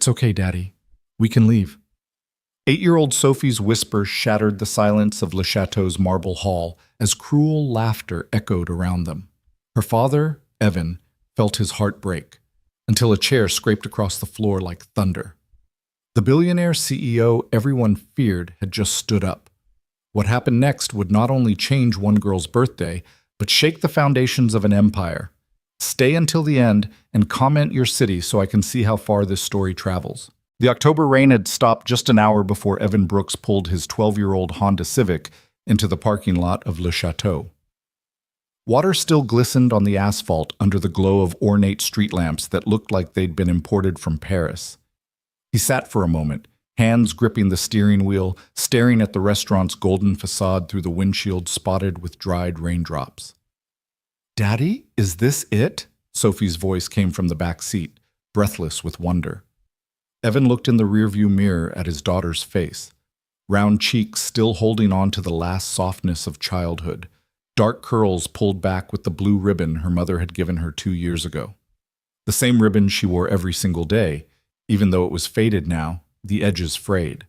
It's okay, Daddy. We can leave. 8-year-old Sophie's whisper shattered the silence of Le Chateau's marble hall as cruel laughter echoed around them. Her father, Evan, felt his heart break until a chair scraped across the floor like thunder. The billionaire CEO everyone feared had just stood up. What happened next would not only change one girl's birthday, but shake the foundations of an empire. Stay until the end and comment your city so I can see how far this story travels. The October rain had stopped just an hour before Evan Brooks pulled his 12-year-old Honda Civic into the parking lot of Le Chateau. Water still glistened on the asphalt under the glow of ornate street lamps that looked like they'd been imported from Paris. He sat for a moment, hands gripping the steering wheel, staring at the restaurant's golden facade through the windshield spotted with dried raindrops. "Daddy, is this it?" Sophie's voice came from the back seat, breathless with wonder. Evan looked in the rearview mirror at his daughter's face, round cheeks still holding on to the last softness of childhood, dark curls pulled back with the blue ribbon her mother had given her 2 years ago. The same ribbon she wore every single day, even though it was faded now, the edges frayed.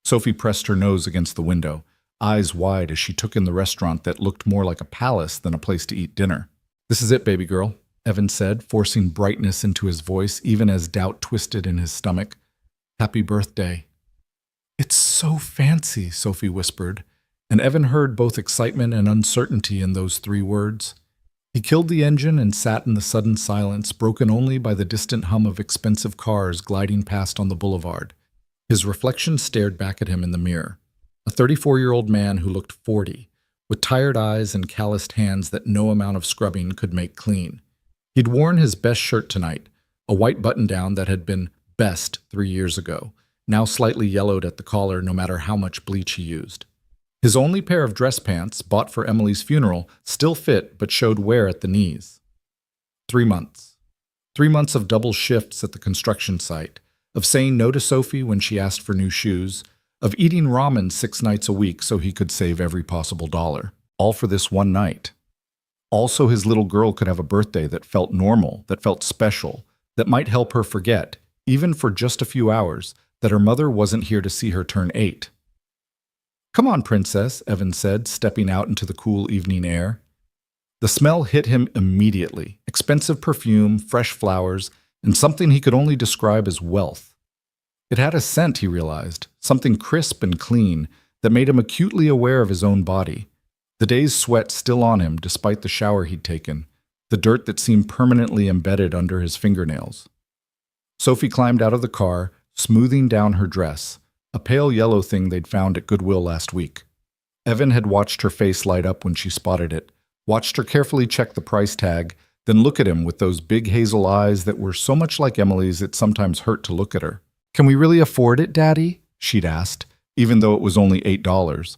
Sophie pressed her nose against the window, eyes wide as she took in the restaurant that looked more like a palace than a place to eat dinner. "This is it, baby girl," Evan said, forcing brightness into his voice even as doubt twisted in his stomach. "Happy birthday." "It's so fancy," Sophie whispered, and Evan heard both excitement and uncertainty in those 3 words. He killed the engine and sat in the sudden silence, broken only by the distant hum of expensive cars gliding past on the boulevard. His reflection stared back at him in the mirror, a 34-year-old man who looked 40, with tired eyes and calloused hands that no amount of scrubbing could make clean. He'd worn his best shirt tonight, a white button-down that had been best 3 years ago, now slightly yellowed at the collar no matter how much bleach he used. His only pair of dress pants, bought for Emily's funeral, still fit but showed wear at the knees. 3 months. 3 months of double shifts at the construction site, of saying no to Sophie when she asked for new shoes, of eating ramen 6 nights a week so he could save every possible dollar. All for this one night. Also, his little girl could have a birthday that felt normal, that felt special, that might help her forget, even for just a few hours, that her mother wasn't here to see her turn 8. "Come on, princess," Evan said, stepping out into the cool evening air. The smell hit him immediately, expensive perfume, fresh flowers, and something he could only describe as wealth. It had a scent, he realized, something crisp and clean that made him acutely aware of his own body. The day's sweat still on him despite the shower he'd taken, the dirt that seemed permanently embedded under his fingernails. Sophie climbed out of the car, smoothing down her dress, a pale yellow thing they'd found at Goodwill last week. Evan had watched her face light up when she spotted it, watched her carefully check the price tag, then look at him with those big hazel eyes that were so much like Emily's it sometimes hurt to look at her. "Can we really afford it, Daddy?" she'd asked, even though it was only $8.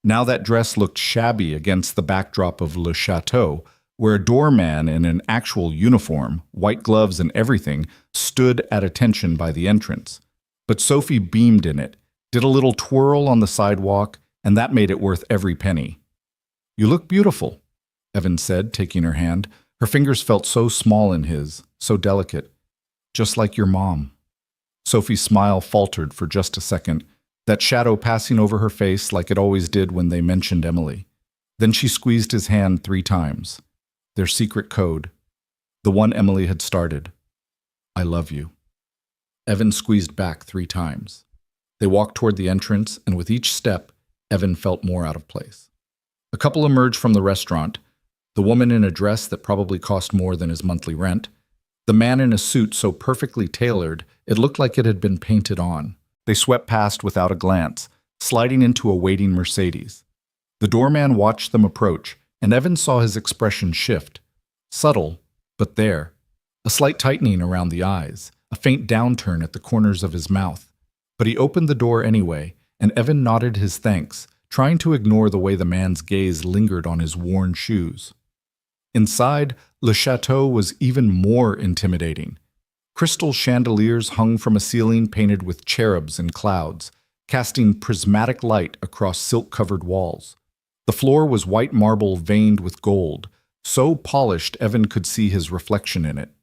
Now that dress looked shabby against the backdrop of Le Chateau, where a doorman in an actual uniform, white gloves and everything, stood at attention by the entrance. But Sophie beamed in it, did a little twirl on the sidewalk, and that made it worth every penny. "You look beautiful," Evan said, taking her hand. Her fingers felt so small in his, so delicate. "Just like your mom." Sophie's smile faltered for just a second, that shadow passing over her face like it always did when they mentioned Emily. Then she squeezed his hand 3 times. Their secret code. The one Emily had started. "I love you." Evan squeezed back 3 times. They walked toward the entrance, and with each step, Evan felt more out of place. A couple emerged from the restaurant, the woman in a dress that probably cost more than his monthly rent, the man in a suit so perfectly tailored it looked like it had been painted on. They swept past without a glance, sliding into a waiting Mercedes. The doorman watched them approach, and Evan saw his expression shift. Subtle, but there. A slight tightening around the eyes, a faint downturn at the corners of his mouth. But he opened the door anyway, and Evan nodded his thanks, trying to ignore the way the man's gaze lingered on his worn shoes. Inside, Le Chateau was even more intimidating. Crystal chandeliers hung from a ceiling painted with cherubs and clouds, casting prismatic light across silk-covered walls. The floor was white marble veined with gold, so polished Evan could see his reflection in it.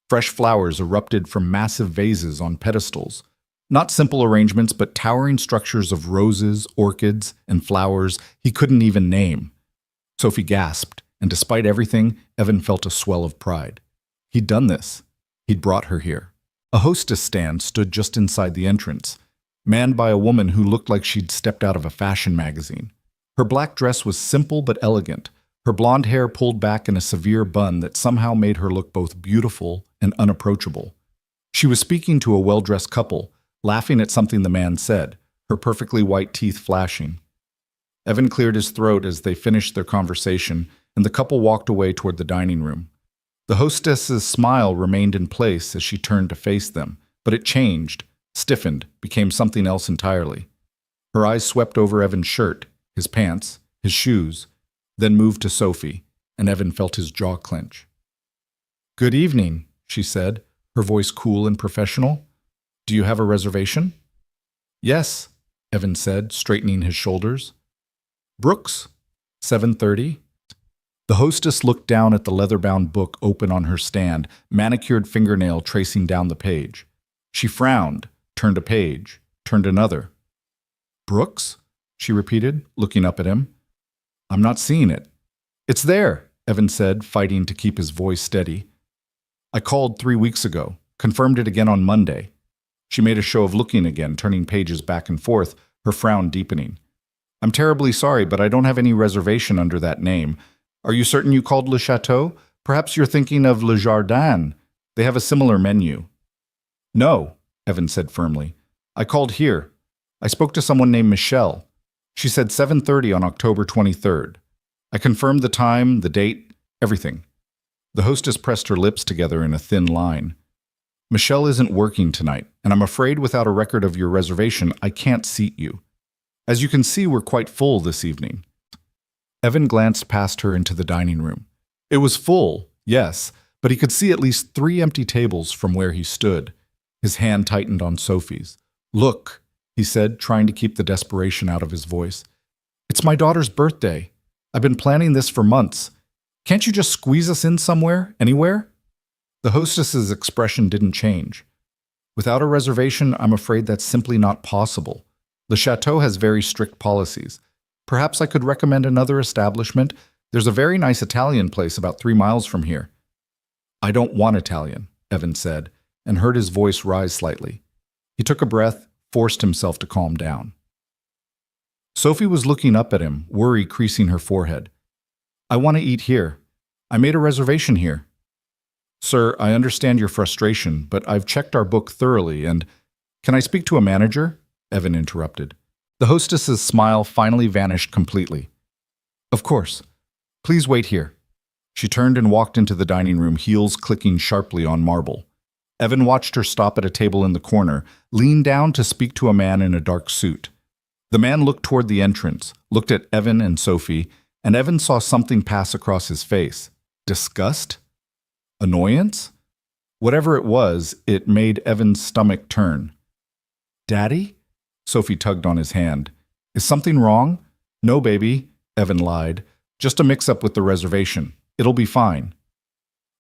Fresh flowers erupted from massive vases on pedestals. Not simple arrangements, but towering structures of roses, orchids, and flowers he couldn't even name. Sophie gasped, and despite everything, Evan felt a swell of pride. He'd done this. He'd brought her here. A hostess stand stood just inside the entrance, manned by a woman who looked like she'd stepped out of a fashion magazine. Her black dress was simple but elegant, her blonde hair pulled back in a severe bun that somehow made her look both beautiful and unapproachable. She was speaking to a well-dressed couple, laughing at something the man said, her perfectly white teeth flashing. Evan cleared his throat as they finished their conversation, and the couple walked away toward the dining room. The hostess's smile remained in place as she turned to face them, but it changed, stiffened, became something else entirely. Her eyes swept over Evan's shirt, his pants, his shoes, then moved to Sophie, and Evan felt his jaw clench. "Good evening," she said, her voice cool and professional. "Do you have a reservation?" "Yes," Evan said, straightening his shoulders. "Brooks, 7:30. The hostess looked down at the leather-bound book open on her stand, manicured fingernail tracing down the page. She frowned, turned a page, turned another. "Brooks?" she repeated, looking up at him. "I'm not seeing it." "It's there," Evan said, fighting to keep his voice steady. "I called 3 weeks ago, confirmed it again on Monday." She made a show of looking again, turning pages back and forth, her frown deepening. "I'm terribly sorry, but I don't have any reservation under that name. Are you certain you called Le Chateau? Perhaps you're thinking of Le Jardin. They have a similar menu." "No," Evan said firmly. "I called here. I spoke to someone named Michelle. She said 7:30 on October 23rd. I confirmed the time, the date, everything." The hostess pressed her lips together in a thin line. "Michelle isn't working tonight, and I'm afraid without a record of your reservation, I can't seat you. As you can see, we're quite full this evening." Evan glanced past her into the dining room. It was full, yes, but he could see at least 3 empty tables from where he stood. His hand tightened on Sophie's. "Look," he said, trying to keep the desperation out of his voice. "It's my daughter's birthday. I've been planning this for months. Can't you just squeeze us in somewhere, anywhere?" The hostess's expression didn't change. "Without a reservation, I'm afraid that's simply not possible. Le Chateau has very strict policies. Perhaps I could recommend another establishment. There's a very nice Italian place about 3 miles from here." "I don't want Italian," Evan said, and heard his voice rise slightly. He took a breath, forced himself to calm down. Sophie was looking up at him, worry creasing her forehead. "I want to eat here. I made a reservation here." "Sir, I understand your frustration, but I've checked our book thoroughly and—" "Can I speak to a manager?" Evan interrupted. The hostess's smile finally vanished completely. "Of course. Please wait here." She turned and walked into the dining room, heels clicking sharply on marble. Evan watched her stop at a table in the corner, lean down to speak to a man in a dark suit. The man looked toward the entrance, looked at Evan and Sophie, and Evan saw something pass across his face. Disgust? Annoyance? Whatever it was, it made Evan's stomach turn. "Daddy?" Sophie tugged on his hand. "Is something wrong?" "No, baby," Evan lied. "Just a mix-up with the reservation. It'll be fine."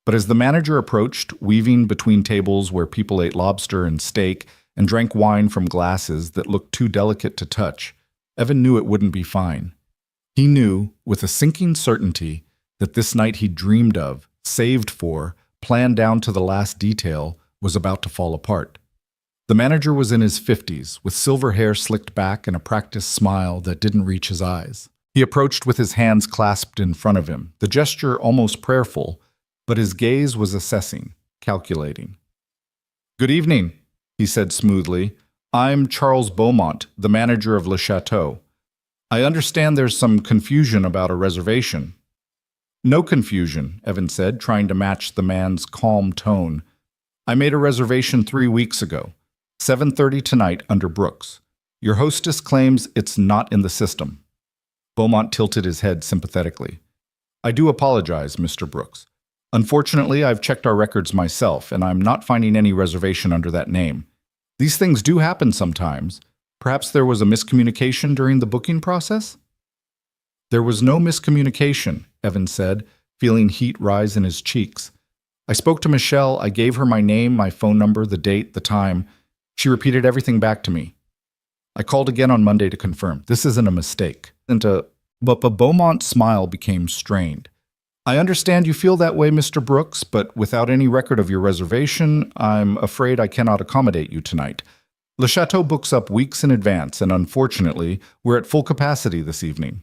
But as the manager approached, weaving between tables where people ate lobster and steak and drank wine from glasses that looked too delicate to touch, Evan knew it wouldn't be fine. He knew, with a sinking certainty, that this night he'd dreamed of, saved for, planned down to the last detail, was about to fall apart. The manager was in his 50s, with silver hair slicked back and a practiced smile that didn't reach his eyes. He approached with his hands clasped in front of him, the gesture almost prayerful, but his gaze was assessing, calculating. "Good evening," he said smoothly. "I'm Charles Beaumont, the manager of Le Chateau. I understand there's some confusion about a reservation." "No confusion," Evan said, trying to match the man's calm tone. "I made a reservation 3 weeks ago. 7:30 tonight under Brooks. Your hostess claims it's not in the system." Beaumont tilted his head sympathetically. "I do apologize, Mr. Brooks. Unfortunately, I've checked our records myself, and I'm not finding any reservation under that name. These things do happen sometimes. Perhaps there was a miscommunication during the booking process?" "There was no miscommunication," Evan said, feeling heat rise in his cheeks. I spoke to Michelle. I gave her my name, my phone number, the date, the time. She repeated everything back to me. I called again on Monday to confirm. This isn't a mistake. But Beaumont's smile became strained. I understand you feel that way, Mr. Brooks, but without any record of your reservation, I'm afraid I cannot accommodate you tonight. Le Chateau books up weeks in advance, and unfortunately, we're at full capacity this evening.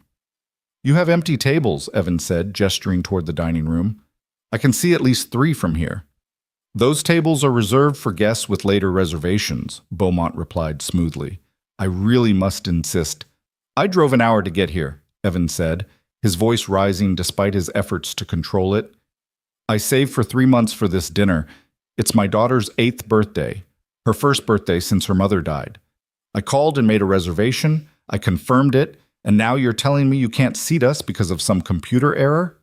You have empty tables, Evan said, gesturing toward the dining room. I can see at least 3 from here. Those tables are reserved for guests with later reservations, Beaumont replied smoothly. I really must insist. I drove an hour to get here, Evan said, his voice rising despite his efforts to control it. I saved for 3 months for this dinner. It's my daughter's 8th birthday, her first birthday since her mother died. I called and made a reservation, I confirmed it, and now you're telling me you can't seat us because of some computer error?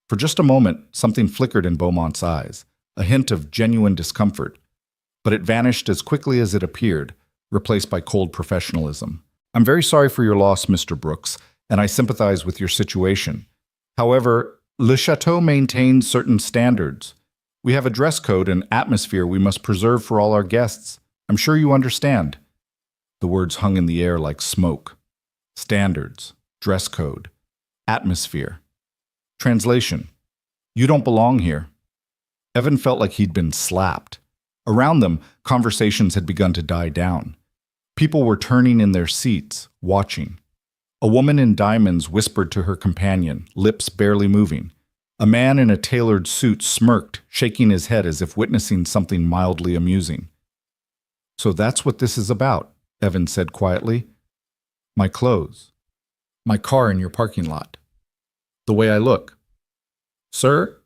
For just a moment, something flickered in Beaumont's eyes, a hint of genuine discomfort. But it vanished as quickly as it appeared, replaced by cold professionalism. I'm very sorry for your loss, Mr. Brooks, and I sympathize with your situation. However, Le Chateau maintains certain standards. We have a dress code and atmosphere we must preserve for all our guests. I'm sure you understand. The words hung in the air like smoke. Standards, dress code, atmosphere. Translation: you don't belong here. Evan felt like he'd been slapped. Around them, conversations had begun to die down. People were turning in their seats, watching. A woman in diamonds whispered to her companion, lips barely moving. A man in a tailored suit smirked, shaking his head as if witnessing something mildly amusing. So that's what this is about, Evan said quietly. My clothes. My car in your parking lot. The way I look. Sir,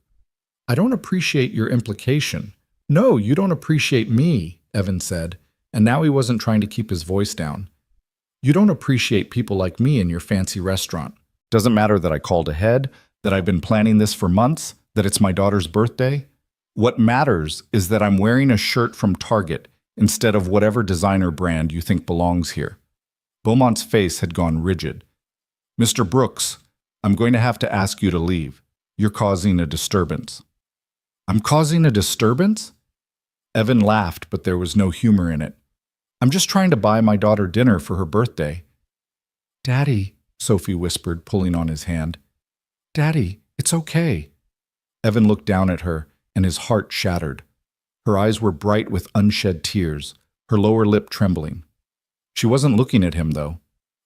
I don't appreciate your implication. No, you don't appreciate me, Evan said, and now he wasn't trying to keep his voice down. You don't appreciate people like me in your fancy restaurant. Doesn't matter that I called ahead, that I've been planning this for months, that it's my daughter's birthday. What matters is that I'm wearing a shirt from Target instead of whatever designer brand you think belongs here. Beaumont's face had gone rigid. Mr. Brooks, I'm going to have to ask you to leave. You're causing a disturbance. I'm causing a disturbance? Evan laughed, but there was no humor in it. I'm just trying to buy my daughter dinner for her birthday. Daddy, Sophie whispered, pulling on his hand. Daddy, it's okay. Evan looked down at her, and his heart shattered. Her eyes were bright with unshed tears, her lower lip trembling. She wasn't looking at him, though.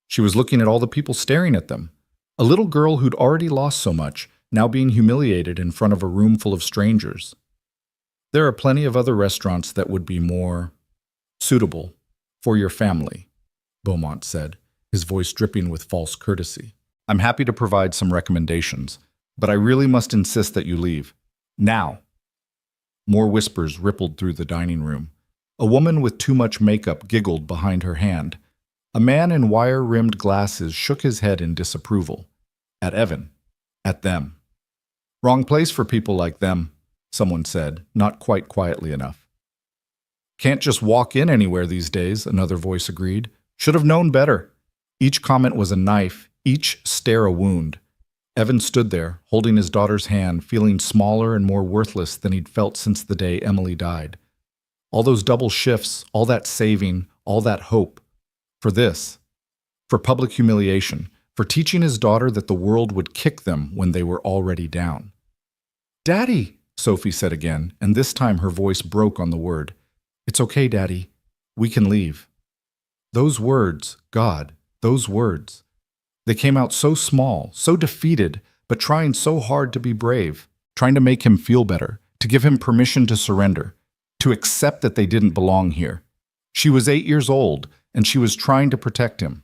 She was looking at all the people staring at them. A little girl who'd already lost so much, now being humiliated in front of a room full of strangers. There are plenty of other restaurants that would be more suitable for your family, Beaumont said, his voice dripping with false courtesy. I'm happy to provide some recommendations, but I really must insist that you leave. Now. More whispers rippled through the dining room. A woman with too much makeup giggled behind her hand. A man in wire-rimmed glasses shook his head in disapproval. At Evan. At them. Wrong place for people like them, someone said, not quite quietly enough. Can't just walk in anywhere these days, another voice agreed. Should have known better. Each comment was a knife, each stare a wound. Evan stood there, holding his daughter's hand, feeling smaller and more worthless than he'd felt since the day Emily died. All those double shifts, all that saving, all that hope. For this. For public humiliation. For teaching his daughter that the world would kick them when they were already down. Daddy, Sophie said again, and this time her voice broke on the word. It's okay, Daddy. We can leave. Those words, God, those words. They came out so small, so defeated, but trying so hard to be brave, trying to make him feel better, to give him permission to surrender, to accept that they didn't belong here. She was 8 years old, and she was trying to protect him.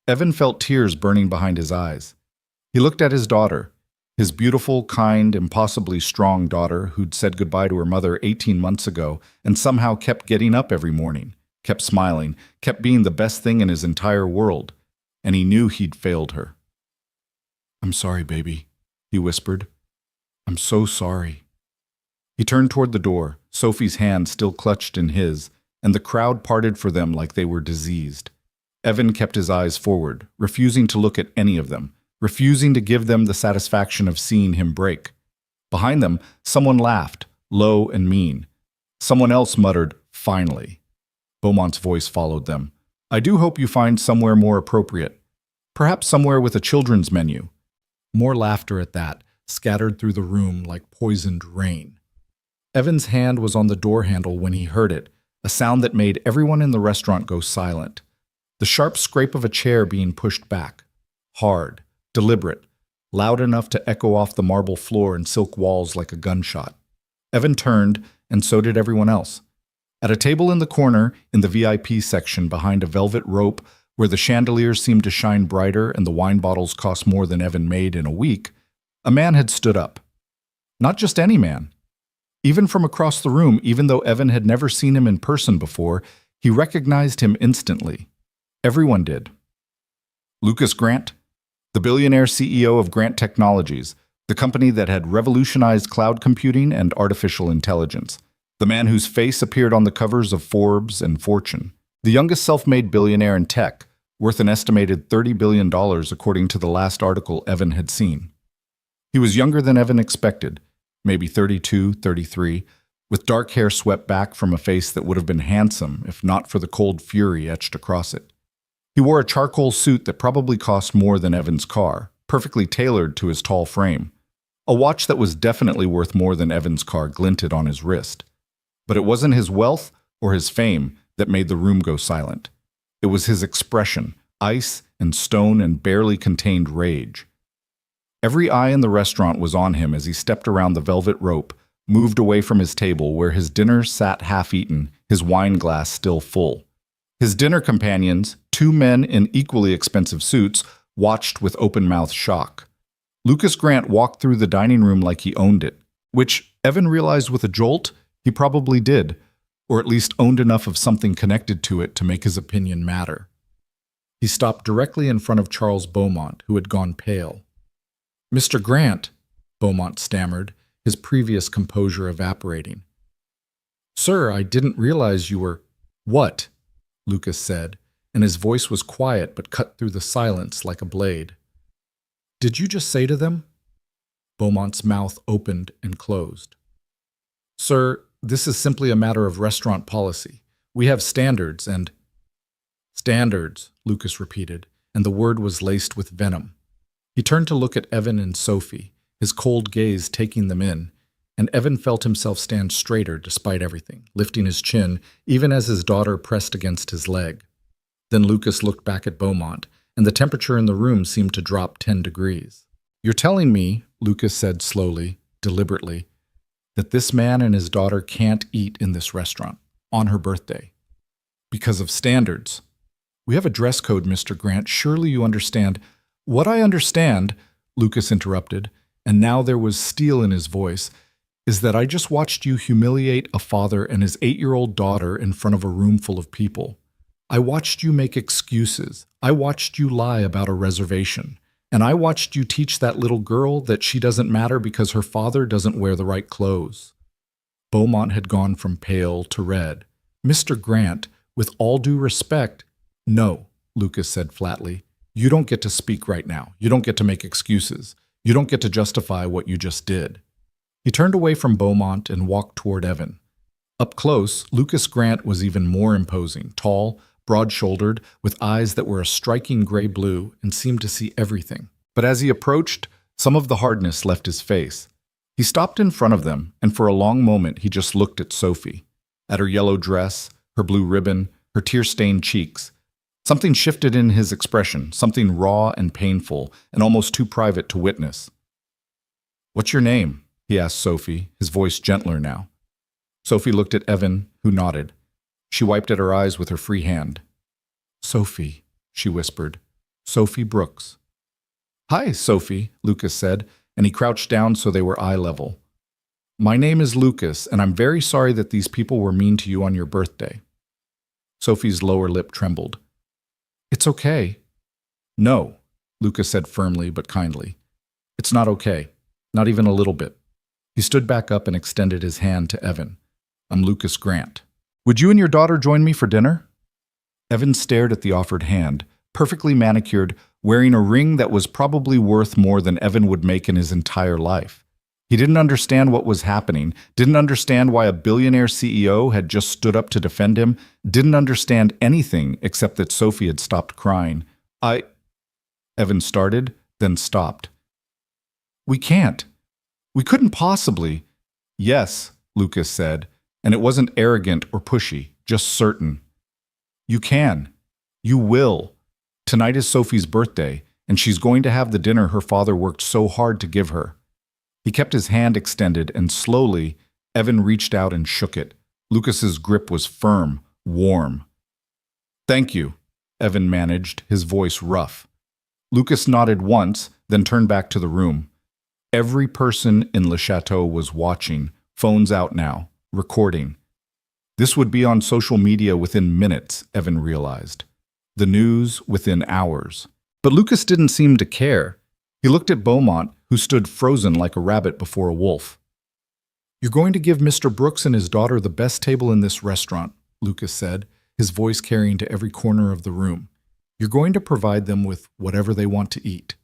Evan felt tears burning behind his eyes. He looked at his daughter, his beautiful, kind, impossibly strong daughter who'd said goodbye to her mother 18 months ago and somehow kept getting up every morning, kept smiling, kept being the best thing in his entire world, and he knew he'd failed her. I'm sorry, baby, he whispered. I'm so sorry. He turned toward the door, Sophie's hand still clutched in his, and the crowd parted for them like they were diseased. Evan kept his eyes forward, refusing to look at any of them, refusing to give them the satisfaction of seeing him break. Behind them, someone laughed, low and mean. Someone else muttered, "Finally." Beaumont's voice followed them. "I do hope you find somewhere more appropriate. Perhaps somewhere with a children's menu." More laughter at that, scattered through the room like poisoned rain. Evan's hand was on the door handle when he heard it, a sound that made everyone in the restaurant go silent. The sharp scrape of a chair being pushed back. Hard, deliberate, loud enough to echo off the marble floor and silk walls like a gunshot. Evan turned, and so did everyone else. At a table in the corner, in the VIP section behind a velvet rope where the chandeliers seemed to shine brighter and the wine bottles cost more than Evan made in a week, a man had stood up. Not just any man. Even from across the room, even though Evan had never seen him in person before, he recognized him instantly. Everyone did. Lucas Grant, the billionaire CEO of Grant Technologies, the company that had revolutionized cloud computing and artificial intelligence. The man whose face appeared on the covers of Forbes and Fortune. The youngest self-made billionaire in tech, worth an estimated $30 billion according to the last article Evan had seen. He was younger than Evan expected, maybe 32, 33, with dark hair swept back from a face that would have been handsome if not for the cold fury etched across it. He wore a charcoal suit that probably cost more than Evan's car, perfectly tailored to his tall frame. A watch that was definitely worth more than Evan's car glinted on his wrist. But it wasn't his wealth or his fame that made the room go silent. It was his expression, ice and stone and barely contained rage. Every eye in the restaurant was on him as he stepped around the velvet rope, moved away from his table where his dinner sat half-eaten, his wine glass still full. His dinner companions, two men in equally expensive suits, watched with open-mouthed shock. Lucas Grant walked through the dining room like he owned it, which, Evan realized with a jolt, he probably did, or at least owned enough of something connected to it to make his opinion matter. He stopped directly in front of Charles Beaumont, who had gone pale. "Mr. Grant," Beaumont stammered, his previous composure evaporating. "Sir, I didn't realize you were—" "What?" Lucas said, and his voice was quiet but cut through the silence like a blade. "Did you just say to them?" Beaumont's mouth opened and closed. "Sir, this is simply a matter of restaurant policy. We have standards and—" "Standards," Lucas repeated, and the word was laced with venom. He turned to look at Evan and Sophie, his cold gaze taking them in, and Evan felt himself stand straighter despite everything, lifting his chin even as his daughter pressed against his leg. Then Lucas looked back at Beaumont, and the temperature in the room seemed to drop 10 degrees. "You're telling me," Lucas said slowly, deliberately, "that this man and his daughter can't eat in this restaurant on her birthday because of standards. We have a dress code, Mr. Grant. Surely you understand." "What I understand," Lucas interrupted, and now there was steel in his voice, "is that I just watched you humiliate a father and his 8-year-old daughter in front of a room full of people. I watched you make excuses. I watched you lie about a reservation. And I watched you teach that little girl that she doesn't matter because her father doesn't wear the right clothes." Beaumont had gone from pale to red. "Mr. Grant, with all due respect—" "No," Lucas said flatly. "You don't get to speak right now. You don't get to make excuses. You don't get to justify what you just did." He turned away from Beaumont and walked toward Evan. Up close, Lucas Grant was even more imposing, tall, broad-shouldered, with eyes that were a striking gray-blue and seemed to see everything. But as he approached, some of the hardness left his face. He stopped in front of them, and for a long moment he just looked at Sophie, at her yellow dress, her blue ribbon, her tear-stained cheeks. Something shifted in his expression, something raw and painful, and almost too private to witness. "What's your name?" he asked Sophie, his voice gentler now. Sophie looked at Evan, who nodded. She wiped at her eyes with her free hand. "Sophie," she whispered. "Sophie Brooks." "Hi, Sophie," Lucas said, and he crouched down so they were eye level. "My name is Lucas, and I'm very sorry that these people were mean to you on your birthday." Sophie's lower lip trembled. "It's okay." "No," Lucas said firmly but kindly. "It's not okay. Not even a little bit." He stood back up and extended his hand to Evan. "I'm Lucas Grant. Would you and your daughter join me for dinner?" Evan stared at the offered hand, perfectly manicured, wearing a ring that was probably worth more than Evan would make in his entire life. He didn't understand what was happening, didn't understand why a billionaire CEO had just stood up to defend him, didn't understand anything except that Sophie had stopped crying. Evan started, then stopped. We can't. We couldn't possibly. Yes, Lucas said, and it wasn't arrogant or pushy, just certain. You can. You will. Tonight is Sophie's birthday, and she's going to have the dinner her father worked so hard to give her. He kept his hand extended, and slowly, Evan reached out and shook it. Lucas's grip was firm, warm. Thank you, Evan managed, his voice rough. Lucas nodded once, then turned back to the room. Every person in Le Chateau was watching, phones out now, recording. This would be on social media within minutes, Evan realized. The news within hours. But Lucas didn't seem to care. He looked at Beaumont, who stood frozen like a rabbit before a wolf. You're going to give Mr. Brooks and his daughter the best table in this restaurant, Lucas said, his voice carrying to every corner of the room. You're going to provide them with whatever they want to eat.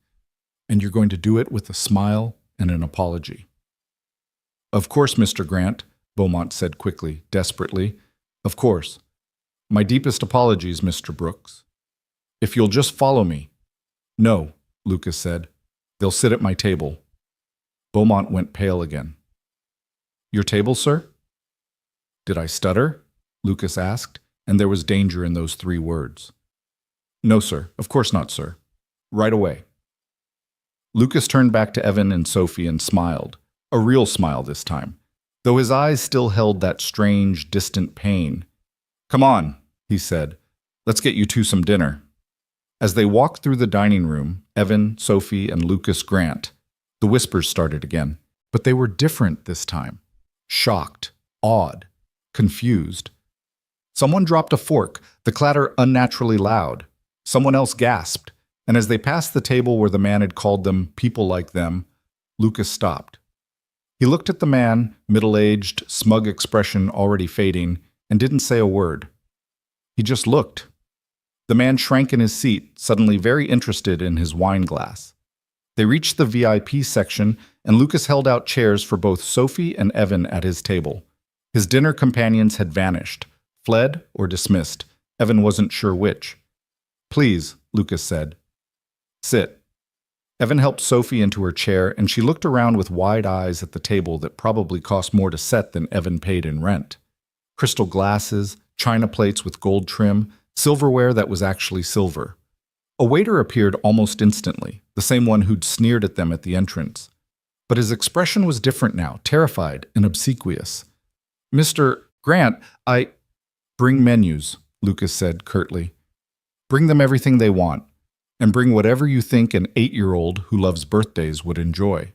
And you're going to do it with a smile and an apology. Of course, Mr. Grant, Beaumont said quickly, desperately. Of course. My deepest apologies, Mr. Brooks. If you'll just follow me. No, Lucas said. They'll sit at my table. Beaumont went pale again. Your table, sir? Did I stutter? Lucas asked, and there was danger in those 3 words. No, sir. Of course not, sir. Right away. Lucas turned back to Evan and Sophie and smiled, a real smile this time, though his eyes still held that strange, distant pain. Come on, he said. Let's get you two some dinner. As they walked through the dining room, Evan, Sophie, and Lucas Grant, the whispers started again. But they were different this time. Shocked, awed, confused. Someone dropped a fork, the clatter unnaturally loud. Someone else gasped, and as they passed the table where the man had called them people like them, Lucas stopped. He looked at the man, middle-aged, smug expression already fading, and didn't say a word. He just looked. The man shrank in his seat, suddenly very interested in his wine glass. They reached the VIP section, and Lucas held out chairs for both Sophie and Evan at his table. His dinner companions had vanished, fled or dismissed. Evan wasn't sure which. Please, Lucas said. Sit. Evan helped Sophie into her chair, and she looked around with wide eyes at the table that probably cost more to set than Evan paid in rent. Crystal glasses, china plates with gold trim, silverware that was actually silver. A waiter appeared almost instantly, the same one who'd sneered at them at the entrance. But his expression was different now, terrified and obsequious. Mr. Grant, Bring menus, Lucas said curtly. Bring them everything they want, and bring whatever you think an 8-year-old who loves birthdays would enjoy.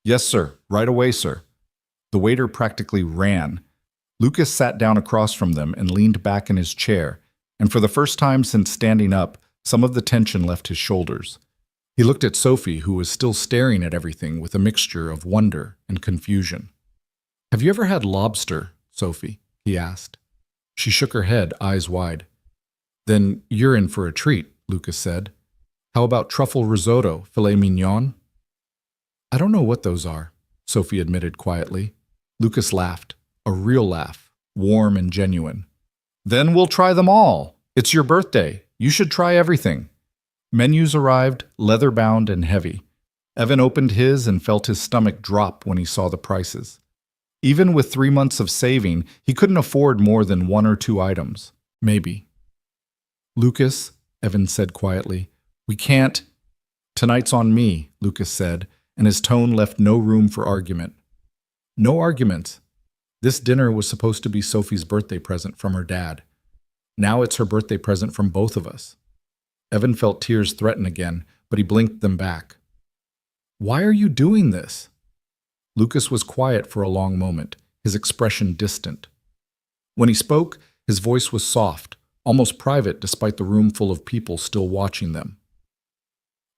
Yes, sir. Right away, sir. The waiter practically ran. Lucas sat down across from them and leaned back in his chair, and for the first time since standing up, some of the tension left his shoulders. He looked at Sophie, who was still staring at everything with a mixture of wonder and confusion. Have you ever had lobster, Sophie? He asked. She shook her head, eyes wide. Then you're in for a treat, Lucas said. How about truffle risotto, filet mignon? I don't know what those are, Sophie admitted quietly. Lucas laughed, a real laugh, warm and genuine. Then we'll try them all. It's your birthday. You should try everything. Menus arrived, leather-bound and heavy. Evan opened his and felt his stomach drop when he saw the prices. Even with 3 months of saving, he couldn't afford more than 1 or 2 items. Maybe. Lucas, Evan said quietly, we can't. Tonight's on me, Lucas said, and his tone left no room for argument. No arguments. This dinner was supposed to be Sophie's birthday present from her dad. Now it's her birthday present from both of us. Evan felt tears threaten again, but he blinked them back. Why are you doing this? Lucas was quiet for a long moment, his expression distant. When he spoke, his voice was soft, almost private despite the room full of people still watching them.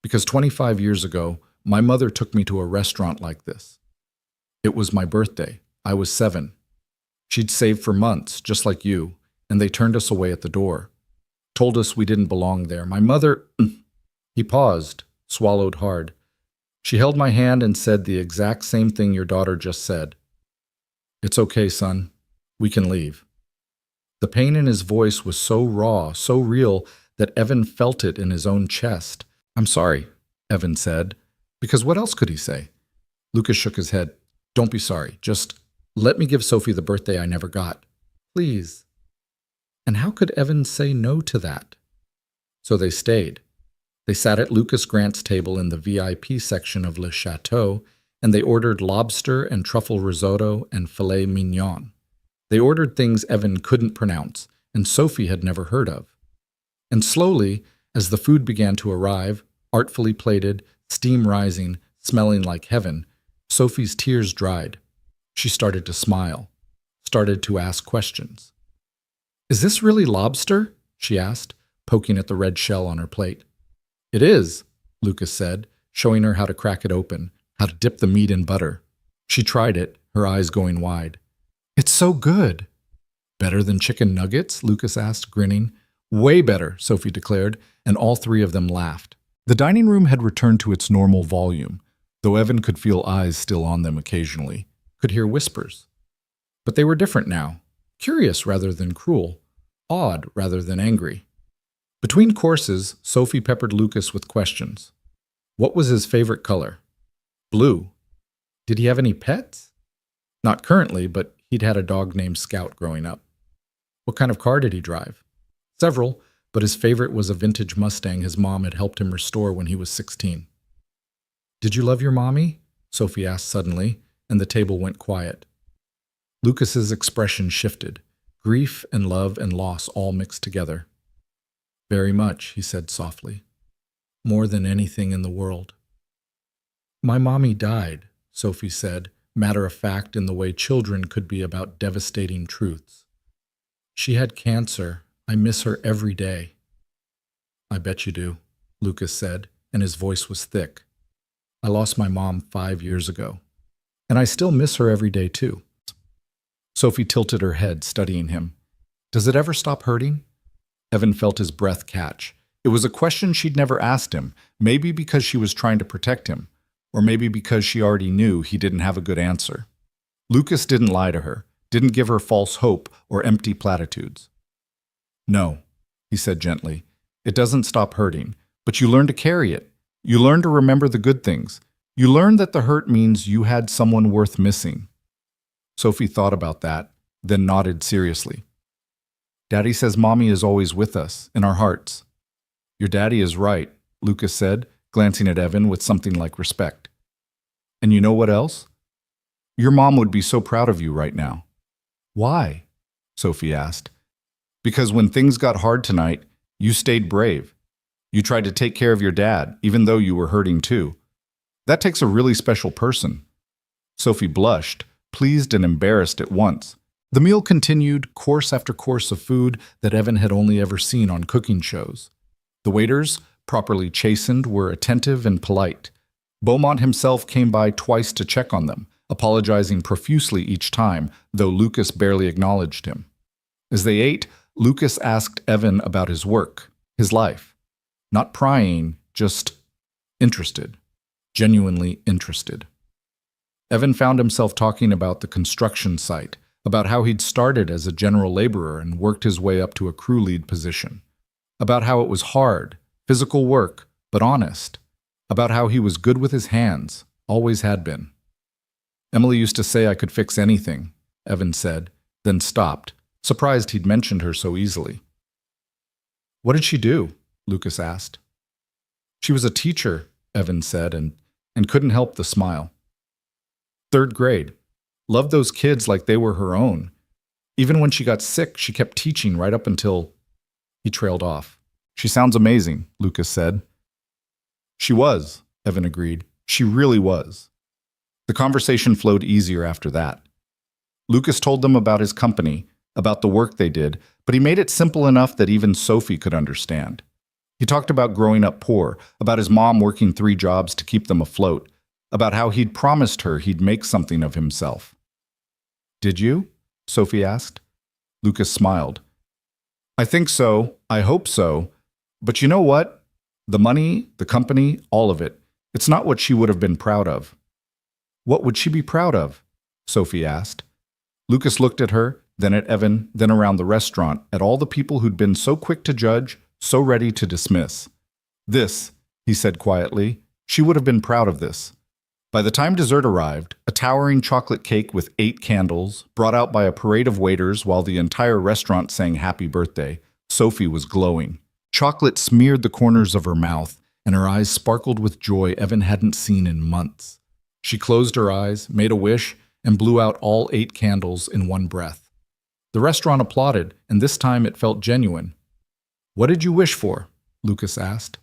Because 25 years ago, my mother took me to a restaurant like this. It was my birthday. I was 7. She'd saved for months, just like you, and they turned us away at the door. Told us we didn't belong there. My mother... He paused, swallowed hard. She held my hand and said the exact same thing your daughter just said. It's okay, son. We can leave. The pain in his voice was so raw, so real, that Evan felt it in his own chest. I'm sorry, Evan said, because what else could he say? Lucas shook his head. Don't be sorry. Just let me give Sophie the birthday I never got. Please. And how could Evan say no to that? So they stayed. They sat at Lucas Grant's table in the VIP section of Le Chateau, and they ordered lobster and truffle risotto and filet mignon. They ordered things Evan couldn't pronounce, and Sophie had never heard of. And slowly, as the food began to arrive, artfully plated, steam rising, smelling like heaven, Sophie's tears dried. She started to smile, started to ask questions. Is this really lobster? She asked, poking at the red shell on her plate. It is, Lucas said, showing her how to crack it open, how to dip the meat in butter. She tried it, her eyes going wide. It's so good. Better than chicken nuggets? Lucas asked, grinning. Way better, Sophie declared, and all three of them laughed. The dining room had returned to its normal volume, though Evan could feel eyes still on them occasionally, could hear whispers. But they were different now, curious rather than cruel, awed rather than angry. Between courses, Sophie peppered Lucas with questions. What was his favorite color? Blue. Did he have any pets? Not currently, but he'd had a dog named Scout growing up. What kind of car did he drive? Several, but his favorite was a vintage Mustang his mom had helped him restore when he was 16. Did you love your mommy? Sophie asked suddenly, and the table went quiet. Lucas's expression shifted, grief and love and loss all mixed together. Very much, he said softly. More than anything in the world. My mommy died, Sophie said, matter of fact in the way children could be about devastating truths. She had cancer. I miss her every day. I bet you do, Lucas said, and his voice was thick. I lost my mom 5 years ago, and I still miss her every day too. Sophie tilted her head, studying him. Does it ever stop hurting? Evan felt his breath catch. It was a question she'd never asked him, maybe because she was trying to protect him, or maybe because she already knew he didn't have a good answer. Lucas didn't lie to her, didn't give her false hope or empty platitudes. No, he said gently. It doesn't stop hurting, but you learn to carry it. You learn to remember the good things. You learn that the hurt means you had someone worth missing. Sophie thought about that, then nodded seriously. Daddy says Mommy is always with us, in our hearts. Your daddy is right, Lucas said, glancing at Evan with something like respect. And you know what else? Your mom would be so proud of you right now. Why? Sophie asked. Because when things got hard tonight, you stayed brave. You tried to take care of your dad, even though you were hurting too. That takes a really special person. Sophie blushed, pleased and embarrassed at once. The meal continued, course after course of food that Evan had only ever seen on cooking shows. The waiters, properly chastened, were attentive and polite. Beaumont himself came by twice to check on them, apologizing profusely each time, though Lucas barely acknowledged him. As they ate, Lucas asked Evan about his work, his life. Not prying, just interested, genuinely interested. Evan found himself talking about the construction site, about how he'd started as a general laborer and worked his way up to a crew lead position, about how it was hard, physical work, but honest, about how he was good with his hands, always had been. Emily used to say I could fix anything, Evan said, then stopped, surprised he'd mentioned her so easily. What did she do? Lucas asked. She was a teacher, Evan said, and couldn't help the smile. 3rd grade. Loved those kids like they were her own. Even when she got sick, she kept teaching right up until... He trailed off. She sounds amazing, Lucas said. She was, Evan agreed. She really was. The conversation flowed easier after that. Lucas told them about his company, about the work they did, but he made it simple enough that even Sophie could understand. He talked about growing up poor, about his mom working 3 jobs to keep them afloat, about how he'd promised her he'd make something of himself. Did you? Sophie asked. Lucas smiled. I think so. I hope so. But you know what? The money, the company, all of it. It's not what she would have been proud of. What would she be proud of? Sophie asked. Lucas looked at her, then at Evan, then around the restaurant, at all the people who'd been so quick to judge, so ready to dismiss. This, he said quietly, she would have been proud of this. By the time dessert arrived, a towering chocolate cake with 8 candles, brought out by a parade of waiters while the entire restaurant sang happy birthday, Sophie was glowing. Chocolate smeared the corners of her mouth, and her eyes sparkled with joy Evan hadn't seen in months. She closed her eyes, made a wish, and blew out all 8 candles in one breath. The restaurant applauded, and this time it felt genuine. "What did you wish for?" Lucas asked.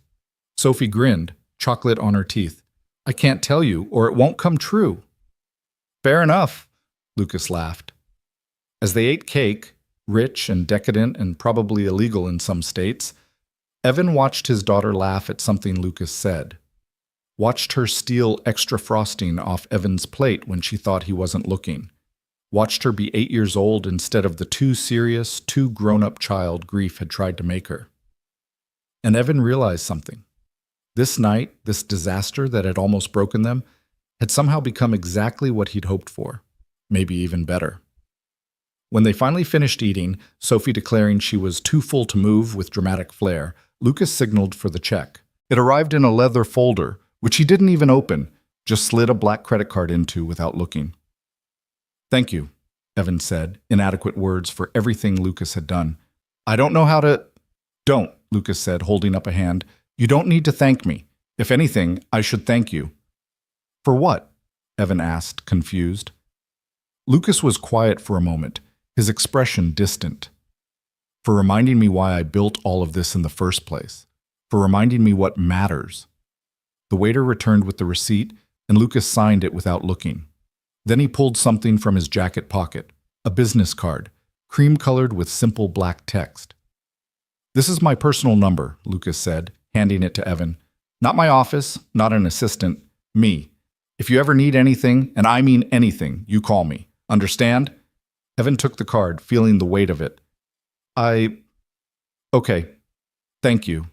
Sophie grinned, chocolate on her teeth. "I can't tell you, or it won't come true." "Fair enough," Lucas laughed. As they ate cake, rich and decadent and probably illegal in some states, Evan watched his daughter laugh at something Lucas said. Watched her steal extra frosting off Evan's plate when she thought he wasn't looking. Watched her be 8 years old instead of the too serious, too grown-up child grief had tried to make her. And Evan realized something. This night, this disaster that had almost broken them, had somehow become exactly what he'd hoped for, maybe even better. When they finally finished eating, Sophie declaring she was too full to move with dramatic flair, Lucas signaled for the check. It arrived in a leather folder, which he didn't even open, just slid a black credit card into without looking. "Thank you," Evan said, inadequate words for everything Lucas had done. "I don't know how to—" "Don't," Lucas said, holding up a hand. "You don't need to thank me. If anything, I should thank you." "For what?" Evan asked, confused. Lucas was quiet for a moment, his expression distant. "For reminding me why I built all of this in the first place. For reminding me what matters." The waiter returned with the receipt, and Lucas signed it without looking. Then he pulled something from his jacket pocket, a business card, cream-colored with simple black text. "This is my personal number," Lucas said, handing it to Evan. "Not my office, not an assistant, me. If you ever need anything, and I mean anything, you call me. Understand?" Evan took the card, feeling the weight of it. Okay. Thank you."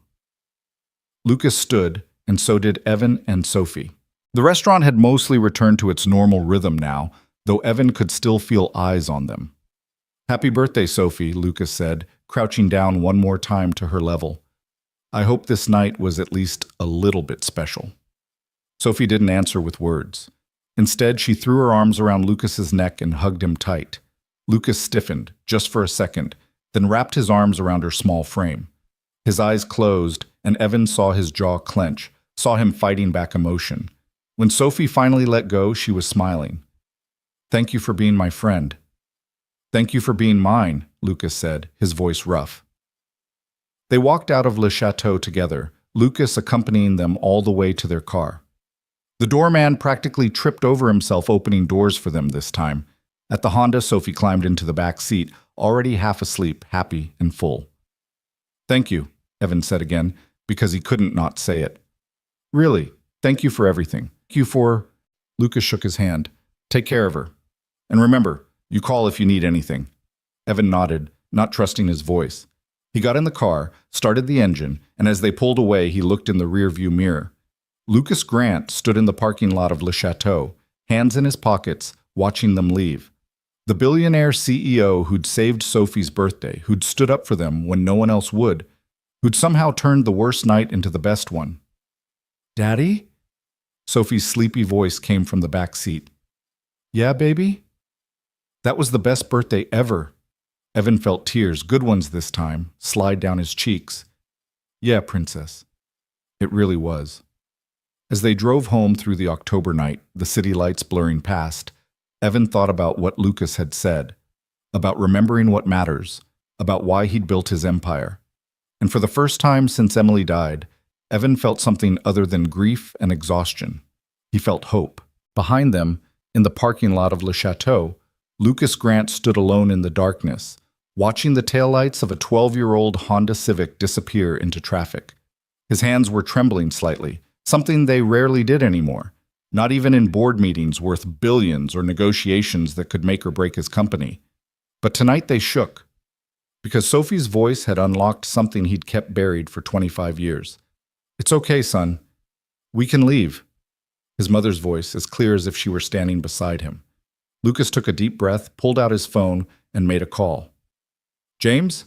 Lucas stood, and so did Evan and Sophie. The restaurant had mostly returned to its normal rhythm now, though Evan could still feel eyes on them. "Happy birthday, Sophie," Lucas said, crouching down one more time to her level. "I hope this night was at least a little bit special." Sophie didn't answer with words. Instead, she threw her arms around Lucas's neck and hugged him tight. Lucas stiffened, just for a second, then wrapped his arms around her small frame. His eyes closed, and Evan saw his jaw clench, saw him fighting back emotion. When Sophie finally let go, she was smiling. "Thank you for being my friend." "Thank you for being mine," Lucas said, his voice rough. They walked out of Le Chateau together, Lucas accompanying them all the way to their car. The doorman practically tripped over himself opening doors for them this time. At the Honda, Sophie climbed into the back seat, already half asleep, happy and full. "Thank you," Evan said again, because he couldn't not say it. "Really, thank you for everything. Thank you for—" Lucas shook his hand. "Take care of her. And remember, you call if you need anything." Evan nodded, not trusting his voice. He got in the car, started the engine, and as they pulled away, he looked in the rearview mirror. Lucas Grant stood in the parking lot of Le Chateau, hands in his pockets, watching them leave. The billionaire CEO who'd saved Sophie's birthday, who'd stood up for them when no one else would, who'd somehow turned the worst night into the best one. "Daddy?" Sophie's sleepy voice came from the back seat. "Yeah, baby?" That was the best birthday ever. Evan felt tears, good ones this time, slide down his cheeks. "Yeah, princess." It really was. As they drove home through the October night, the city lights blurring past, Evan thought about what Lucas had said, about remembering what matters, about why he'd built his empire. And for the first time since Emily died, Evan felt something other than grief and exhaustion. He felt hope. Behind them, in the parking lot of Le Chateau, Lucas Grant stood alone in the darkness, watching the taillights of a 12-year-old Honda Civic disappear into traffic. His hands were trembling slightly, something they rarely did anymore, not even in board meetings worth billions or negotiations that could make or break his company. But tonight they shook, because Sophie's voice had unlocked something he'd kept buried for 25 years. "It's okay, son. We can leave. His mother's voice, as clear as if she were standing beside him. Lucas took a deep breath, pulled out his phone, and made a call. James?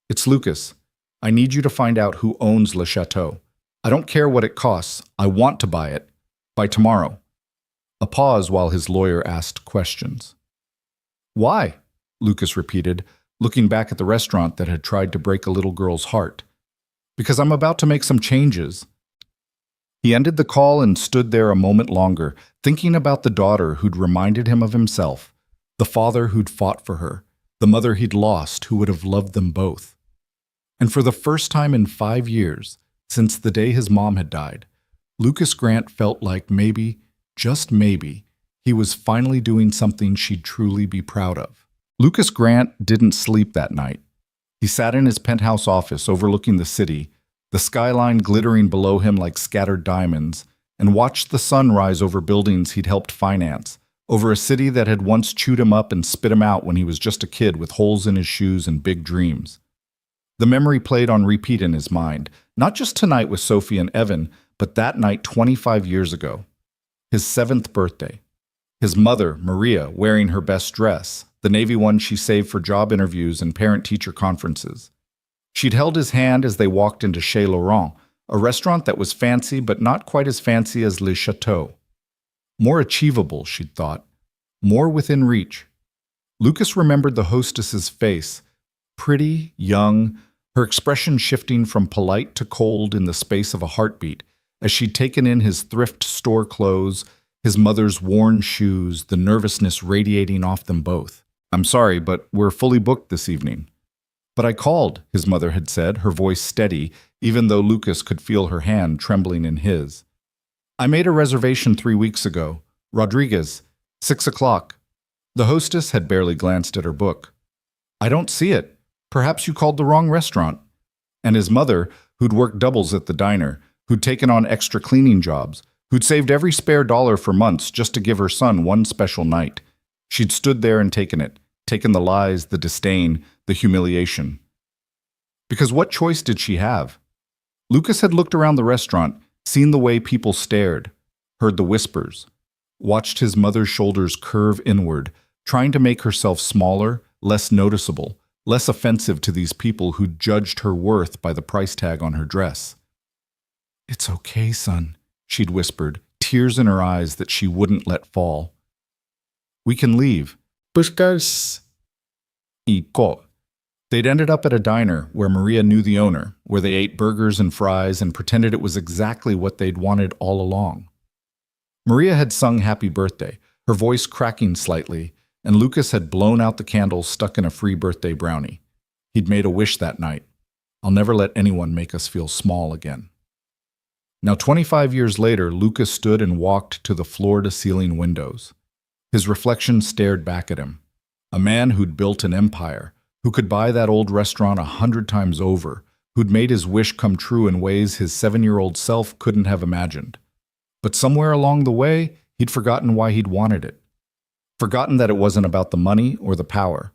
It's Lucas. I need you to find out who owns Le Chateau. I don't care what it costs. I want to buy it. By tomorrow. A pause while his lawyer asked questions. Why? Lucas repeated, looking back at the restaurant that had tried to break a little girl's heart. Because I'm about to make some changes. He ended the call and stood there a moment longer, thinking about the daughter who'd reminded him of himself, the father who'd fought for her, the mother he'd lost who would have loved them both. And for the first time in 5 years, since the day his mom had died, Lucas Grant felt like maybe, just maybe, he was finally doing something she'd truly be proud of. Lucas Grant didn't sleep that night. He sat in his penthouse office overlooking the city, the skyline glittering below him like scattered diamonds, and watched the sun rise over buildings he'd helped finance, over a city that had once chewed him up and spit him out when he was just a kid with holes in his shoes and big dreams. The memory played on repeat in his mind, not just tonight with Sophie and Evan, but that night 25 years ago. His 7th birthday. His mother, Maria, wearing her best dress, the navy one she saved for job interviews and parent-teacher conferences. She'd held his hand as they walked into Chez Laurent, a restaurant that was fancy but not quite as fancy as Le Chateau. More achievable, she'd thought. More within reach. Lucas remembered the hostess's face, pretty, young, her expression shifting from polite to cold in the space of a heartbeat, as she'd taken in his thrift store clothes, his mother's worn shoes, the nervousness radiating off them both. I'm sorry, but we're fully booked this evening. But I called, his mother had said, her voice steady, even though Lucas could feel her hand trembling in his. I made a reservation 3 weeks ago. Rodriguez, 6 o'clock. The hostess had barely glanced at her book. I don't see it. Perhaps you called the wrong restaurant. And his mother, who'd worked doubles at the diner, who'd taken on extra cleaning jobs, who'd saved every spare dollar for months just to give her son one special night. She'd stood there and taken it, taken the lies, the disdain, the humiliation. Because what choice did she have? Lucas had looked around the restaurant, seen the way people stared, heard the whispers, watched his mother's shoulders curve inward, trying to make herself smaller, less noticeable, less offensive to these people who judged her worth by the price tag on her dress. It's okay, son, she'd whispered, tears in her eyes that she wouldn't let fall. We can leave. Buscas. Ico. They'd ended up at a diner where Maria knew the owner, where they ate burgers and fries and pretended it was exactly what they'd wanted all along. Maria had sung Happy Birthday, her voice cracking slightly, and Lucas had blown out the candles stuck in a free birthday brownie. He'd made a wish that night. I'll never let anyone make us feel small again. Now 25 years later, Lucas stood and walked to the floor-to-ceiling windows. His reflection stared back at him. A man who'd built an empire, who could buy that old restaurant 100 times over, who'd made his wish come true in ways his 7-year-old self couldn't have imagined. But somewhere along the way, he'd forgotten why he'd wanted it. Forgotten that it wasn't about the money or the power.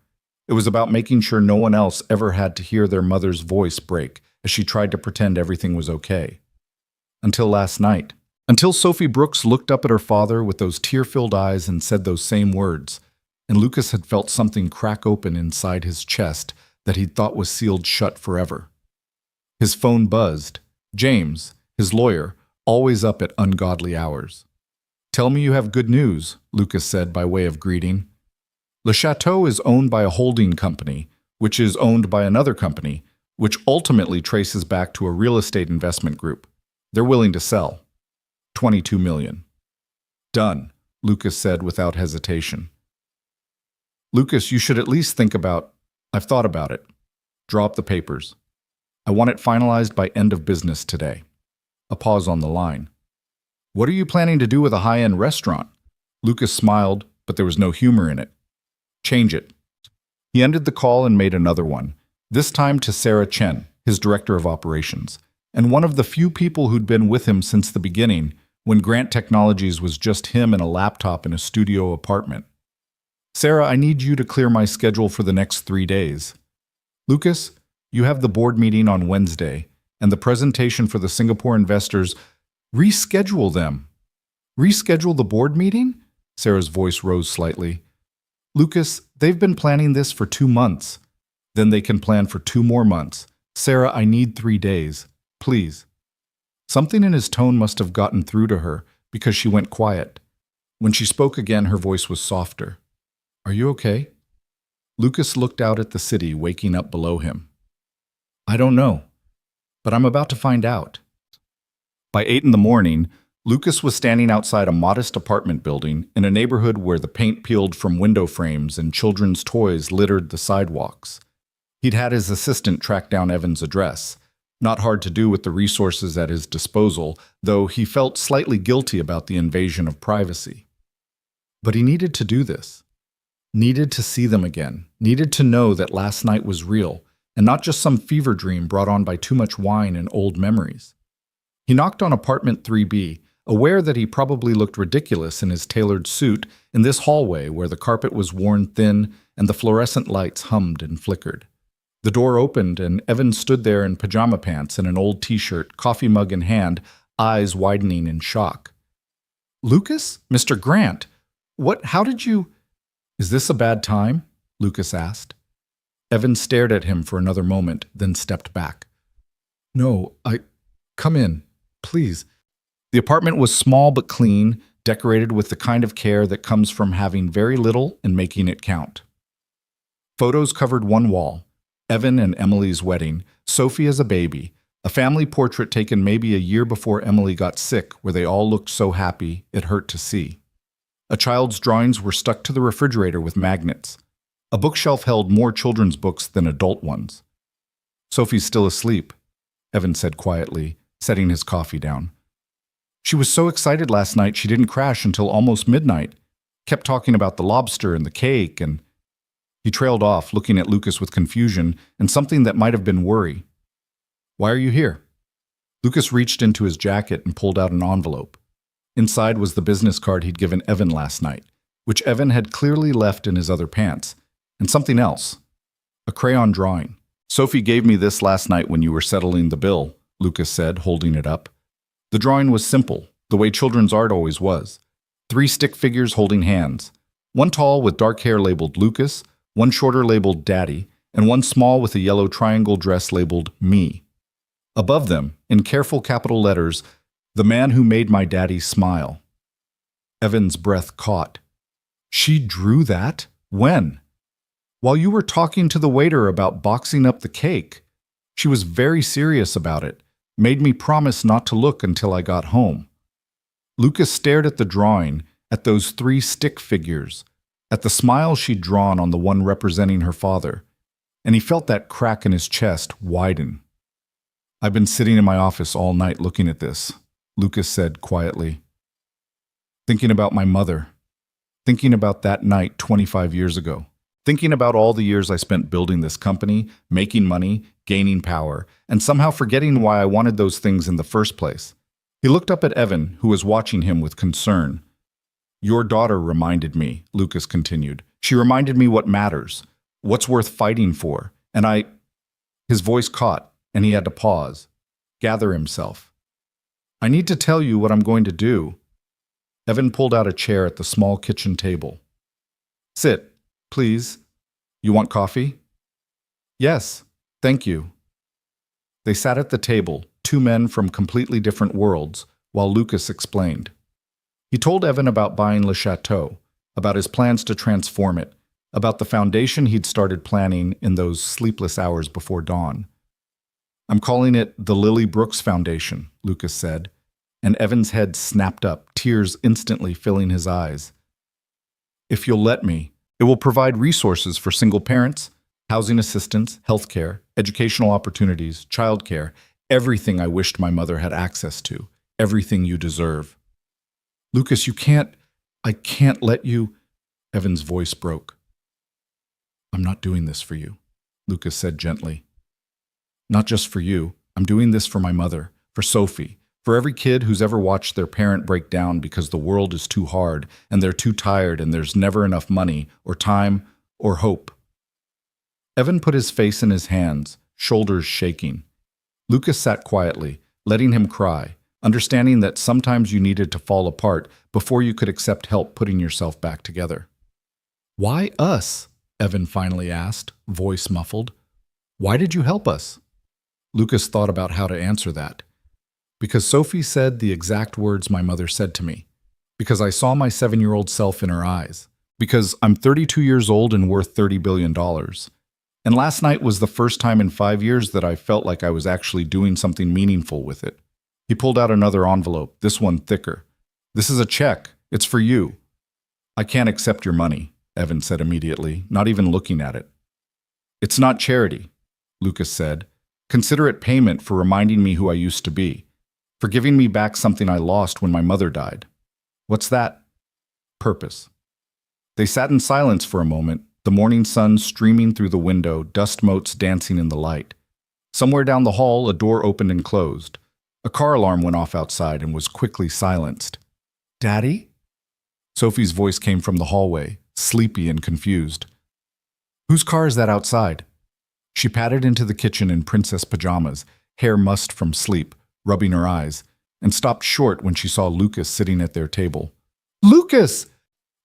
It was about making sure no one else ever had to hear their mother's voice break as she tried to pretend everything was okay. Until last night. Until Sophie Brooks looked up at her father with those tear-filled eyes and said those same words, and Lucas had felt something crack open inside his chest that he'd thought was sealed shut forever. His phone buzzed. James, his lawyer, always up at ungodly hours. Tell me you have good news, Lucas said by way of greeting. Le Chateau is owned by a holding company, which is owned by another company, which ultimately traces back to a real estate investment group. They're willing to sell. $22 million. Done, Lucas said without hesitation. Lucas, you should at least think about, I've thought about it. Draw up the papers. I want it finalized by end of business today. A pause on the line. What are you planning to do with a high-end restaurant? Lucas smiled, but there was no humor in it. Change it. He ended the call and made another one, this time to Sarah Chen, his director of operations, and one of the few people who'd been with him since the beginning, when Grant Technologies was just him and a laptop in a studio apartment. Sarah, I need you to clear my schedule for the next 3 days. Lucas, you have the board meeting on Wednesday, and the presentation for the Singapore investors. Reschedule them. Reschedule the board meeting? Sarah's voice rose slightly. Lucas, they've been planning this for 2 months. Then they can plan for 2 more months. Sarah, I need 3 days. Please. Something in his tone must have gotten through to her because she went quiet. When she spoke again, her voice was softer. Are you okay? Lucas looked out at the city waking up below him. I don't know, but I'm about to find out. By 8 in the morning, Lucas was standing outside a modest apartment building in a neighborhood where the paint peeled from window frames and children's toys littered the sidewalks. He'd had his assistant track down Evan's address. Not hard to do with the resources at his disposal, though he felt slightly guilty about the invasion of privacy. But he needed to do this. Needed to see them again. Needed to know that last night was real, and not just some fever dream brought on by too much wine and old memories. He knocked on apartment 3B, aware that he probably looked ridiculous in his tailored suit in this hallway where the carpet was worn thin and the fluorescent lights hummed and flickered. The door opened and Evan stood there in pajama pants and an old t-shirt, coffee mug in hand, eyes widening in shock. Lucas? Mr. Grant? How did you... Is this a bad time? Lucas asked. Evan stared at him for another moment, then stepped back. No, Come in, please. The apartment was small but clean, decorated with the kind of care that comes from having very little and making it count. Photos covered one wall. Evan and Emily's wedding, Sophie as a baby, a family portrait taken maybe a year before Emily got sick where they all looked so happy it hurt to see. A child's drawings were stuck to the refrigerator with magnets. A bookshelf held more children's books than adult ones. Sophie's still asleep, Evan said quietly, setting his coffee down. She was so excited last night she didn't crash until almost midnight, kept talking about the lobster and the cake, and... He trailed off, looking at Lucas with confusion and something that might have been worry. Why are you here? Lucas reached into his jacket and pulled out an envelope. Inside was the business card he'd given Evan last night, which Evan had clearly left in his other pants, and something else. A crayon drawing. Sophie gave me this last night when you were settling the bill, Lucas said, holding it up. The drawing was simple, the way children's art always was. 3 stick figures holding hands. One tall with dark hair labeled Lucas, one shorter labeled Daddy, and one small with a yellow triangle dress labeled Me. Above them, in careful capital letters, the man who made my daddy smile. Evan's breath caught. She drew that? When? While you were talking to the waiter about boxing up the cake. She was very serious about it, made me promise not to look until I got home. Lucas stared at the drawing, at those 3 stick figures, at the smile she'd drawn on the one representing her father, and he felt that crack in his chest widen. I've been sitting in my office all night looking at this, Lucas said quietly. Thinking about my mother. Thinking about that night 25 years ago. Thinking about all the years I spent building this company, making money, gaining power, and somehow forgetting why I wanted those things in the first place. He looked up at Evan, who was watching him with concern. Your daughter reminded me, Lucas continued. She reminded me what matters, what's worth fighting for, and His voice caught, and he had to pause, gather himself. I need to tell you what I'm going to do. Evan pulled out a chair at the small kitchen table. Sit, please. You want coffee? Yes, thank you. They sat at the table, 2 men from completely different worlds, while Lucas explained. He told Evan about buying Le Chateau, about his plans to transform it, about the foundation he'd started planning in those sleepless hours before dawn. I'm calling it the Lily Brooks Foundation, Lucas said, and Evan's head snapped up, tears instantly filling his eyes. If you'll let me, it will provide resources for single parents, housing assistance, healthcare, educational opportunities, childcare, everything I wished my mother had access to, everything you deserve. Lucas, I can't let you... Evan's voice broke. I'm not doing this for you, Lucas said gently. Not just for you. I'm doing this for my mother, for Sophie, for every kid who's ever watched their parent break down because the world is too hard and they're too tired and there's never enough money or time or hope. Evan put his face in his hands, shoulders shaking. Lucas sat quietly, letting him cry, understanding that sometimes you needed to fall apart before you could accept help putting yourself back together. "Why us?" Evan finally asked, voice muffled. "Why did you help us?" Lucas thought about how to answer that. "Because Sophie said the exact words my mother said to me. Because I saw my 7-year-old self in her eyes. Because I'm 32 years old and worth $30 billion. And last night was the first time in 5 years that I felt like I was actually doing something meaningful with it." He pulled out another envelope, this one thicker. "This is a check. It's for you." "I can't accept your money," Evan said immediately, not even looking at it. "It's not charity," Lucas said. "Consider it payment for reminding me who I used to be, for giving me back something I lost when my mother died." "What's that?" "Purpose." They sat in silence for a moment, the morning sun streaming through the window, dust motes dancing in the light. Somewhere down the hall, a door opened and closed. A car alarm went off outside and was quickly silenced. "Daddy?" Sophie's voice came from the hallway, sleepy and confused. "Whose car is that outside?" She padded into the kitchen in princess pajamas, hair mussed from sleep, rubbing her eyes, and stopped short when she saw Lucas sitting at their table. "Lucas!"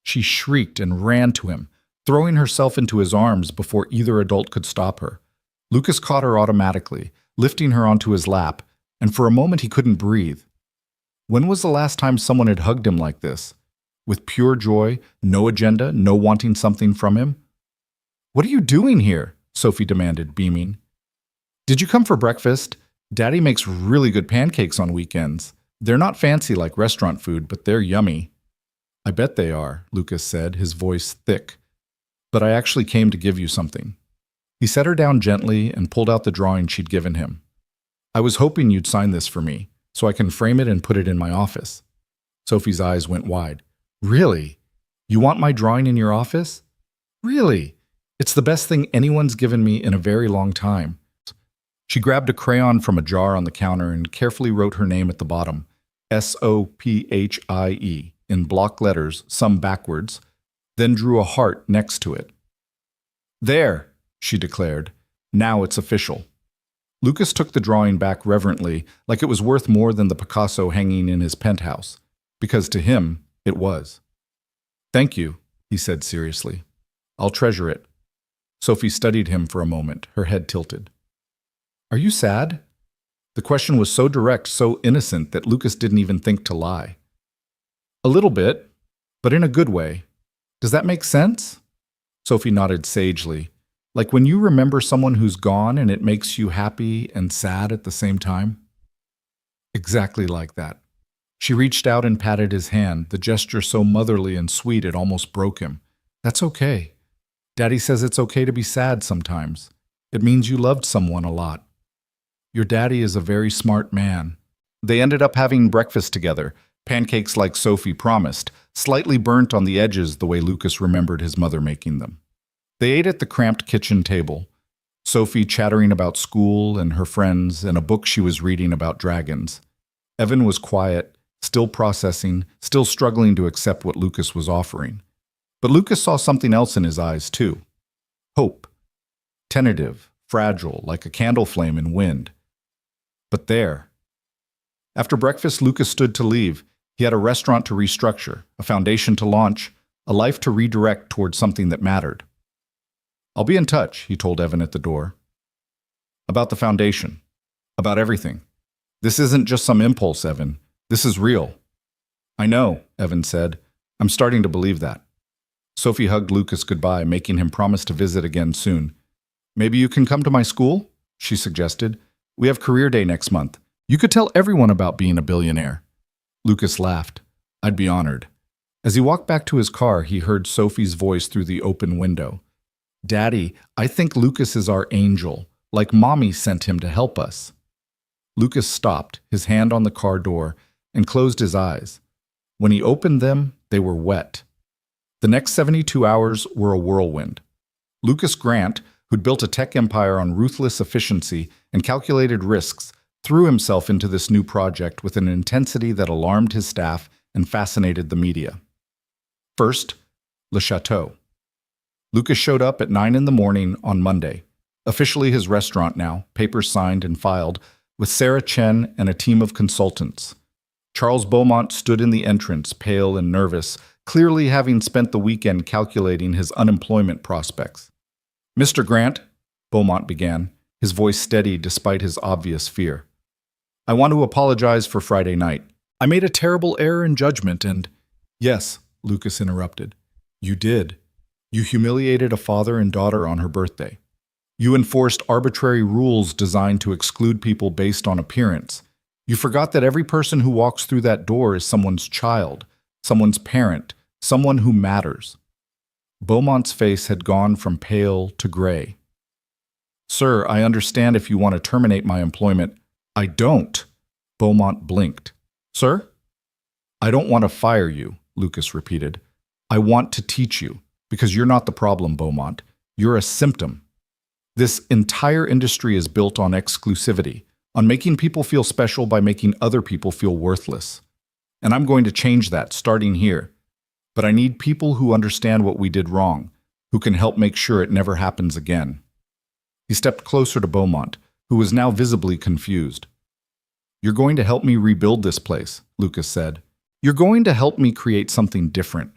She shrieked and ran to him, throwing herself into his arms before either adult could stop her. Lucas caught her automatically, lifting her onto his lap, and for a moment he couldn't breathe. When was the last time someone had hugged him like this? With pure joy, no agenda, no wanting something from him? "What are you doing here?" Sophie demanded, beaming. "Did you come for breakfast? Daddy makes really good pancakes on weekends. They're not fancy like restaurant food, but they're yummy." "I bet they are," Lucas said, his voice thick. "But I actually came to give you something." He set her down gently and pulled out the drawing she'd given him. "I was hoping you'd sign this for me, so I can frame it and put it in my office." Sophie's eyes went wide. "Really? You want my drawing in your office?" "Really? It's the best thing anyone's given me in a very long time." She grabbed a crayon from a jar on the counter and carefully wrote her name at the bottom, Sophie, in block letters, some backwards, then drew a heart next to it. "There," she declared. "Now it's official." Lucas took the drawing back reverently, like it was worth more than the Picasso hanging in his penthouse, because to him, it was. "Thank you," he said seriously. "I'll treasure it." Sophie studied him for a moment, her head tilted. "Are you sad?" The question was so direct, so innocent, that Lucas didn't even think to lie. "A little bit, but in a good way. Does that make sense?" Sophie nodded sagely. "Like when you remember someone who's gone and it makes you happy and sad at the same time?" "Exactly like that." She reached out and patted his hand, the gesture so motherly and sweet it almost broke him. "That's okay. Daddy says it's okay to be sad sometimes. It means you loved someone a lot. Your daddy is a very smart man." They ended up having breakfast together, pancakes like Sophie promised, slightly burnt on the edges the way Lucas remembered his mother making them. They ate at the cramped kitchen table, Sophie chattering about school and her friends and a book she was reading about dragons. Evan was quiet, still processing, still struggling to accept what Lucas was offering. But Lucas saw something else in his eyes, too. Hope. Tentative, fragile, like a candle flame in wind. But there. After breakfast, Lucas stood to leave. He had a restaurant to restructure, a foundation to launch, a life to redirect towards something that mattered. "I'll be in touch," he told Evan at the door. "About the foundation. About everything. This isn't just some impulse, Evan. This is real." "I know," Evan said. "I'm starting to believe that." Sophie hugged Lucas goodbye, making him promise to visit again soon. "Maybe you can come to my school?" she suggested. "We have career day next month. You could tell everyone about being a billionaire." Lucas laughed. "I'd be honored." As he walked back to his car, he heard Sophie's voice through the open window. "Daddy, I think Lucas is our angel, like Mommy sent him to help us." Lucas stopped, his hand on the car door, and closed his eyes. When he opened them, they were wet. The next 72 hours were a whirlwind. Lucas Grant, who'd built a tech empire on ruthless efficiency and calculated risks, threw himself into this new project with an intensity that alarmed his staff and fascinated the media. First, Le Chateau. Lucas showed up at 9 in the morning on Monday, officially his restaurant now, papers signed and filed, with Sarah Chen and a team of consultants. Charles Beaumont stood in the entrance, pale and nervous, clearly having spent the weekend calculating his unemployment prospects. "Mr. Grant," Beaumont began, his voice steady despite his obvious fear. "I want to apologize for Friday night. I made a terrible error in judgment and—" "Yes," Lucas interrupted. "You did. You humiliated a father and daughter on her birthday. You enforced arbitrary rules designed to exclude people based on appearance. You forgot that every person who walks through that door is someone's child, someone's parent, someone who matters." Beaumont's face had gone from pale to gray. "Sir, I understand if you want to terminate my employment." "I don't." Beaumont blinked. "Sir?" "I don't want to fire you," Lucas repeated. "I want to teach you, because you're not the problem, Beaumont. You're a symptom. This entire industry is built on exclusivity, on making people feel special by making other people feel worthless. And I'm going to change that, starting here. But I need people who understand what we did wrong, who can help make sure it never happens again." He stepped closer to Beaumont, who was now visibly confused. "You're going to help me rebuild this place," Lucas said. "You're going to help me create something different.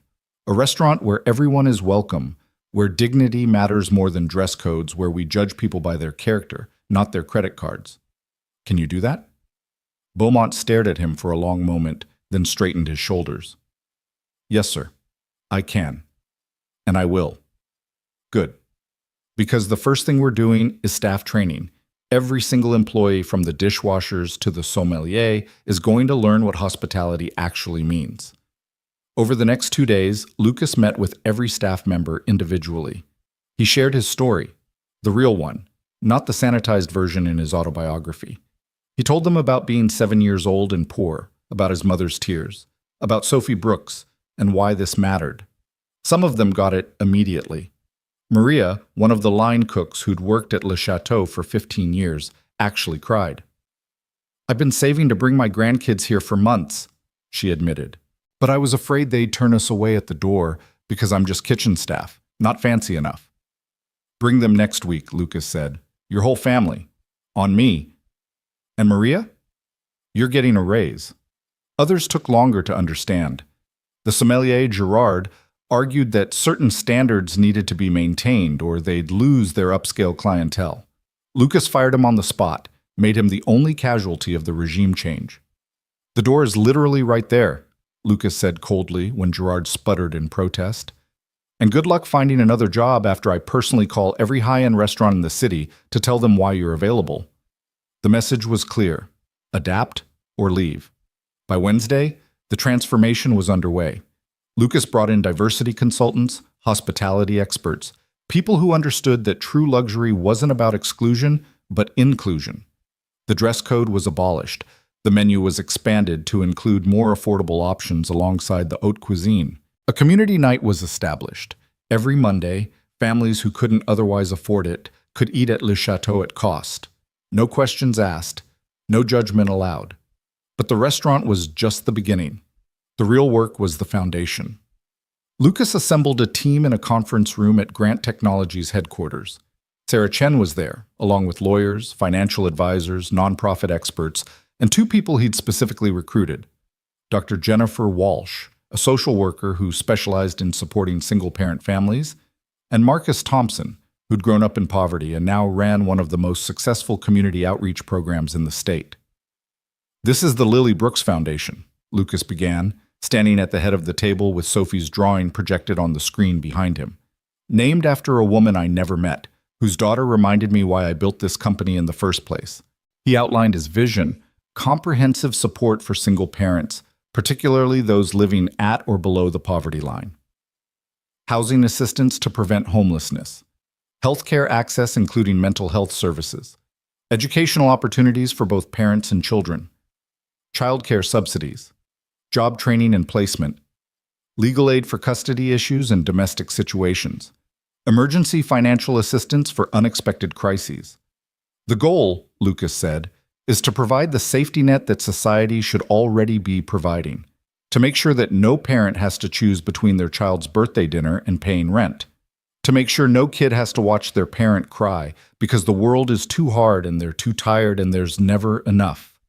A restaurant where everyone is welcome, where dignity matters more than dress codes, where we judge people by their character, not their credit cards. Can you do that?" Beaumont stared at him for a long moment, then straightened his shoulders. "Yes, sir. I can. And I will." "Good. Because the first thing we're doing is staff training. Every single employee, from the dishwashers to the sommelier, is going to learn what hospitality actually means." Over the next 2 days, Lucas met with every staff member individually. He shared his story, the real one, not the sanitized version in his autobiography. He told them about being 7 years old and poor, about his mother's tears, about Sophie Brooks, and why this mattered. Some of them got it immediately. Maria, one of the line cooks who'd worked at Le Chateau for 15 years, actually cried. "I've been saving to bring my grandkids here for months," she admitted. "But I was afraid they'd turn us away at the door because I'm just kitchen staff, not fancy enough." "Bring them next week," Lucas said. "Your whole family. On me." "And Maria?" "You're getting a raise." Others took longer to understand. The sommelier, Gerard, argued that certain standards needed to be maintained or they'd lose their upscale clientele. Lucas fired him on the spot, made him the only casualty of the regime change. "The door is literally right there," Lucas said coldly when Gerard sputtered in protest. "And good luck finding another job after I personally call every high-end restaurant in the city to tell them why you're available." The message was clear: adapt or leave. By Wednesday, the transformation was underway. Lucas brought in diversity consultants, hospitality experts, people who understood that true luxury wasn't about exclusion, but inclusion. The dress code was abolished. The menu was expanded to include more affordable options alongside the haute cuisine. A community night was established. Every Monday, families who couldn't otherwise afford it could eat at Le Chateau at cost. No questions asked, no judgment allowed. But the restaurant was just the beginning. The real work was the foundation. Lucas assembled a team in a conference room at Grant Technologies headquarters. Sarah Chen was there, along with lawyers, financial advisors, nonprofit experts, and 2 people he'd specifically recruited. Dr. Jennifer Walsh, a social worker who specialized in supporting single-parent families, and Marcus Thompson, who'd grown up in poverty and now ran one of the most successful community outreach programs in the state. "This is the Lily Brooks Foundation," Lucas began, standing at the head of the table with Sophie's drawing projected on the screen behind him. "Named after a woman I never met, whose daughter reminded me why I built this company in the first place." He outlined his vision: comprehensive support for single parents, particularly those living at or below the poverty line. Housing assistance to prevent homelessness. Healthcare access including mental health services. Educational opportunities for both parents and children. Childcare subsidies. Job training and placement. Legal aid for custody issues and domestic situations. Emergency financial assistance for unexpected crises. The goal, Lucas said, is to provide the safety net that society should already be providing, to make sure that no parent has to choose between their child's birthday dinner and paying rent, to make sure no kid has to watch their parent cry because the world is too hard and they're too tired and there's never enough.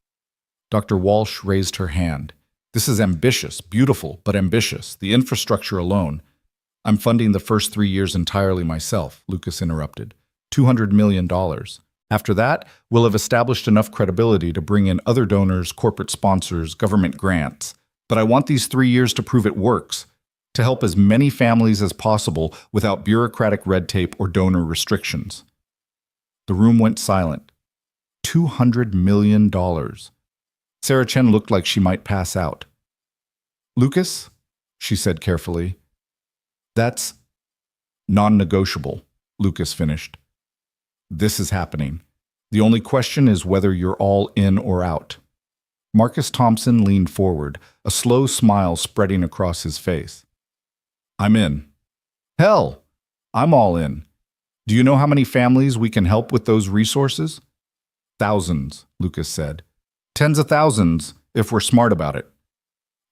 Dr. Walsh raised her hand. This is ambitious, beautiful, but ambitious. The infrastructure alone. I'm funding the first 3 years entirely myself, Lucas interrupted. $200 million. After that, we'll have established enough credibility to bring in other donors, corporate sponsors, government grants. But I want these 3 years to prove it works, to help as many families as possible without bureaucratic red tape or donor restrictions. The room went silent. $200 million. Sarah Chen looked like she might pass out. Lucas, she said carefully, that's non-negotiable, Lucas finished. This is happening. The only question is whether you're all in or out. Marcus Thompson leaned forward, a slow smile spreading across his face. I'm in. Hell, I'm all in. Do you know how many families we can help with those resources? Thousands, Lucas said. Tens of thousands, if we're smart about it.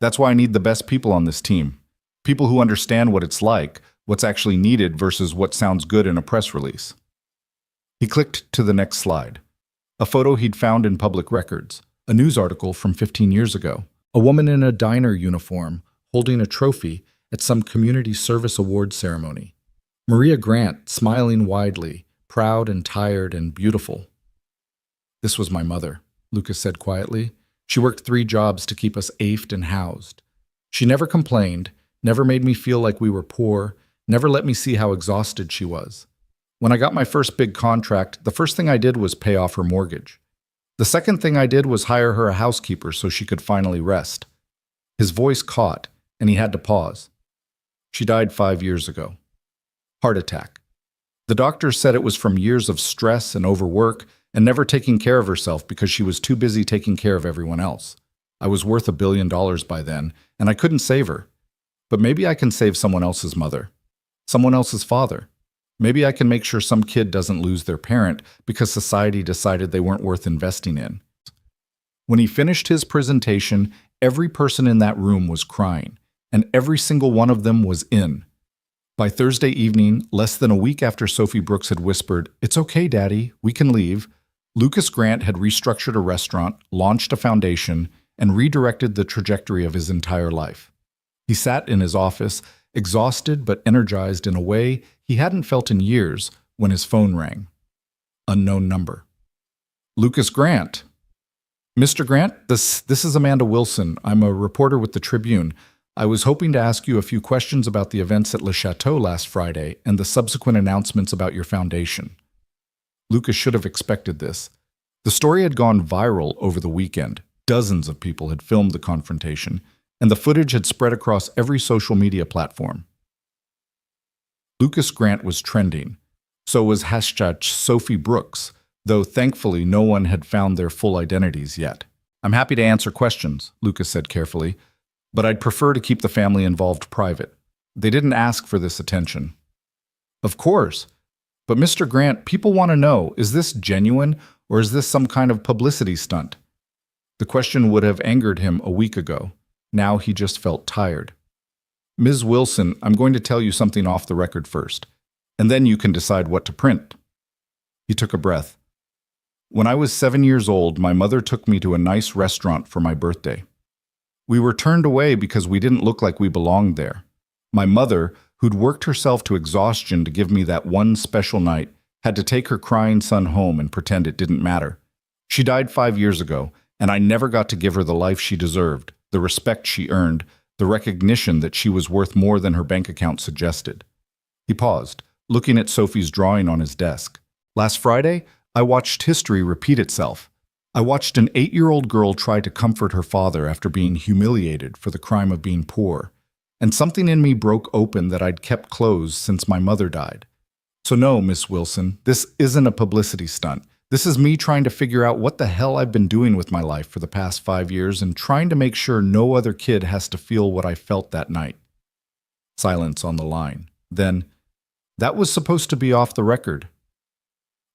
That's why I need the best people on this team. People who understand what it's like, what's actually needed versus what sounds good in a press release. He clicked to the next slide. A photo he'd found in public records, a news article from 15 years ago. A woman in a diner uniform, holding a trophy at some community service award ceremony. Maria Grant, smiling widely, proud and tired and beautiful. This was my mother, Lucas said quietly. She worked 3 jobs to keep us afed and housed. She never complained, never made me feel like we were poor, never let me see how exhausted she was. When I got my first big contract, the first thing I did was pay off her mortgage. The second thing I did was hire her a housekeeper so she could finally rest. His voice caught, and he had to pause. She died 5 years ago. Heart attack. The doctors said it was from years of stress and overwork and never taking care of herself because she was too busy taking care of everyone else. I was worth $1 billion by then, and I couldn't save her. But maybe I can save someone else's mother, someone else's father. Maybe I can make sure some kid doesn't lose their parent because society decided they weren't worth investing in. When he finished his presentation, every person in that room was crying, and every single one of them was in. By Thursday evening, less than a week after Sophie Brooks had whispered, "It's okay, Daddy, we can leave," Lucas Grant had restructured a restaurant, launched a foundation, and redirected the trajectory of his entire life. He sat in his office, exhausted but energized in a way he hadn't felt in years, when his phone rang. Unknown number. Lucas Grant. Mr. Grant, this is Amanda Wilson. I'm a reporter with the Tribune. I was hoping to ask you a few questions about the events at Le Chateau last Friday and the subsequent announcements about your foundation. Lucas should have expected this. The story had gone viral over the weekend. Dozens of people had filmed the confrontation, and the footage had spread across every social media platform. Lucas Grant was trending. So was hashtag Sophie Brooks, though thankfully no one had found their full identities yet. I'm happy to answer questions, Lucas said carefully, but I'd prefer to keep the family involved private. They didn't ask for this attention. Of course. But Mr. Grant, people want to know, is this genuine or is this some kind of publicity stunt? The question would have angered him a week ago. Now he just felt tired. Ms. Wilson, I'm going to tell you something off the record first, and then you can decide what to print. He took a breath. When I was 7 years old, my mother took me to a nice restaurant for my birthday. We were turned away because we didn't look like we belonged there. My mother, who'd worked herself to exhaustion to give me that one special night, had to take her crying son home and pretend it didn't matter. She died 5 years ago, and I never got to give her the life she deserved, the respect she earned, the recognition that she was worth more than her bank account suggested. He paused, looking at Sophie's drawing on his desk. Last Friday, I watched history repeat itself. I watched an 8-year-old girl try to comfort her father after being humiliated for the crime of being poor, and something in me broke open that I'd kept closed since my mother died. So no, Miss Wilson, this isn't a publicity stunt. This is me trying to figure out what the hell I've been doing with my life for the past 5 years and trying to make sure no other kid has to feel what I felt that night. Silence on the line. Then, that was supposed to be off the record.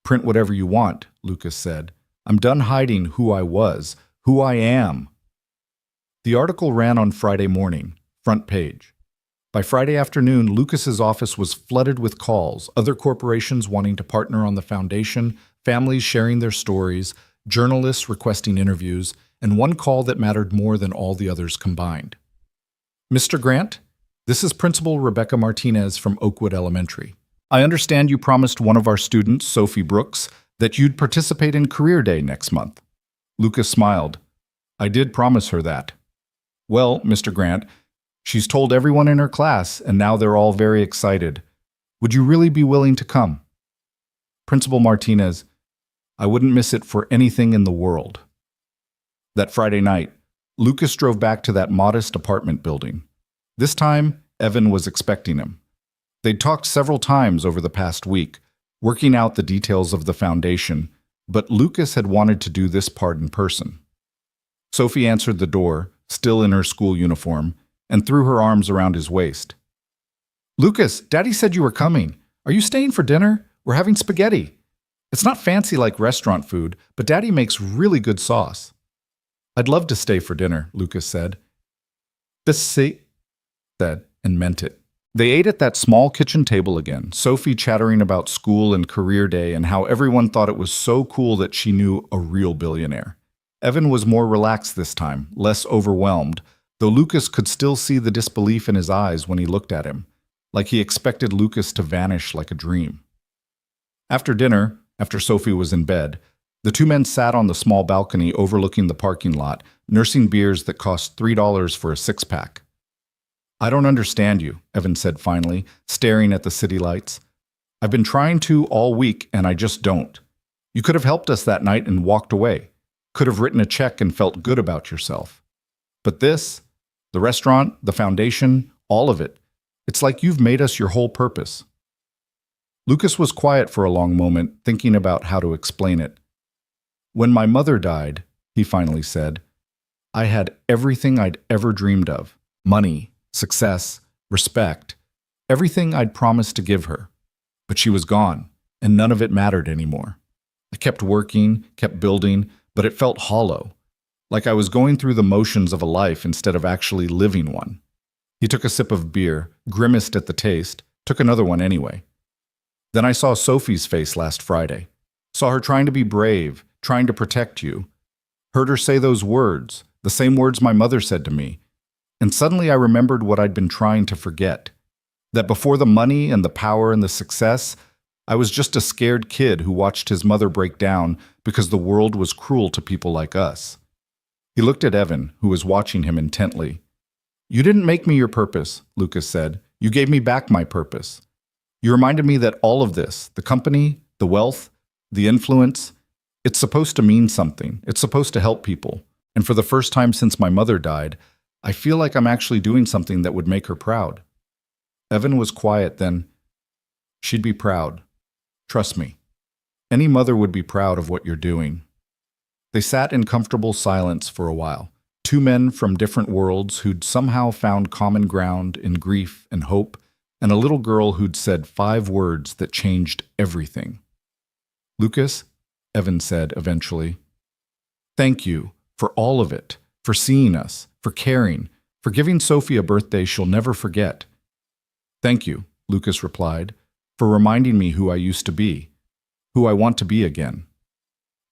Print whatever you want, Lucas said. I'm done hiding who I was, who I am. The article ran on Friday morning, front page. By Friday afternoon, Lucas's office was flooded with calls, other corporations wanting to partner on the foundation, families sharing their stories, journalists requesting interviews, and one call that mattered more than all the others combined. "Mr. Grant, this is Principal Rebecca Martinez from Oakwood Elementary. I understand you promised one of our students, Sophie Brooks, that you'd participate in Career Day next month." Lucas smiled. "I did promise her that." "Well, Mr. Grant, she's told everyone in her class, and now they're all very excited. Would you really be willing to come?" Principal Martinez, "I wouldn't miss it for anything in the world." That Friday night, Lucas drove back to that modest apartment building. This time, Evan was expecting him. They'd talked several times over the past week, working out the details of the foundation, but Lucas had wanted to do this part in person. Sophie answered the door, still in her school uniform, and threw her arms around his waist. "Lucas, Daddy said you were coming. Are you staying for dinner? We're having spaghetti. It's not fancy like restaurant food, but Daddy makes really good sauce." "I'd love to stay for dinner," Lucas said. "Said and meant it. They ate at that small kitchen table again, Sophie chattering about school and career day and how everyone thought it was so cool that she knew a real billionaire. Evan was more relaxed this time, less overwhelmed, though Lucas could still see the disbelief in his eyes when he looked at him, like he expected Lucas to vanish like a dream. After dinner, after Sophie was in bed, the two men sat on the small balcony overlooking the parking lot, nursing beers that cost $3 for a six-pack. "I don't understand you," Evan said finally, staring at the city lights. "I've been trying to all week, and I just don't. You could have helped us that night and walked away. Could have written a check and felt good about yourself. But this, the restaurant, the foundation, all of it, it's like you've made us your whole purpose." Lucas was quiet for a long moment, thinking about how to explain it. "When my mother died," he finally said, "I had everything I'd ever dreamed of. Money, success, respect, everything I'd promised to give her. But she was gone, and none of it mattered anymore. I kept working, kept building, but it felt hollow, like I was going through the motions of a life instead of actually living one." He took a sip of beer, grimaced at the taste, took another one anyway. "Then I saw Sophie's face last Friday. Saw her trying to be brave, trying to protect you. Heard her say those words, the same words my mother said to me. And suddenly I remembered what I'd been trying to forget. That before the money and the power and the success, I was just a scared kid who watched his mother break down because the world was cruel to people like us." He looked at Evan, who was watching him intently. "You didn't make me your purpose," Lucas said. "You gave me back my purpose. You reminded me that all of this, the company, the wealth, the influence, it's supposed to mean something. It's supposed to help people. And for the first time since my mother died, I feel like I'm actually doing something that would make her proud." Evan was quiet then. "She'd be proud. Trust me. Any mother would be proud of what you're doing." They sat in comfortable silence for a while, two men from different worlds who'd somehow found common ground in grief and hope, and a little girl who'd said 5 words that changed everything. "Lucas," Evan said eventually, "thank you for all of it, for seeing us, for caring, for giving Sophie a birthday she'll never forget." "Thank you," Lucas replied, "for reminding me who I used to be, who I want to be again."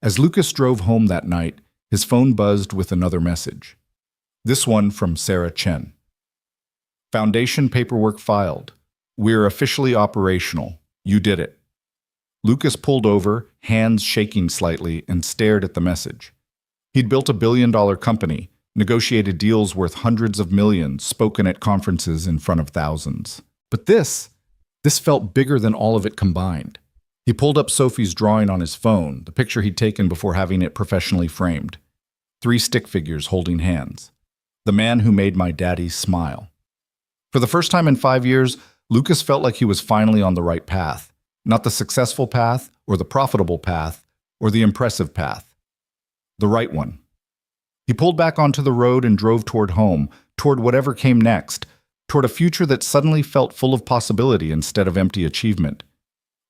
As Lucas drove home that night, his phone buzzed with another message. This one from Sarah Chen. "Foundation paperwork filed. We're officially operational. You did it." Lucas pulled over, hands shaking slightly, and stared at the message. He'd built a billion-dollar company, negotiated deals worth hundreds of millions, spoken at conferences in front of thousands. But this felt bigger than all of it combined. He pulled up Sophie's drawing on his phone, the picture he'd taken before having it professionally framed. 3 stick figures holding hands. The man who made my daddy smile. For the first time in 5 years, Lucas felt like he was finally on the right path. Not the successful path, or the profitable path, or the impressive path. The right one. He pulled back onto the road and drove toward home, toward whatever came next, toward a future that suddenly felt full of possibility instead of empty achievement.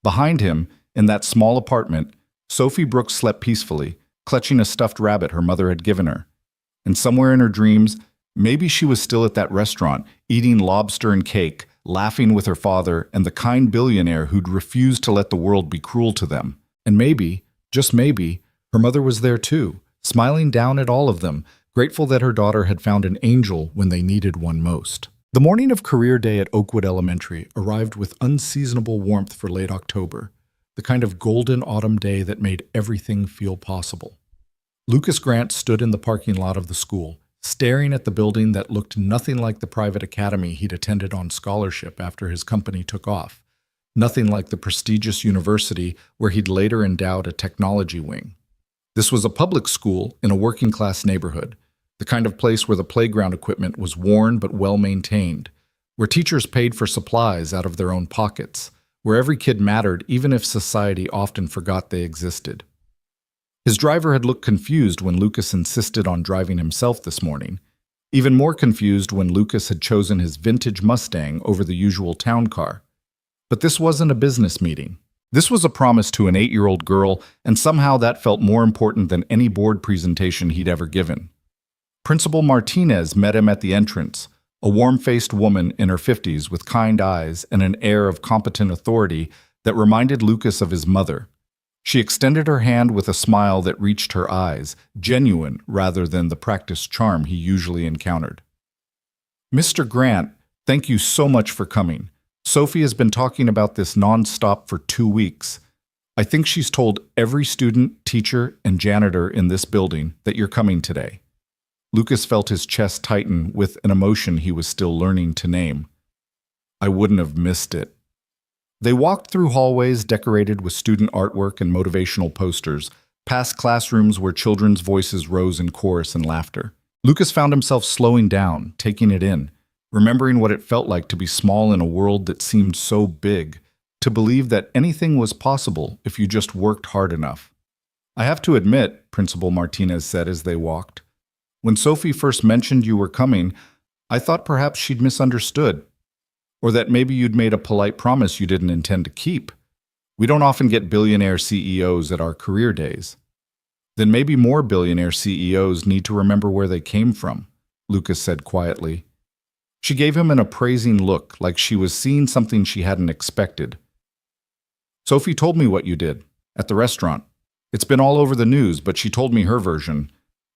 Behind him, in that small apartment, Sophie Brooks slept peacefully, clutching a stuffed rabbit her mother had given her. And somewhere in her dreams, maybe she was still at that restaurant, eating lobster and cake, laughing with her father and the kind billionaire who'd refused to let the world be cruel to them. And maybe, just maybe, her mother was there too, smiling down at all of them, grateful that her daughter had found an angel when they needed one most. The morning of career day at Oakwood Elementary arrived with unseasonable warmth for late October, the kind of golden autumn day that made everything feel possible. Lucas Grant stood in the parking lot of the school, staring at the building that looked nothing like the private academy he'd attended on scholarship after his company took off, nothing like the prestigious university where he'd later endowed a technology wing. This was a public school in a working-class neighborhood, the kind of place where the playground equipment was worn but well-maintained, where teachers paid for supplies out of their own pockets, where every kid mattered even if society often forgot they existed. His driver had looked confused when Lucas insisted on driving himself this morning, even more confused when Lucas had chosen his vintage Mustang over the usual town car. But this wasn't a business meeting. This was a promise to an 8-year-old girl, and somehow that felt more important than any board presentation he'd ever given. Principal Martinez met him at the entrance, a warm-faced woman in her 50s with kind eyes and an air of competent authority that reminded Lucas of his mother. She extended her hand with a smile that reached her eyes, genuine rather than the practiced charm he usually encountered. "Mr. Grant, thank you so much for coming. Sophie has been talking about this nonstop for 2 weeks. I think she's told every student, teacher, and janitor in this building that you're coming today." Lucas felt his chest tighten with an emotion he was still learning to name. I wouldn't have missed it. They walked through hallways decorated with student artwork and motivational posters, past classrooms where children's voices rose in chorus and laughter. Lucas found himself slowing down, taking it in, remembering what it felt like to be small in a world that seemed so big, to believe that anything was possible if you just worked hard enough. "I have to admit," Principal Martinez said as they walked, "when Sophie first mentioned you were coming, I thought perhaps she'd misunderstood. Or that maybe you'd made a polite promise you didn't intend to keep. We don't often get billionaire CEOs at our career days." "Then maybe more billionaire CEOs need to remember where they came from," Lucas said quietly. She gave him an appraising look, like she was seeing something she hadn't expected. "Sophie told me what you did, at the restaurant. It's been all over the news, but she told me her version,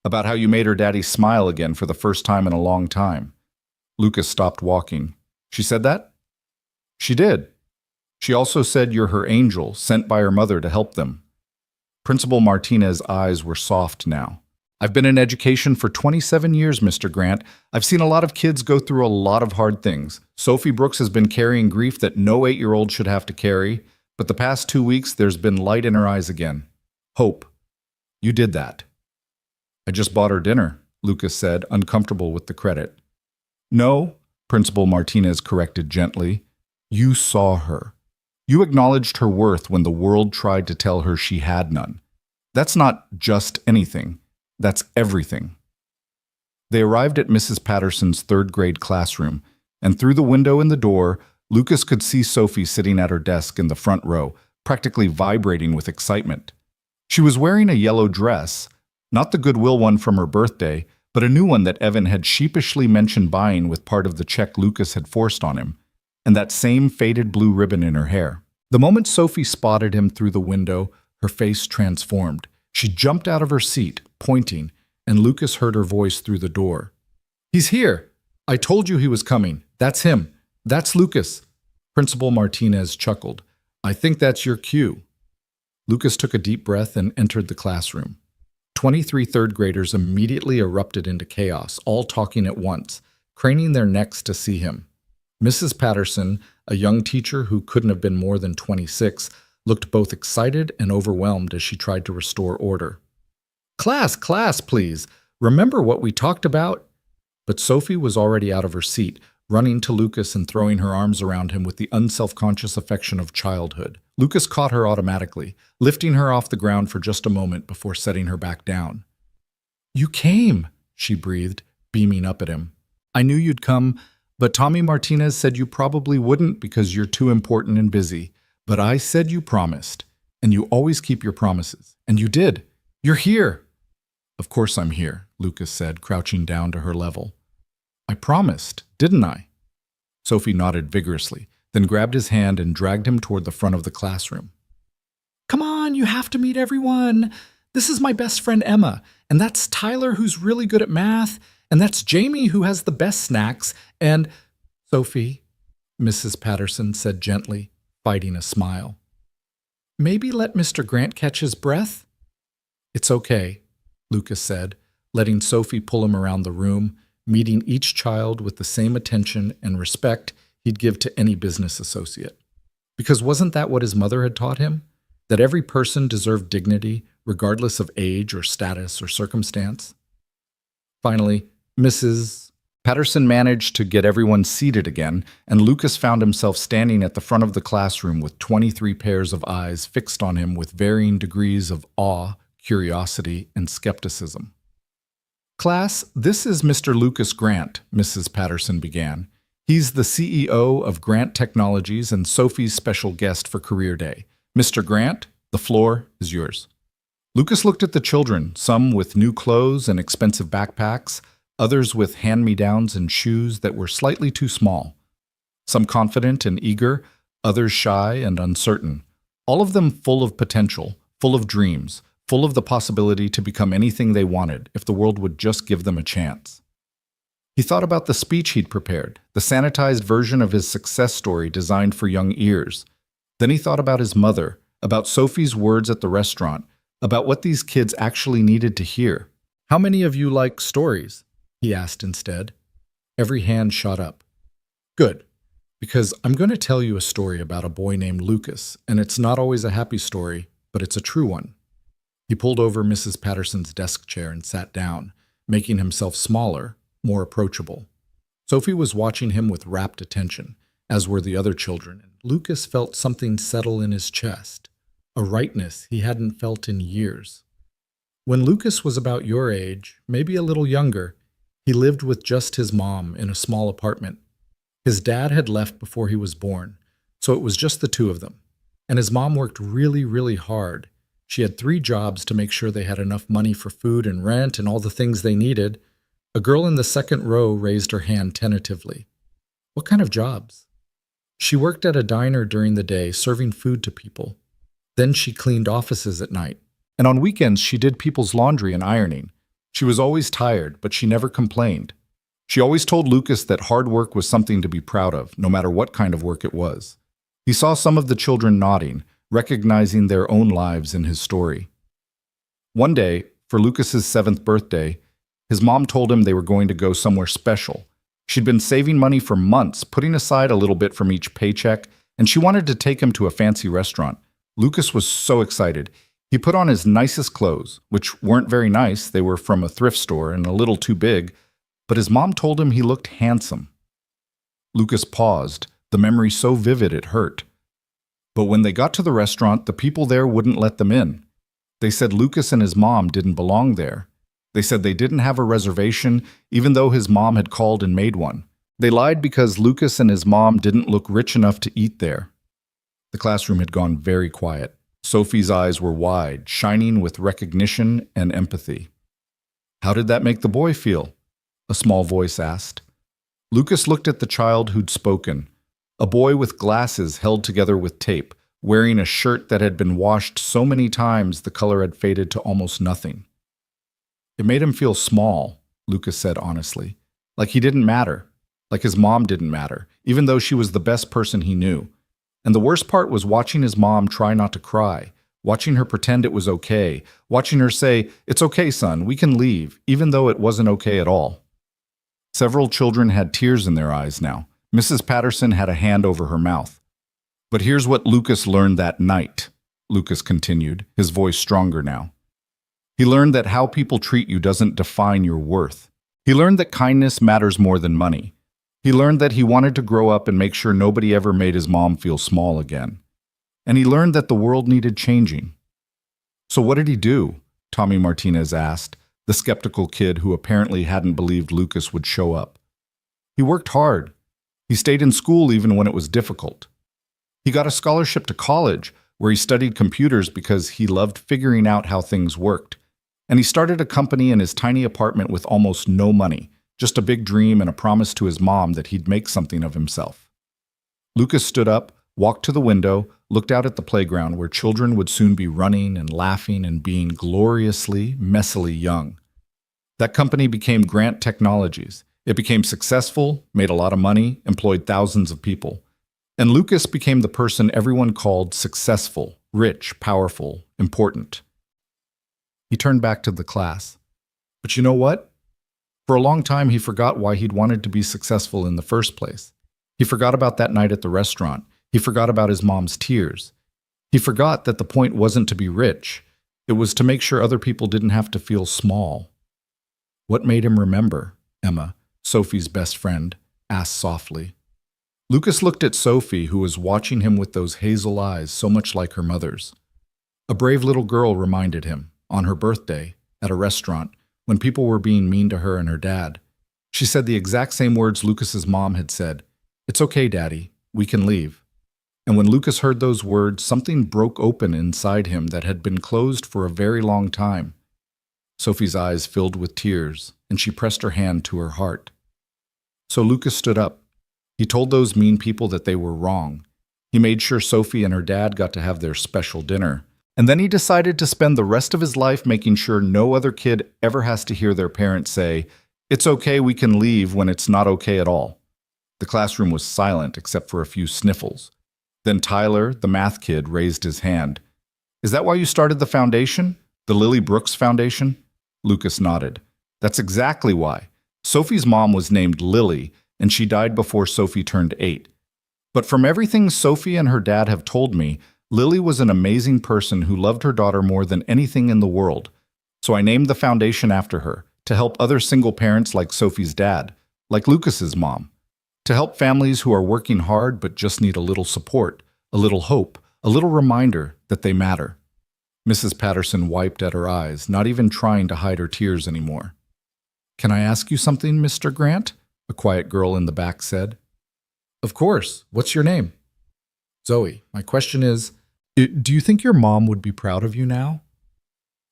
about how you made her daddy smile again for the first time in a long time." Lucas stopped walking. "She said that?" "She did. She also said you're her angel, sent by her mother to help them." Principal Martinez's eyes were soft now. "I've been in education for 27 years, Mr. Grant. I've seen a lot of kids go through a lot of hard things. Sophie Brooks has been carrying grief that no 8-year-old should have to carry, but the past 2 weeks there's been light in her eyes again. Hope. You did that." "I just bought her dinner," Lucas said, uncomfortable with the credit. "No," Principal Martinez corrected gently. "You saw her. You acknowledged her worth when the world tried to tell her she had none. That's not just anything. That's everything." They arrived at Mrs. Patterson's 3rd grade classroom, and through the window in the door, Lucas could see Sophie sitting at her desk in the front row, practically vibrating with excitement. She was wearing a yellow dress, not the Goodwill one from her birthday, but a new one that Evan had sheepishly mentioned buying with part of the check Lucas had forced on him, and that same faded blue ribbon in her hair. The moment Sophie spotted him through the window, her face transformed. She jumped out of her seat, pointing, and Lucas heard her voice through the door. "He's here! I told you he was coming. That's him. That's Lucas." Principal Martinez chuckled. "I think that's your cue." Lucas took a deep breath and entered the classroom. 23 third graders immediately erupted into chaos, all talking at once, craning their necks to see him. Mrs. Patterson, a young teacher who couldn't have been more than 26, looked both excited and overwhelmed as she tried to restore order. Class, please. Remember what we talked about?" But Sophie was already out of her seat, running to Lucas and throwing her arms around him with the unselfconscious affection of childhood. Lucas caught her automatically, lifting her off the ground for just a moment before setting her back down. "You came," she breathed, beaming up at him. "I knew you'd come, but Tommy Martinez said you probably wouldn't because you're too important and busy. But I said you promised, and you always keep your promises. And you did. You're here." "Of course I'm here," Lucas said, crouching down to her level. "I promised, didn't I?" Sophie nodded vigorously, then grabbed his hand and dragged him toward the front of the classroom. "Come on, you have to meet everyone. This is my best friend Emma, and that's Tyler who's really good at math, and that's Jamie who has the best snacks, and Sophie, Mrs. Patterson said gently, fighting a smile. Maybe let Mr. Grant catch his breath? It's okay, Lucas said, letting Sophie pull him around the room, meeting each child with the same attention and respect he'd give to any business associate. Because wasn't that what his mother had taught him? That every person deserved dignity, regardless of age or status or circumstance? Finally, Mrs. Patterson managed to get everyone seated again, and Lucas found himself standing at the front of the classroom with 23 pairs of eyes fixed on him with varying degrees of awe, curiosity, and skepticism. Class, this is Mr. Lucas Grant, Mrs. Patterson began. He's the CEO of Grant Technologies and Sophie's special guest for Career Day. Mr. Grant, the floor is yours. Lucas looked at the children, some with new clothes and expensive backpacks, others with hand-me-downs and shoes that were slightly too small. Some confident and eager, others shy and uncertain. All of them full of potential, full of dreams, full of the possibility to become anything they wanted if the world would just give them a chance. He thought about the speech he'd prepared, the sanitized version of his success story designed for young ears. Then he thought about his mother, about Sophie's words at the restaurant, about what these kids actually needed to hear. How many of you like stories? He asked instead. Every hand shot up. Good, because I'm going to tell you a story about a boy named Lucas, and it's not always a happy story, but it's a true one. He pulled over Mrs. Patterson's desk chair and sat down, making himself smaller, more approachable. Sophie was watching him with rapt attention, as were the other children, and Lucas felt something settle in his chest, a rightness he hadn't felt in years. When Lucas was about your age, maybe a little younger, he lived with just his mom in a small apartment. His dad had left before he was born, so it was just the two of them. And his mom worked really, really hard. She had 3 jobs to make sure they had enough money for food and rent and all the things they needed. A girl in the second row raised her hand tentatively. What kind of jobs? She worked at a diner during the day, serving food to people. Then she cleaned offices at night. And on weekends, she did people's laundry and ironing. She was always tired, but she never complained. She always told Lucas that hard work was something to be proud of, no matter what kind of work it was. He saw some of the children nodding, recognizing their own lives in his story. One day, for Lucas's 7th birthday, his mom told him they were going to go somewhere special. She'd been saving money for months, putting aside a little bit from each paycheck, and she wanted to take him to a fancy restaurant. Lucas was so excited. He put on his nicest clothes, which weren't very nice. They were from a thrift store and a little too big, but his mom told him he looked handsome. Lucas paused, the memory so vivid it hurt. But when they got to the restaurant, the people there wouldn't let them in. They said Lucas and his mom didn't belong there. They said they didn't have a reservation, even though his mom had called and made one. They lied because Lucas and his mom didn't look rich enough to eat there. The classroom had gone very quiet. Sophie's eyes were wide, shining with recognition and empathy. How did that make the boy feel? A small voice asked. Lucas looked at the child who'd spoken, a boy with glasses held together with tape, wearing a shirt that had been washed so many times the color had faded to almost nothing. It made him feel small, Lucas said honestly, like he didn't matter, like his mom didn't matter, even though she was the best person he knew. And the worst part was watching his mom try not to cry, watching her pretend it was okay, watching her say, "It's okay, son, we can leave," even though it wasn't okay at all. Several children had tears in their eyes now. Mrs. Patterson had a hand over her mouth. But here's what Lucas learned that night, Lucas continued, his voice stronger now. He learned that how people treat you doesn't define your worth. He learned that kindness matters more than money. He learned that he wanted to grow up and make sure nobody ever made his mom feel small again. And he learned that the world needed changing. So what did he do? Tommy Martinez asked, the skeptical kid who apparently hadn't believed Lucas would show up. He worked hard. He stayed in school even when it was difficult. He got a scholarship to college where he studied computers because he loved figuring out how things worked. And he started a company in his tiny apartment with almost no money, just a big dream and a promise to his mom that he'd make something of himself. Lucas stood up, walked to the window, looked out at the playground where children would soon be running and laughing and being gloriously, messily young. That company became Grant Technologies. It became successful, made a lot of money, employed thousands of people. And Lucas became the person everyone called successful, rich, powerful, important. He turned back to the class. But you know what? For a long time, he forgot why he'd wanted to be successful in the first place. He forgot about that night at the restaurant. He forgot about his mom's tears. He forgot that the point wasn't to be rich. It was to make sure other people didn't have to feel small. What made him remember? Emma, Sophie's best friend, asked softly. Lucas looked at Sophie, who was watching him with those hazel eyes so much like her mother's. A brave little girl reminded him, on her birthday, at a restaurant, when people were being mean to her and her dad. She said the exact same words Lucas's mom had said. "It's okay, Daddy. We can leave." And when Lucas heard those words, something broke open inside him that had been closed for a very long time. Sophie's eyes filled with tears, and she pressed her hand to her heart. So Lucas stood up. He told those mean people that they were wrong. He made sure Sophie and her dad got to have their special dinner. And then he decided to spend the rest of his life making sure no other kid ever has to hear their parents say, "It's okay, we can leave," when it's not okay at all. The classroom was silent except for a few sniffles. Then Tyler, the math kid, raised his hand. "Is that why you started the foundation? The Lily Brooks Foundation?" Lucas nodded. "That's exactly why. Sophie's mom was named Lily, and she died before Sophie turned 8. But from everything Sophie and her dad have told me, Lily was an amazing person who loved her daughter more than anything in the world. So I named the foundation after her, to help other single parents like Sophie's dad, like Lucas's mom, to help families who are working hard but just need a little support, a little hope, a little reminder that they matter." Mrs. Patterson wiped at her eyes, not even trying to hide her tears anymore. "Can I ask you something, Mr. Grant?" a quiet girl in the back said. "Of course. What's your name?" "Zoe. My question is, do you think your mom would be proud of you now?"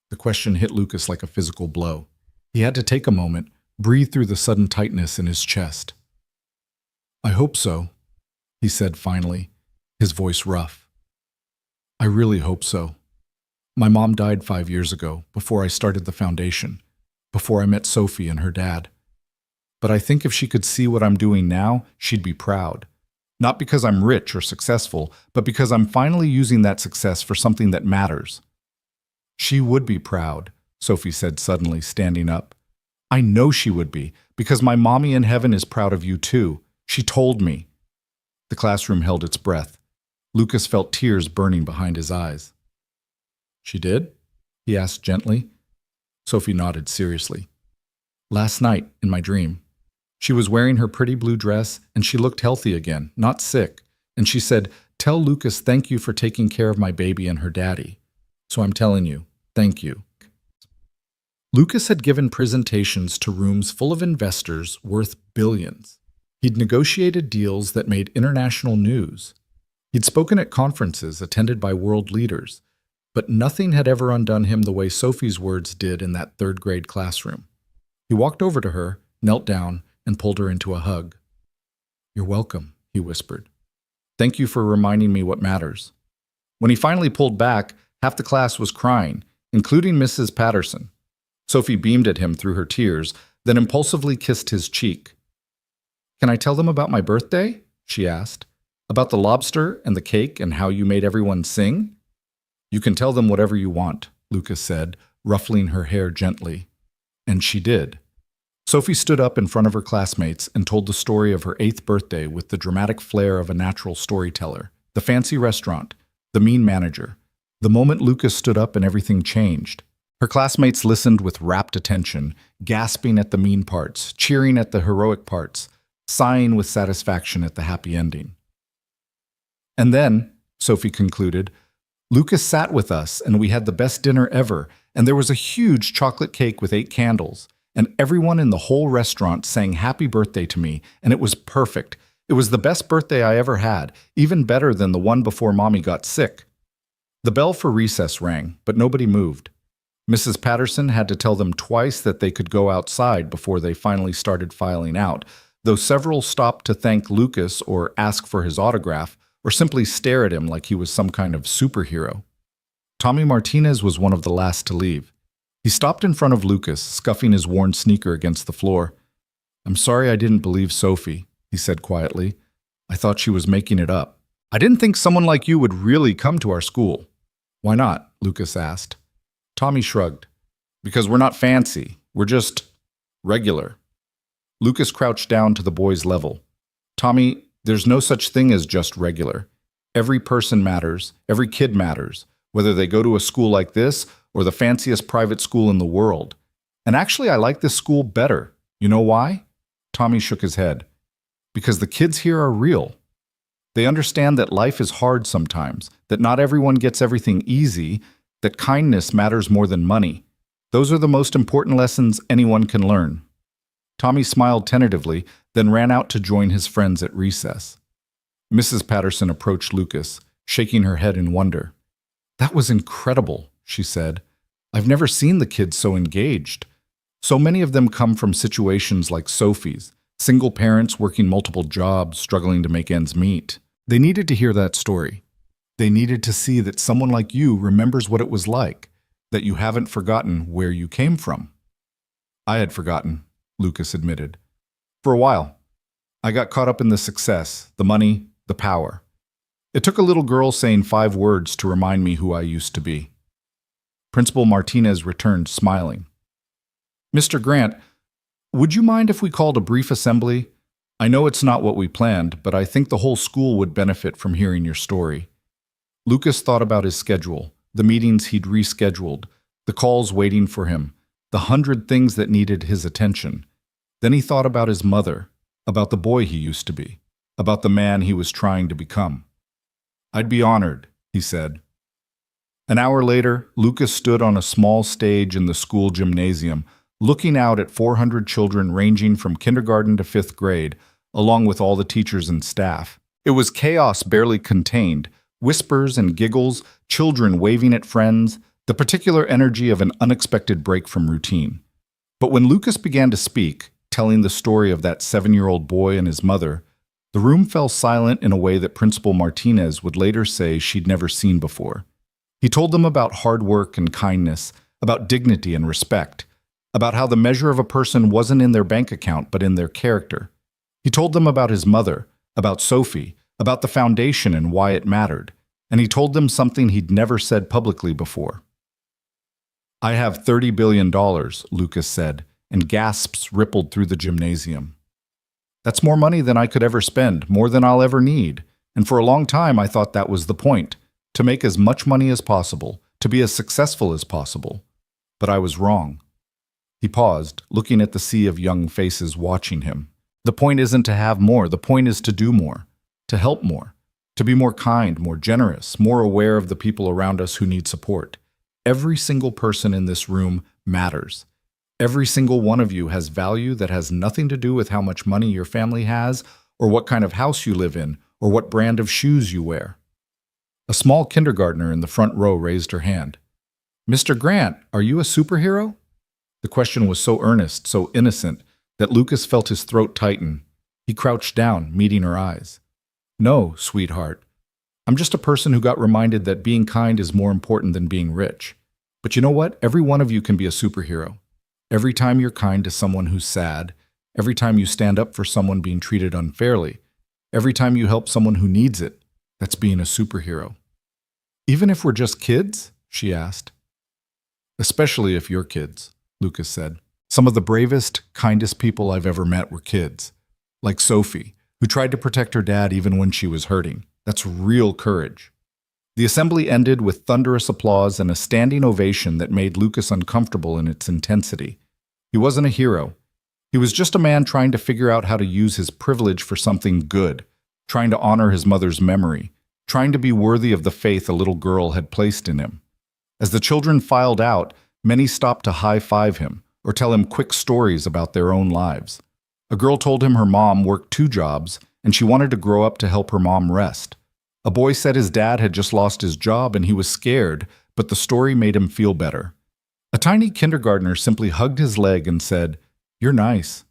The question hit Lucas like a physical blow. He had to take a moment, breathe through the sudden tightness in his chest. "I hope so," he said finally, his voice rough. "I really hope so. My mom died 5 years ago, before I started the foundation, before I met Sophie and her dad. But I think if she could see what I'm doing now, she'd be proud. Not because I'm rich or successful, but because I'm finally using that success for something that matters." "She would be proud," Sophie said suddenly, standing up. "I know she would be, because my mommy in heaven is proud of you too. She told me." The classroom held its breath. Lucas felt tears burning behind his eyes. "She did?" he asked gently. Sophie nodded seriously. "Last night, in my dream. She was wearing her pretty blue dress, and she looked healthy again, not sick. And she said, 'Tell Lucas thank you for taking care of my baby and her daddy.' So I'm telling you, thank you." Lucas had given presentations to rooms full of investors worth billions. He'd negotiated deals that made international news. He'd spoken at conferences attended by world leaders. But nothing had ever undone him the way Sophie's words did in that third-grade classroom. He walked over to her, knelt down, and pulled her into a hug. "You're welcome," he whispered. "Thank you for reminding me what matters." When he finally pulled back, half the class was crying, including Mrs. Patterson. Sophie beamed at him through her tears, then impulsively kissed his cheek. "Can I tell them about my birthday?" she asked. "About the lobster and the cake and how you made everyone sing?" "You can tell them whatever you want," Lucas said, ruffling her hair gently. And she did. Sophie stood up in front of her classmates and told the story of her 8th birthday with the dramatic flair of a natural storyteller, the fancy restaurant, the mean manager. The moment Lucas stood up and everything changed. Her classmates listened with rapt attention, gasping at the mean parts, cheering at the heroic parts, sighing with satisfaction at the happy ending. "And then," Sophie concluded, "Lucas sat with us and we had the best dinner ever, and there was a huge chocolate cake with 8 candles, and everyone in the whole restaurant sang happy birthday to me, and it was perfect. It was the best birthday I ever had, even better than the one before Mommy got sick." The bell for recess rang, but nobody moved. Mrs. Patterson had to tell them twice that they could go outside before they finally started filing out, though several stopped to thank Lucas or ask for his autograph, or simply stare at him like he was some kind of superhero. Tommy Martinez was one of the last to leave. He stopped in front of Lucas, scuffing his worn sneaker against the floor. "I'm sorry I didn't believe Sophie," he said quietly. "I thought she was making it up. I didn't think someone like you would really come to our school." "Why not?" Lucas asked. Tommy shrugged. "Because we're not fancy. We're just regular." Lucas crouched down to the boy's level. "Tommy, there's no such thing as just regular. Every person matters. Every kid matters, whether they go to a school like this or the fanciest private school in the world. And actually, I like this school better. You know why?" Tommy shook his head. "Because the kids here are real. They understand that life is hard sometimes, that not everyone gets everything easy, that kindness matters more than money. Those are the most important lessons anyone can learn." Tommy smiled tentatively, then ran out to join his friends at recess. Mrs. Patterson approached Lucas, shaking her head in wonder. "That was incredible," she said. "I've never seen the kids so engaged. So many of them come from situations like Sophie's, single parents working multiple jobs, struggling to make ends meet. They needed to hear that story. They needed to see that someone like you remembers what it was like, that you haven't forgotten where you came from." "I had forgotten," Lucas admitted. "For a while. I got caught up in the success, the money, the power. It took a little girl saying 5 words to remind me who I used to be." Principal Martinez returned, smiling. "Mr. Grant, would you mind if we called a brief assembly? I know it's not what we planned, but I think the whole school would benefit from hearing your story." Lucas thought about his schedule, the meetings he'd rescheduled, the calls waiting for him, the 100 things that needed his attention. Then he thought about his mother, about the boy he used to be, about the man he was trying to become. "I'd be honored," he said. An hour later, Lucas stood on a small stage in the school gymnasium, looking out at 400 children ranging from kindergarten to 5th grade, along with all the teachers and staff. It was chaos barely contained, whispers and giggles, children waving at friends, the particular energy of an unexpected break from routine. But when Lucas began to speak, telling the story of that 7-year-old boy and his mother, the room fell silent in a way that Principal Martinez would later say she'd never seen before. He told them about hard work and kindness, about dignity and respect, about how the measure of a person wasn't in their bank account but in their character. He told them about his mother, about Sophie, about the foundation and why it mattered, and he told them something he'd never said publicly before. "I have $30 billion, Lucas said, and gasps rippled through the gymnasium. "That's more money than I could ever spend, more than I'll ever need, and for a long time I thought that was the point, to make as much money as possible, to be as successful as possible. But I was wrong." He paused, looking at the sea of young faces watching him. "The point isn't to have more, the point is to do more, to help more, to be more kind, more generous, more aware of the people around us who need support. Every single person in this room matters. Every single one of you has value that has nothing to do with how much money your family has, or what kind of house you live in, or what brand of shoes you wear." A small kindergartner in the front row raised her hand. "Mr. Grant, are you a superhero?" The question was so earnest, so innocent, that Lucas felt his throat tighten. He crouched down, meeting her eyes. "No, sweetheart. I'm just a person who got reminded that being kind is more important than being rich. But you know what? Every one of you can be a superhero. Every time you're kind to someone who's sad, every time you stand up for someone being treated unfairly, every time you help someone who needs it, that's being a superhero." "Even if we're just kids?" she asked. "Especially if you're kids," Lucas said. "Some of the bravest, kindest people I've ever met were kids. Like Sophie, who tried to protect her dad even when she was hurting. That's real courage." The assembly ended with thunderous applause and a standing ovation that made Lucas uncomfortable in its intensity. He wasn't a hero. He was just a man trying to figure out how to use his privilege for something good, trying to honor his mother's memory, trying to be worthy of the faith a little girl had placed in him. As the children filed out, many stopped to high-five him or tell him quick stories about their own lives. A girl told him her mom worked 2 jobs and she wanted to grow up to help her mom rest. A boy said his dad had just lost his job and he was scared, but the story made him feel better. A tiny kindergartner simply hugged his leg and said, "You're nice."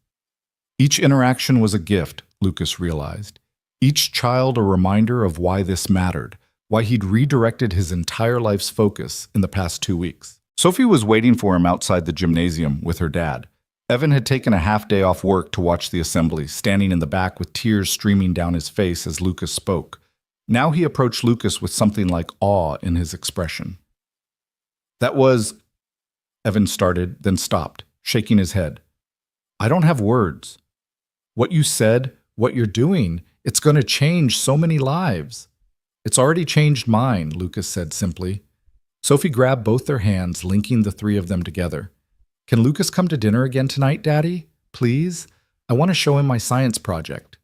Each interaction was a gift, Lucas realized. Each child a reminder of why this mattered, why he'd redirected his entire life's focus in the past 2 weeks. Sophie was waiting for him outside the gymnasium with her dad. Evan had taken a half day off work to watch the assembly, standing in the back with tears streaming down his face as Lucas spoke. Now he approached Lucas with something like awe in his expression. "That was," Evan started, then stopped, shaking his head. "I don't have words. What you said, what you're doing, it's going to change so many lives." "It's already changed mine," Lucas said simply. Sophie grabbed both their hands, linking the three of them together. "Can Lucas come to dinner again tonight, Daddy? Please? I want to show him my science project."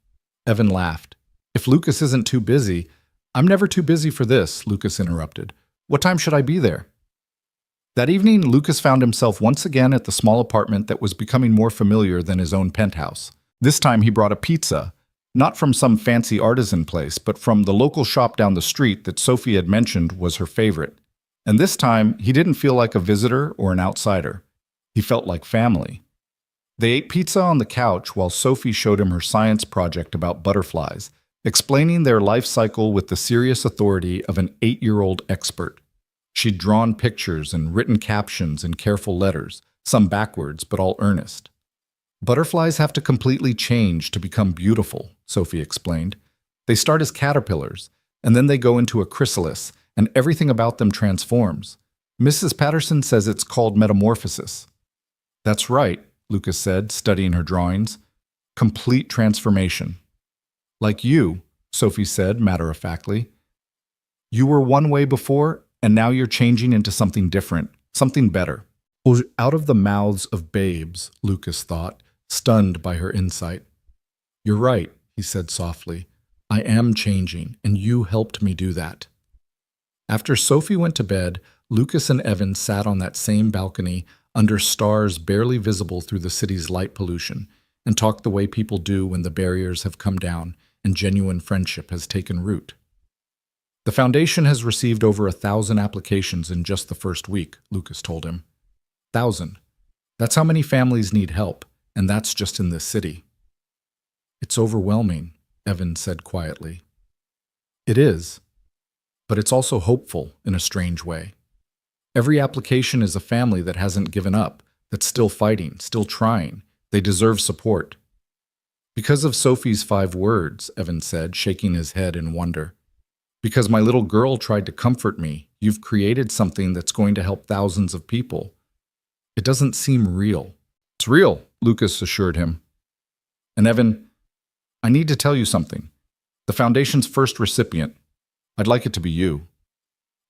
Evan laughed. "If Lucas isn't too busy—" "I'm never too busy for this," Lucas interrupted. "What time should I be there?" That evening, Lucas found himself once again at the small apartment that was becoming more familiar than his own penthouse. This time he brought a pizza, not from some fancy artisan place, but from the local shop down the street that Sophie had mentioned was her favorite. And this time, he didn't feel like a visitor or an outsider. He felt like family. They ate pizza on the couch while Sophie showed him her science project about butterflies, explaining their life cycle with the serious authority of an 8-year-old expert. She'd drawn pictures and written captions in careful letters, some backwards but all earnest. "Butterflies have to completely change to become beautiful," Sophie explained. "They start as caterpillars, and then they go into a chrysalis, and everything about them transforms. Mrs. Patterson says it's called metamorphosis." "That's right," Lucas said, studying her drawings. "Complete transformation." "Like you," Sophie said matter-of-factly. "You were one way before, and now you're changing into something different, something better." Out of the mouths of babes, Lucas thought, stunned by her insight. "You're right," he said softly. "I am changing, and you helped me do that." After Sophie went to bed, Lucas and Evan sat on that same balcony under stars barely visible through the city's light pollution, and talked the way people do when the barriers have come down and genuine friendship has taken root. "The foundation has received over 1,000 applications in just the first week," Lucas told him. 1,000. That's how many families need help, and that's just in this city. "It's overwhelming," Evan said quietly. "It is, but it's also hopeful in a strange way. Every application is a family that hasn't given up, that's still fighting, still trying. They deserve support." "Because of Sophie's 5 words," Evan said, shaking his head in wonder. "Because my little girl tried to comfort me, you've created something that's going to help thousands of people. It doesn't seem real." "It's real," Lucas assured him. "And Evan, I need to tell you something. The foundation's first recipient. I'd like it to be you."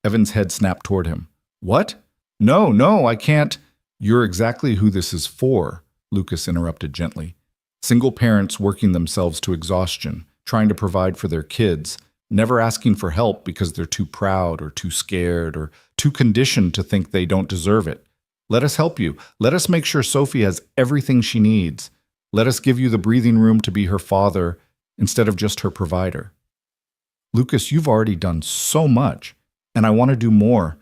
Evan's head snapped toward him. "What? No, I can't." "You're exactly who this is for," Lucas interrupted gently. "Single parents working themselves to exhaustion, trying to provide for their kids, never asking for help because they're too proud or too scared or too conditioned to think they don't deserve it. Let us help you. Let us make sure Sophie has everything she needs. Let us give you the breathing room to be her father instead of just her provider." "Lucas, you've already done so much, and I want to do more.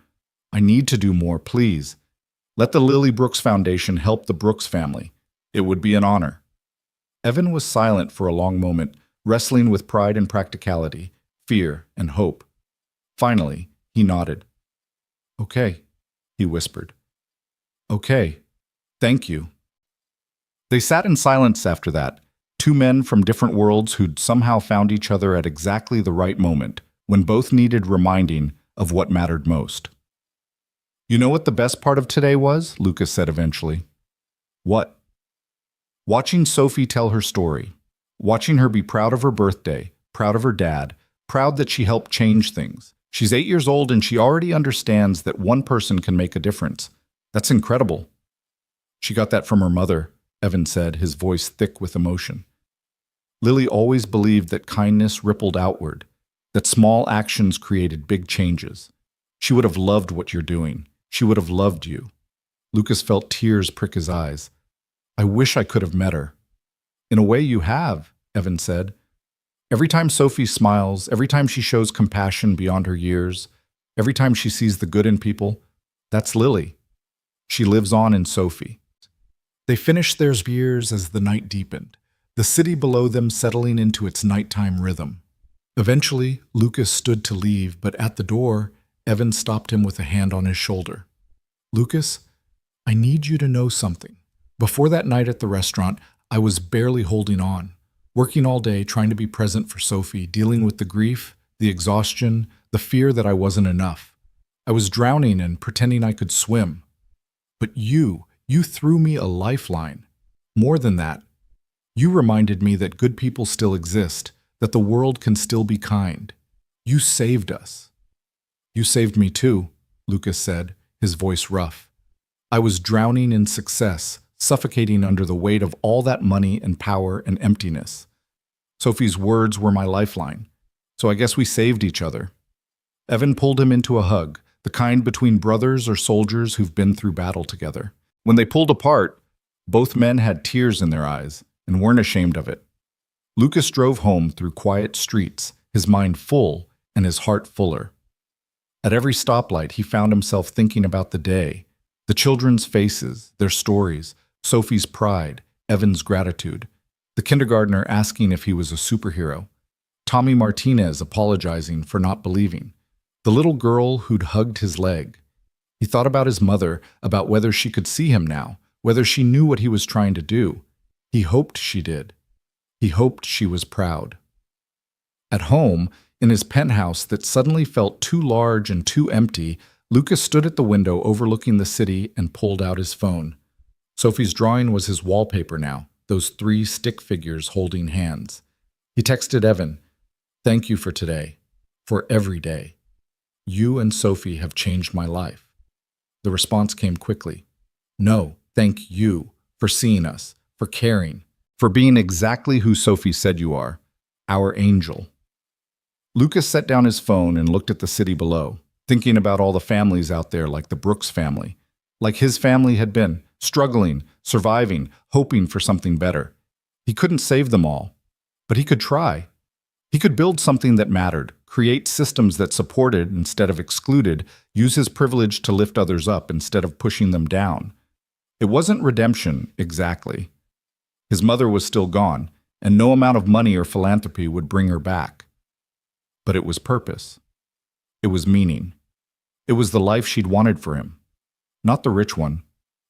I need to do more, please. Let the Lily Brooks Foundation help the Brooks family. It would be an honor." Evan was silent for a long moment, wrestling with pride and practicality, fear and hope. Finally, he nodded. "Okay," he whispered. "Okay, thank you." They sat in silence after that, 2 men from different worlds who'd somehow found each other at exactly the right moment, when both needed reminding of what mattered most. "You know what the best part of today was?" Lucas said eventually. "What?" "Watching Sophie tell her story. Watching her be proud of her birthday, proud of her dad, proud that she helped change things. She's 8 years old and she already understands that one person can make a difference. That's incredible." "She got that from her mother," Evan said, his voice thick with emotion. "Lily always believed that kindness rippled outward, that small actions created big changes. She would have loved what you're doing. She would have loved you." Lucas felt tears prick his eyes. "I wish I could have met her." "In a way you have," Evan said. "Every time Sophie smiles, every time she shows compassion beyond her years, every time she sees the good in people, that's Lily. She lives on in Sophie." They finished their beers as the night deepened. the city below them settling into its nighttime rhythm. Eventually, Lucas stood to leave, but at the door, Evan stopped him with a hand on his shoulder. "Lucas, I need you to know something. Before that night at the restaurant, I was barely holding on, working all day, trying to be present for Sophie, dealing with the grief, the exhaustion, the fear that I wasn't enough. I was drowning and pretending I could swim. But you threw me a lifeline. More than that, you reminded me that good people still exist, that the world can still be kind. You saved us." "You saved me too," Lucas said, his voice rough. "I was drowning in success, suffocating under the weight of all that money and power and emptiness. Sophie's words were my lifeline, so I guess we saved each other." Evan pulled him into a hug, the kind between brothers or soldiers who've been through battle together. When they pulled apart, both men had tears in their eyes and weren't ashamed of it. Lucas drove home through quiet streets, his mind full and his heart fuller. At every stoplight, he found himself thinking about the day, the children's faces, their stories, Sophie's pride, Evan's gratitude, the kindergartner asking if he was a superhero, Tommy Martinez apologizing for not believing, the little girl who'd hugged his leg. He thought about his mother, about whether she could see him now, whether she knew what he was trying to do. He hoped she did. He hoped she was proud. At home, in his penthouse that suddenly felt too large and too empty, Lucas stood at the window overlooking the city and pulled out his phone. Sophie's drawing was his wallpaper now, those 3 stick figures holding hands. He texted Evan, "Thank you for today, for every day. You and Sophie have changed my life." The response came quickly. "No, thank you for seeing us, for caring, for being exactly who Sophie said you are, our angel." Lucas set down his phone and looked at the city below, thinking about all the families out there like the Brooks family, like his family had been, struggling, surviving, hoping for something better. He couldn't save them all, but he could try. He could build something that mattered, create systems that supported instead of excluded, use his privilege to lift others up instead of pushing them down. It wasn't redemption, exactly. His mother was still gone, and no amount of money or philanthropy would bring her back. But it was purpose. It was meaning. It was the life she'd wanted for him. Not the rich one,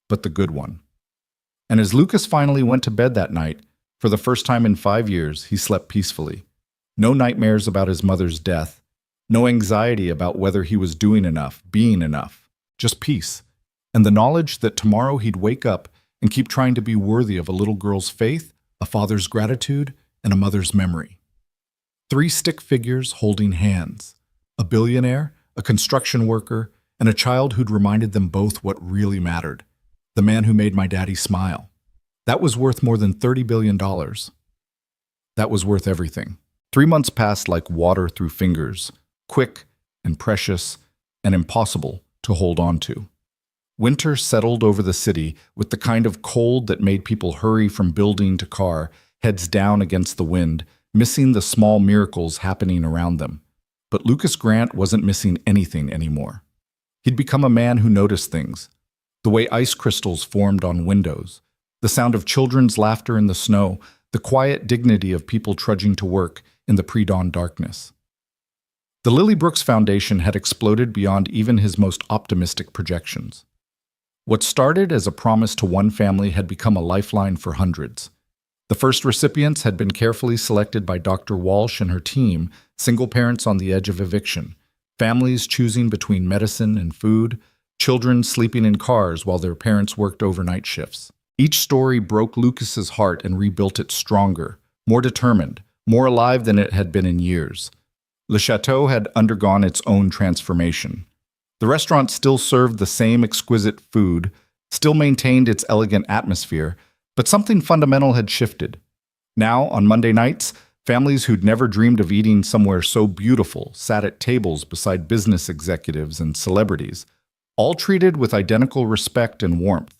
but the good one. And as Lucas finally went to bed that night, for the first time in 5 years, he slept peacefully. No nightmares about his mother's death. No anxiety about whether he was doing enough, being enough. Just peace. And the knowledge that tomorrow he'd wake up and keep trying to be worthy of a little girl's faith, a father's gratitude, and a mother's memory. 3 stick figures holding hands. A billionaire, a construction worker, and a child who'd reminded them both what really mattered. The man who made my daddy smile. That was worth more than $30 billion. That was worth everything. 3 months passed like water through fingers, quick and precious and impossible to hold on to. Winter settled over the city with the kind of cold that made people hurry from building to car, heads down against the wind, missing the small miracles happening around them. But Lucas Grant wasn't missing anything anymore. He'd become a man who noticed things. The way ice crystals formed on windows, the sound of children's laughter in the snow, the quiet dignity of people trudging to work in the pre-dawn darkness. The Lily Brooks Foundation had exploded beyond even his most optimistic projections. What started as a promise to one family had become a lifeline for hundreds. The first recipients had been carefully selected by Dr. Walsh and her team, single parents on the edge of eviction, families choosing between medicine and food, children sleeping in cars while their parents worked overnight shifts. Each story broke Lucas's heart and rebuilt it stronger, more determined, more alive than it had been in years. Le Chateau had undergone its own transformation. The restaurant still served the same exquisite food, still maintained its elegant atmosphere, but something fundamental had shifted. Now, on Monday nights, families who'd never dreamed of eating somewhere so beautiful sat at tables beside business executives and celebrities, all treated with identical respect and warmth.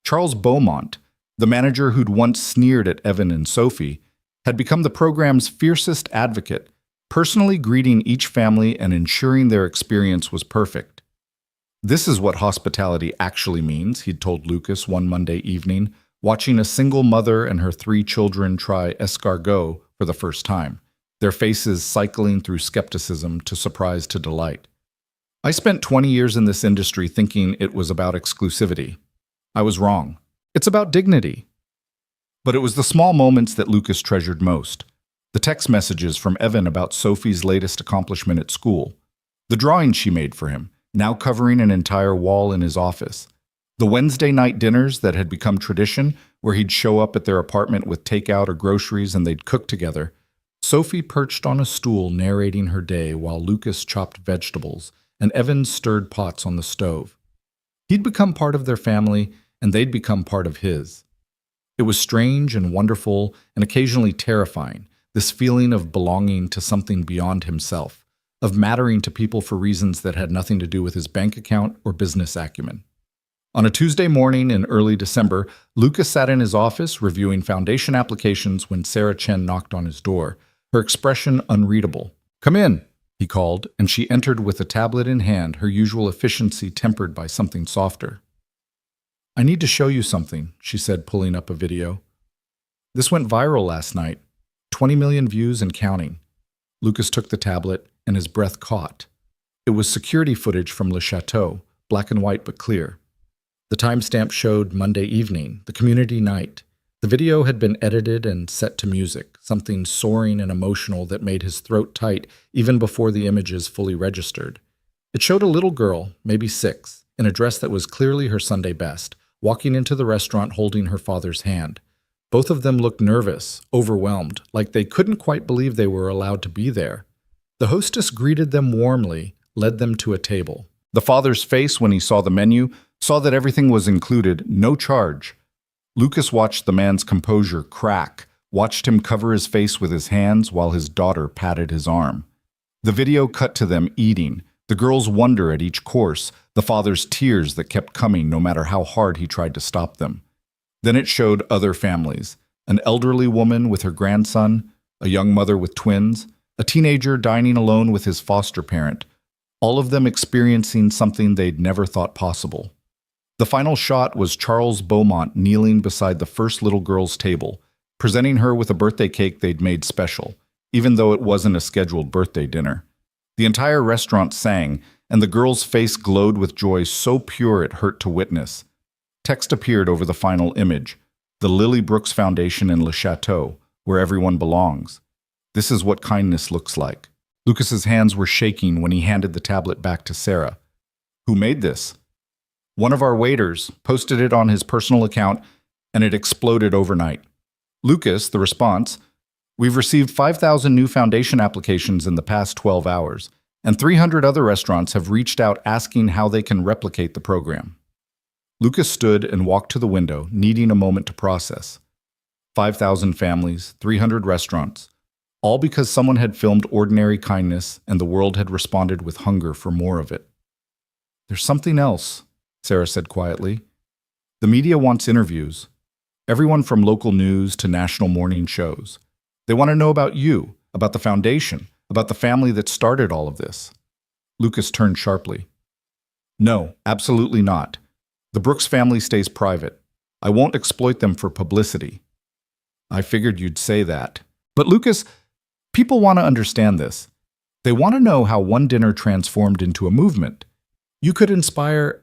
Charles Beaumont, the manager who'd once sneered at Evan and Sophie, had become the program's fiercest advocate, personally greeting each family and ensuring their experience was perfect. "This is what hospitality actually means," he'd told Lucas one Monday evening, watching a single mother and her 3 children try escargot for the first time, their faces cycling through skepticism to surprise to delight. I spent 20 years in this industry thinking it was about exclusivity. I was wrong. It's about dignity. But it was the small moments that Lucas treasured most. The text messages from Evan about Sophie's latest accomplishment at school. The drawing she made for him, now covering an entire wall in his office. The Wednesday night dinners that had become tradition, where he'd show up at their apartment with takeout or groceries and they'd cook together. Sophie perched on a stool narrating her day while Lucas chopped vegetables and Evan stirred pots on the stove. He'd become part of their family and they'd become part of his. It was strange and wonderful and occasionally terrifying, this feeling of belonging to something beyond himself, of mattering to people for reasons that had nothing to do with his bank account or business acumen. On a Tuesday morning in early December, Lucas sat in his office reviewing foundation applications when Sarah Chen knocked on his door, her expression unreadable. "Come in," he called, and she entered with a tablet in hand, her usual efficiency tempered by something softer. "I need to show you something," she said, pulling up a video. "This went viral last night. 20 million views and counting." Lucas took the tablet, and his breath caught. It was security footage from Le Chateau, black and white but clear. The timestamp showed Monday evening, the community night. The video had been edited and set to music, something soaring and emotional that made his throat tight even before the images fully registered. It showed a little girl, maybe 6, in a dress that was clearly her Sunday best, walking into the restaurant holding her father's hand. Both of them looked nervous, overwhelmed, like they couldn't quite believe they were allowed to be there. The hostess greeted them warmly, led them to a table. The father's face when he saw the menu, saw that everything was included, no charge. Lucas watched the man's composure crack, watched him cover his face with his hands while his daughter patted his arm. The video cut to them eating, the girl's wonder at each course, the father's tears that kept coming no matter how hard he tried to stop them. Then it showed other families, an elderly woman with her grandson, a young mother with twins, a teenager dining alone with his foster parent, all of them experiencing something they'd never thought possible. The final shot was Charles Beaumont kneeling beside the first little girl's table, presenting her with a birthday cake they'd made special, even though it wasn't a scheduled birthday dinner. The entire restaurant sang, and the girl's face glowed with joy so pure it hurt to witness. Text appeared over the final image, the Lily Brooks Foundation in Le Chateau, where everyone belongs. This is what kindness looks like. Lucas's hands were shaking when he handed the tablet back to Sarah. "Who made this?" "One of our waiters posted it on his personal account, and it exploded overnight." Lucas, the response, "We've received 5,000 new foundation applications in the past 12 hours, and 300 other restaurants have reached out asking how they can replicate the program." Lucas stood and walked to the window, needing a moment to process. 5,000 families, 300 restaurants, all because someone had filmed ordinary kindness and the world had responded with hunger for more of it. "There's something else," Sarah said quietly. "The media wants interviews. Everyone from local news to national morning shows. They want to know about you, about the foundation, about the family that started all of this." Lucas turned sharply. "No, absolutely not. The Brooks family stays private. I won't exploit them for publicity." "I figured you'd say that. But Lucas, people want to understand this. They want to know how one dinner transformed into a movement. You could inspire—"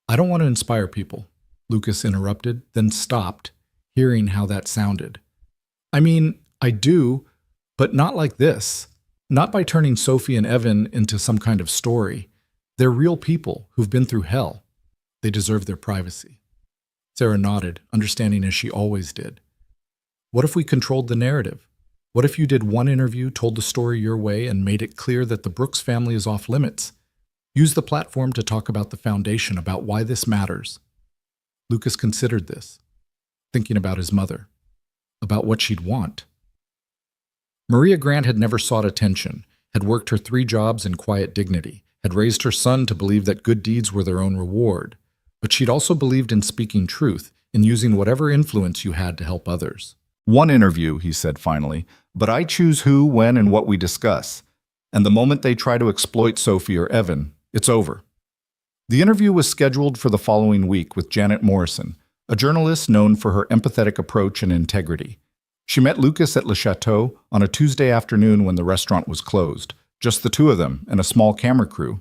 "I don't want to inspire people," Lucas interrupted, then stopped, hearing how that sounded. "I mean, I do, but not like this. Not by turning Sophie and Evan into some kind of story. They're real people who've been through hell. They deserve their privacy." Sarah nodded, understanding as she always did. "What if we controlled the narrative? What if you did one interview, told the story your way, and made it clear that the Brooks family is off limits? Use the platform to talk about the foundation, about why this matters." Lucas considered this, thinking about his mother, about what she'd want. Maria Grant had never sought attention, had worked her 3 jobs in quiet dignity, had raised her son to believe that good deeds were their own reward. But she'd also believed in speaking truth, in using whatever influence you had to help others. "One interview," he said finally, "but I choose who, when, and what we discuss. And the moment they try to exploit Sophie or Evan, it's over." The interview was scheduled for the following week with Janet Morrison, a journalist known for her empathetic approach and integrity. She met Lucas at Le Chateau on a Tuesday afternoon when the restaurant was closed, just the two of them and a small camera crew.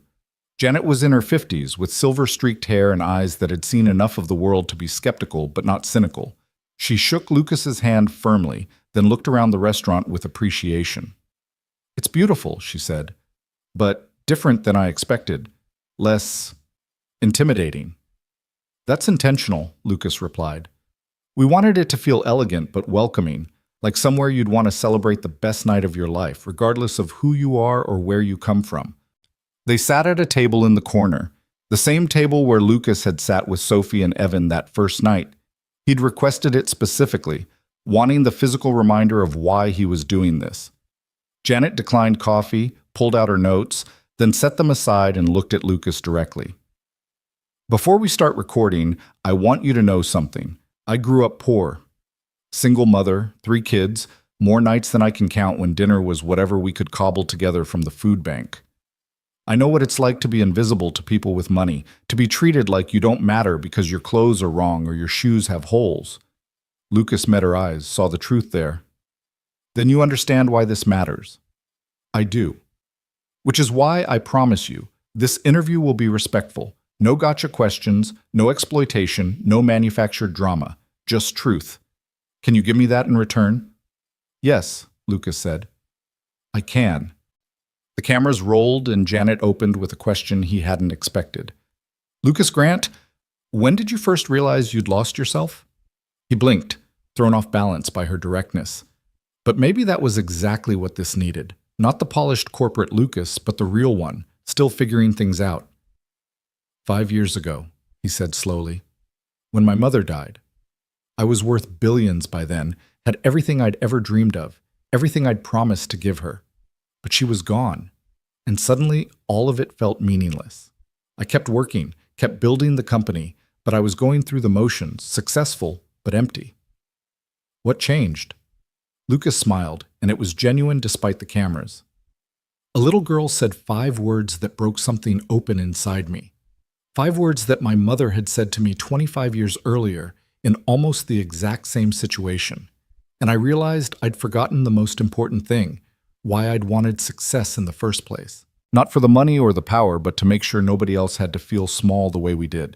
Janet was in her 50s, with silver-streaked hair and eyes that had seen enough of the world to be skeptical but not cynical. She shook Lucas's hand firmly, then looked around the restaurant with appreciation. "It's beautiful," she said, "but different than I expected. Less intimidating." "That's intentional," Lucas replied. "We wanted it to feel elegant but welcoming, like somewhere you'd want to celebrate the best night of your life, regardless of who you are or where you come from." They sat at a table in the corner, the same table where Lucas had sat with Sophie and Evan that first night. He'd requested it specifically, wanting the physical reminder of why he was doing this. Janet declined coffee, pulled out her notes, then set them aside and looked at Lucas directly. "Before we start recording, I want you to know something. I grew up poor. Single mother, 3 kids, more nights than I can count when dinner was whatever we could cobble together from the food bank. I know what it's like to be invisible to people with money, to be treated like you don't matter because your clothes are wrong or your shoes have holes." Lucas met her eyes, saw the truth there. "Then you understand why this matters." "I do. Which is why I promise you, this interview will be respectful. No gotcha questions, no exploitation, no manufactured drama, just truth. Can you give me that in return?" "Yes," Lucas said. "I can." The cameras rolled and Janet opened with a question he hadn't expected. "Lucas Grant, when did you first realize you'd lost yourself?" He blinked, thrown off balance by her directness. But maybe that was exactly what this needed. Not the polished corporate Lucas, but the real one, still figuring things out. 5 years ago, he said slowly, when my mother died. I was worth billions by then, had everything I'd ever dreamed of, everything I'd promised to give her. But she was gone, and suddenly all of it felt meaningless. I kept working, kept building the company, but I was going through the motions, successful but empty. What changed? Lucas smiled, and it was genuine despite the cameras. A little girl said 5 words that broke something open inside me. 5 words that my mother had said to me 25 years earlier in almost the exact same situation. And I realized I'd forgotten the most important thing, why I'd wanted success in the first place. Not for the money or the power, but to make sure nobody else had to feel small the way we did.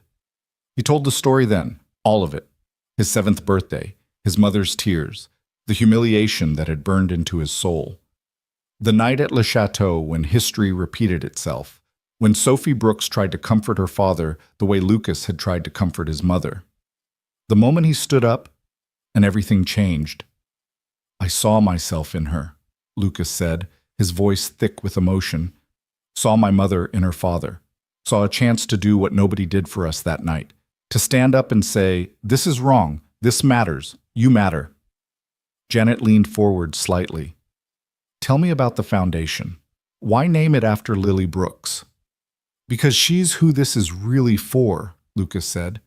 He told the story then, all of it. His 7th birthday, his mother's tears, the humiliation that had burned into his soul. The night at Le Chateau when history repeated itself, when Sophie Brooks tried to comfort her father the way Lucas had tried to comfort his mother. The moment he stood up, and everything changed. I saw myself in her, Lucas said, his voice thick with emotion. Saw my mother in her father. Saw a chance to do what nobody did for us that night. To stand up and say, this is wrong, this matters, you matter. Janet leaned forward slightly. Tell me about the foundation. Why name it after Lily Brooks? Because she's who this is really for, Lucas said.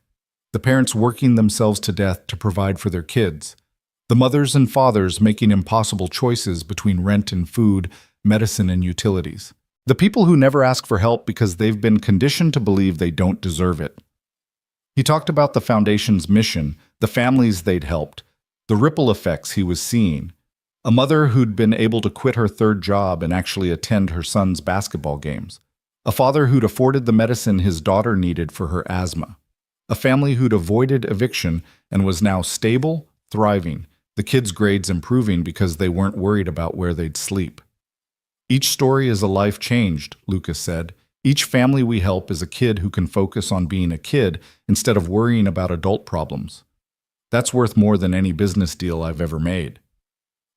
The parents working themselves to death to provide for their kids. The mothers and fathers making impossible choices between rent and food, medicine and utilities. The people who never ask for help because they've been conditioned to believe they don't deserve it. He talked about the foundation's mission, the families they'd helped, the ripple effects he was seeing. A mother who'd been able to quit her 3rd job and actually attend her son's basketball games. A father who'd afforded the medicine his daughter needed for her asthma. A family who'd avoided eviction and was now stable, thriving, the kids' grades improving because they weren't worried about where they'd sleep. Each story is a life changed, Lucas said. Each family we help is a kid who can focus on being a kid instead of worrying about adult problems. That's worth more than any business deal I've ever made.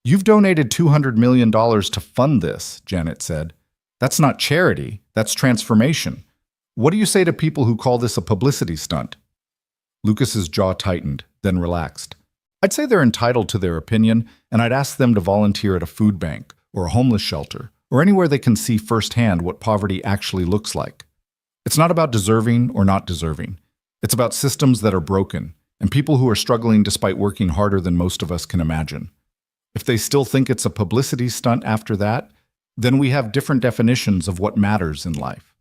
You've donated $200 million to fund this, Janet said. That's not charity, that's transformation. What do you say to people who call this a publicity stunt? Lucas's jaw tightened, then relaxed. I'd say they're entitled to their opinion, and I'd ask them to volunteer at a food bank, or a homeless shelter, or anywhere they can see firsthand what poverty actually looks like. It's not about deserving or not deserving. It's about systems that are broken, and people who are struggling despite working harder than most of us can imagine. If they still think it's a publicity stunt after that, then we have different definitions of what matters in life.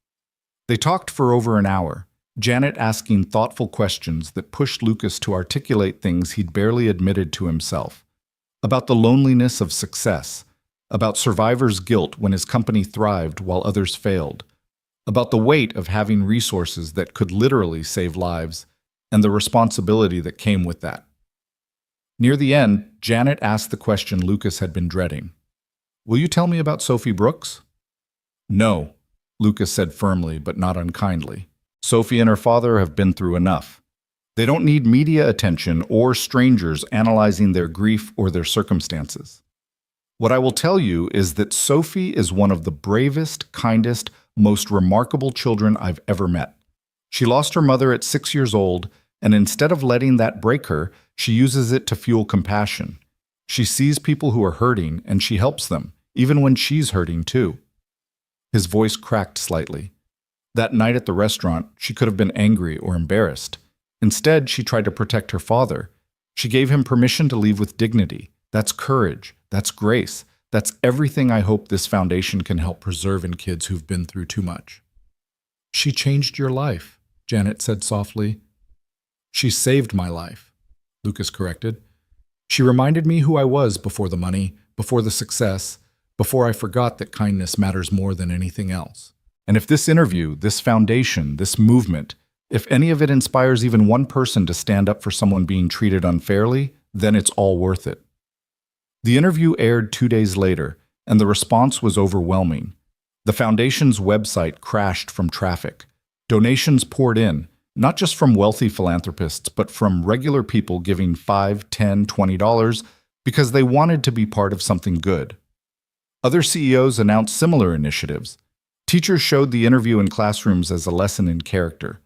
They talked for over an hour. Janet asking thoughtful questions that pushed Lucas to articulate things he'd barely admitted to himself. About the loneliness of success, about survivor's guilt when his company thrived while others failed, about the weight of having resources that could literally save lives, and the responsibility that came with that. Near the end, Janet asked the question Lucas had been dreading. "Will you tell me about Sophie Brooks?" "No," Lucas said firmly but not unkindly. "Sophie and her father have been through enough. They don't need media attention or strangers analyzing their grief or their circumstances. What I will tell you is that Sophie is one of the bravest, kindest, most remarkable children I've ever met. She lost her mother at 6 years old, and instead of letting that break her, she uses it to fuel compassion. She sees people who are hurting, and she helps them, even when she's hurting too." His voice cracked slightly. That night at the restaurant, she could have been angry or embarrassed. Instead, she tried to protect her father. She gave him permission to leave with dignity. That's courage. That's grace. That's everything I hope this foundation can help preserve in kids who've been through too much. "She changed your life," Janet said softly. "She saved my life," Lucas corrected. "She reminded me who I was before the money, before the success, before I forgot that kindness matters more than anything else. And if this interview, this foundation, this movement, if any of it inspires even one person to stand up for someone being treated unfairly, then it's all worth it." The interview aired 2 days later, and the response was overwhelming. The foundation's website crashed from traffic. Donations poured in, not just from wealthy philanthropists, but from regular people giving $5, $10, $20 because they wanted to be part of something good. Other CEOs announced similar initiatives. Teachers showed the interview in classrooms as a lesson in character.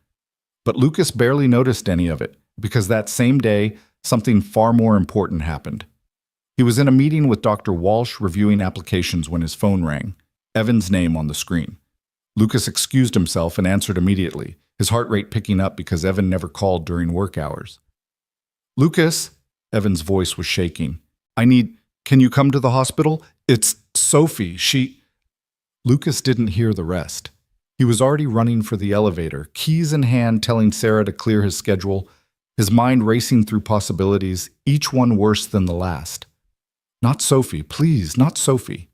But Lucas barely noticed any of it, because that same day, something far more important happened. He was in a meeting with Dr. Walsh reviewing applications when his phone rang, Evan's name on the screen. Lucas excused himself and answered immediately, his heart rate picking up because Evan never called during work hours. "Lucas," Evan's voice was shaking. Can you come to the hospital? It's Sophie, Lucas didn't hear the rest. He was already running for the elevator, keys in hand telling Sarah to clear his schedule, his mind racing through possibilities, each one worse than the last. Not Sophie, please, not Sophie.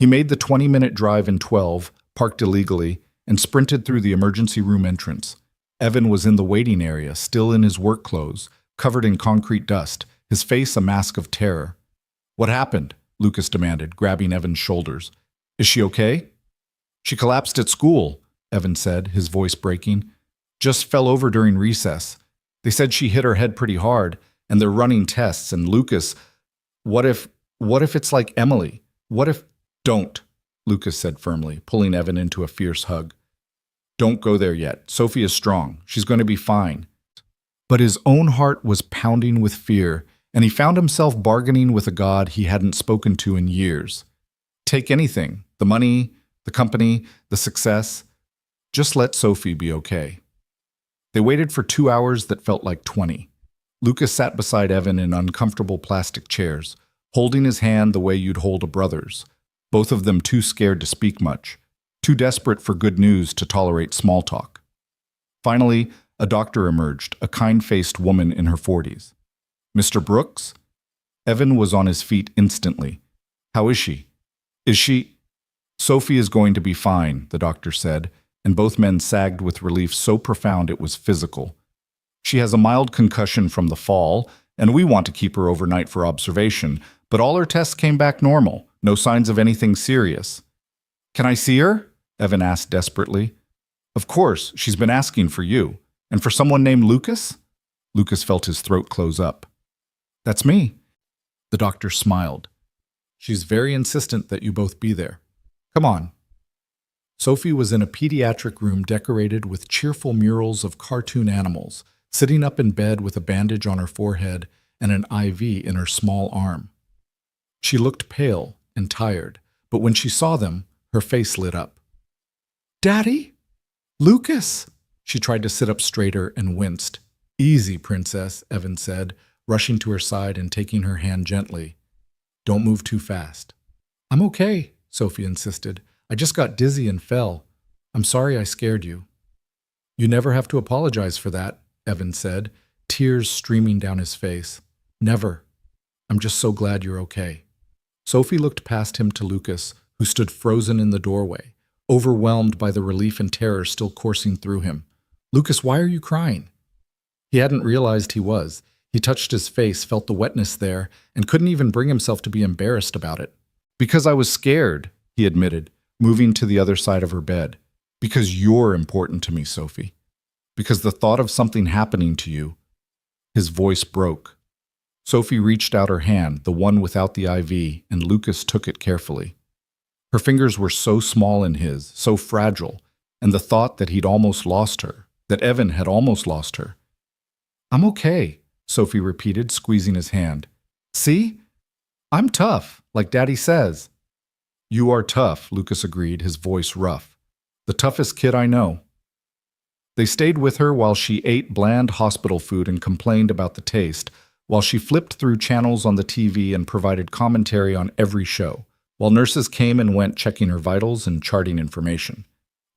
He made the 20-minute drive in 12, parked illegally, and sprinted through the emergency room entrance. Evan was in the waiting area, still in his work clothes, covered in concrete dust, his face a mask of terror. "What happened?" Lucas demanded, grabbing Evan's shoulders. "Is she okay?" "She collapsed at school," Evan said, his voice breaking. "Just fell over during recess. They said she hit her head pretty hard, and they're running tests, and Lucas, what if it's like Emily? What if—" "Don't," Lucas said firmly, pulling Evan into a fierce hug. "Don't go there yet. Sophie is strong. She's going to be fine." But his own heart was pounding with fear, and he found himself bargaining with a God he hadn't spoken to in years. Take anything, the money, the company, the success. Just let Sophie be okay. They waited for 2 hours that felt like 20. Lucas sat beside Evan in uncomfortable plastic chairs, holding his hand the way you'd hold a brother's, both of them too scared to speak much, too desperate for good news to tolerate small talk. Finally, a doctor emerged, a kind-faced woman in her 40s. "Mr. Brooks?" Evan was on his feet instantly. "How is she?" "Is she—" "Sophie is going to be fine," the doctor said, and both men sagged with relief so profound it was physical. "She has a mild concussion from the fall, and we want to keep her overnight for observation, but all her tests came back normal, no signs of anything serious." "Can I see her?" Evan asked desperately. "Of course, she's been asking for you. And for someone named Lucas?" Lucas felt his throat close up. "That's me." The doctor smiled. "She's very insistent that you both be there. Come on." Sophie was in a pediatric room decorated with cheerful murals of cartoon animals, sitting up in bed with a bandage on her forehead and an IV in her small arm. She looked pale and tired, but when she saw them, her face lit up. "Daddy? Lucas!" She tried to sit up straighter and winced. "Easy, princess," Evan said, rushing to her side and taking her hand gently. "Don't move too fast." "I'm okay," Sophie insisted. "I just got dizzy and fell. I'm sorry I scared you." You never have to apologize for that, Evan said, tears streaming down his face. Never. I'm just so glad you're okay. Sophie looked past him to Lucas, who stood frozen in the doorway, overwhelmed by the relief and terror still coursing through him. Lucas, why are you crying? He hadn't realized he was. He touched his face, felt the wetness there, and couldn't even bring himself to be embarrassed about it. Because I was scared, he admitted, moving to the other side of her bed. Because you're important to me, Sophie. Because the thought of something happening to you. His voice broke. Sophie reached out her hand, the one without the IV, and Lucas took it carefully. Her fingers were so small in his, so fragile, and the thought that he'd almost lost her, that Evan had almost lost her. I'm okay, Sophie repeated, squeezing his hand. See? I'm tough, like Daddy says. You are tough, Lucas agreed, his voice rough. The toughest kid I know. They stayed with her while she ate bland hospital food and complained about the taste, while she flipped through channels on the TV and provided commentary on every show, while nurses came and went checking her vitals and charting information.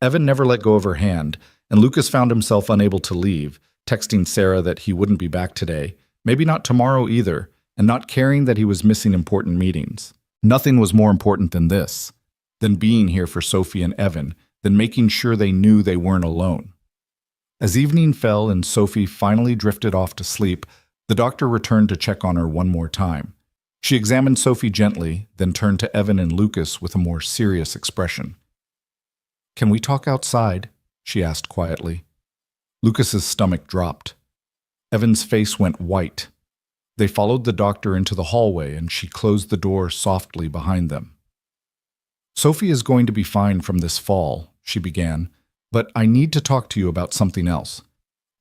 Evan never let go of her hand, and Lucas found himself unable to leave, texting Sarah that he wouldn't be back today, maybe not tomorrow either, and not caring that he was missing important meetings. Nothing was more important than this, than being here for Sophie and Evan, than making sure they knew they weren't alone. As evening fell and Sophie finally drifted off to sleep, the doctor returned to check on her one more time. She examined Sophie gently, then turned to Evan and Lucas with a more serious expression. Can we talk outside? She asked quietly. Lucas's stomach dropped. Evan's face went white. They followed the doctor into the hallway and she closed the door softly behind them. Sophie is going to be fine from this fall, she began, but I need to talk to you about something else.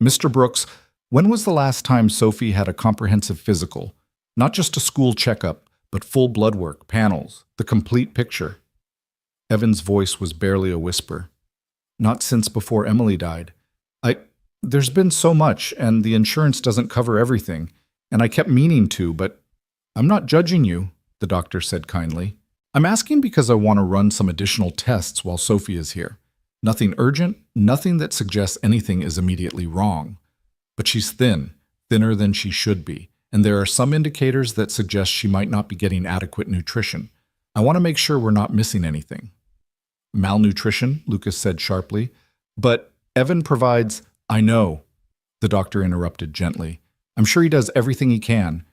Mr. Brooks, when was the last time Sophie had a comprehensive physical? Not just a school checkup, but full blood work, panels, the complete picture. Evan's voice was barely a whisper. Not since before Emily died. There's been so much, and the insurance doesn't cover everything, and I kept meaning to, but I'm not judging you, the doctor said kindly. I'm asking because I want to run some additional tests while Sophie is here. Nothing urgent, nothing that suggests anything is immediately wrong. But she's thin, thinner than she should be, and there are some indicators that suggest she might not be getting adequate nutrition. I want to make sure we're not missing anything. Malnutrition, Lucas said sharply. But Evan provides... I know, the doctor interrupted gently. I'm sure he does everything he can.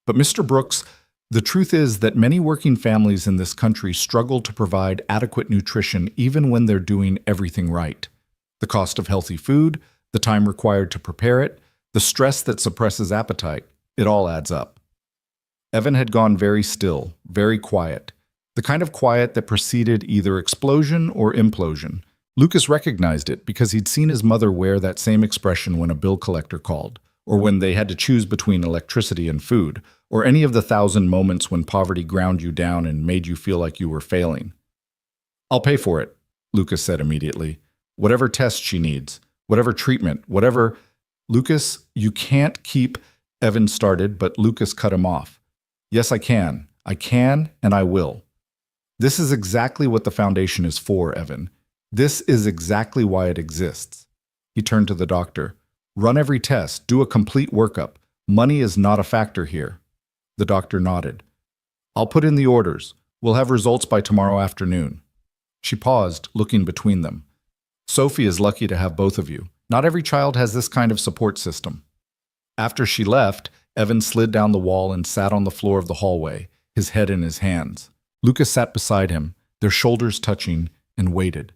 But Mr. Brooks, the truth is that many working families in this country struggle to provide adequate nutrition even when they're doing everything right. The cost of healthy food, the time required to prepare it, the stress that suppresses appetite, it all adds up. Evan had gone very still, very quiet, the kind of quiet that preceded either explosion or implosion. Lucas recognized it because he'd seen his mother wear that same expression when a bill collector called, or when they had to choose between electricity and food, or any of the 1,000 moments when poverty ground you down and made you feel like you were failing. I'll pay for it, Lucas said immediately. Whatever test she needs, whatever treatment, whatever... Lucas, you can't keep... Evan started, but Lucas cut him off. Yes, I can. I can, and I will. This is exactly what the foundation is for, Evan. This is exactly why it exists. He turned to the doctor. Run every test. Do a complete workup. Money is not a factor here. The doctor nodded. I'll put in the orders. We'll have results by tomorrow afternoon. She paused, looking between them. Sophie is lucky to have both of you. Not every child has this kind of support system. After she left, Evan slid down the wall and sat on the floor of the hallway, his head in his hands. Lucas sat beside him, their shoulders touching, and waited.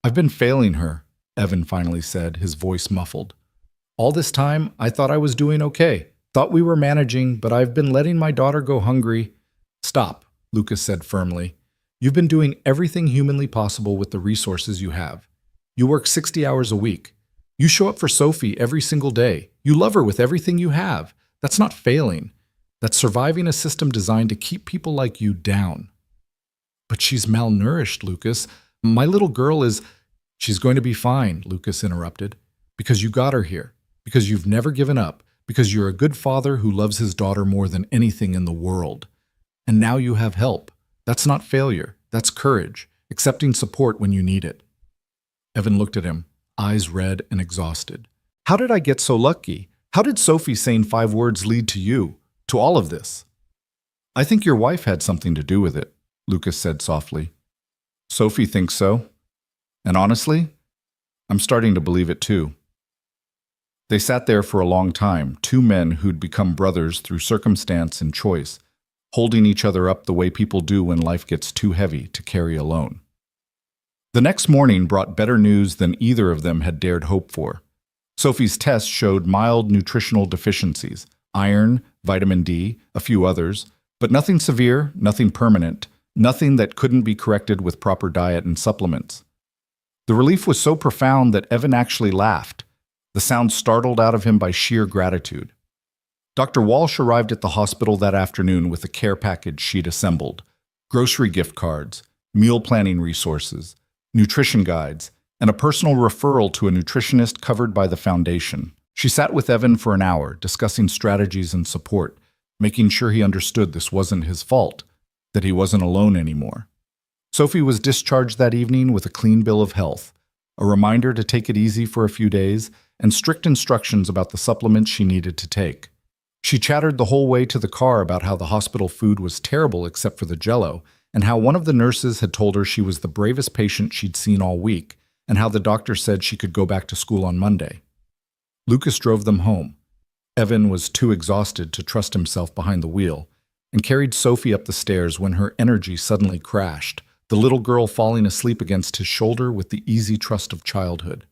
I've been failing her, Evan finally said, his voice muffled. All this time, I thought I was doing okay. Thought we were managing, but I've been letting my daughter go hungry. Stop, Lucas said firmly. You've been doing everything humanly possible with the resources you have. You work 60 hours a week. You show up for Sophie every single day. You love her with everything you have. That's not failing. That's surviving a system designed to keep people like you down. But she's malnourished, Lucas. My little girl is... She's going to be fine, Lucas interrupted. Because you got her here. Because you've never given up. Because you're a good father who loves his daughter more than anything in the world. And now you have help. That's not failure. That's courage. Accepting support when you need it. Evan looked at him. eyes red and exhausted. How did I get so lucky? How did Sophie saying 5 words lead to you, to all of this? I think your wife had something to do with it, Lucas said softly. Sophie thinks so. And honestly, I'm starting to believe it too. They sat there for a long time, 2 men who'd become brothers through circumstance and choice, holding each other up the way people do when life gets too heavy to carry alone. The next morning brought better news than either of them had dared hope for. Sophie's tests showed mild nutritional deficiencies, iron, vitamin D, a few others, but nothing severe, nothing permanent, nothing that couldn't be corrected with proper diet and supplements. The relief was so profound that Evan actually laughed, the sound startled out of him by sheer gratitude. Dr. Walsh arrived at the hospital that afternoon with a care package she'd assembled: grocery gift cards, meal planning resources, nutrition guides, and a personal referral to a nutritionist covered by the foundation. She sat with Evan for an hour, discussing strategies and support, making sure he understood this wasn't his fault, that he wasn't alone anymore. Sophie was discharged that evening with a clean bill of health, a reminder to take it easy for a few days, and strict instructions about the supplements she needed to take. She chattered the whole way to the car about how the hospital food was terrible except for the Jell-O, and how one of the nurses had told her she was the bravest patient she'd seen all week, and how the doctor said she could go back to school on Monday. Lucas drove them home. Evan was too exhausted to trust himself behind the wheel, and carried Sophie up the stairs when her energy suddenly crashed, the little girl falling asleep against his shoulder with the easy trust of childhood.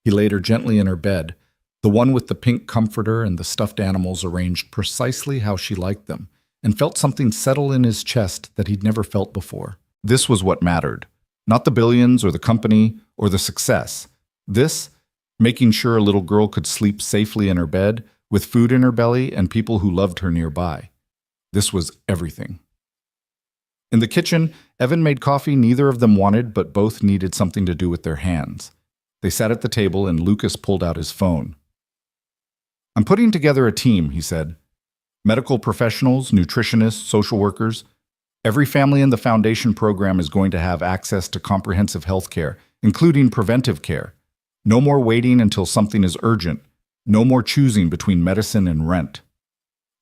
He laid her gently in her bed, the one with the pink comforter and the stuffed animals arranged precisely how she liked them, and felt something settle in his chest that he'd never felt before. This was what mattered. Not the billions or the company or the success. This, making sure a little girl could sleep safely in her bed, with food in her belly and people who loved her nearby. This was everything. In the kitchen, Evan made coffee neither of them wanted, but both needed something to do with their hands. They sat at the table and Lucas pulled out his phone. I'm putting together a team, he said. Medical professionals, nutritionists, social workers. Every family in the foundation program is going to have access to comprehensive health care, including preventive care. No more waiting until something is urgent. No more choosing between medicine and rent.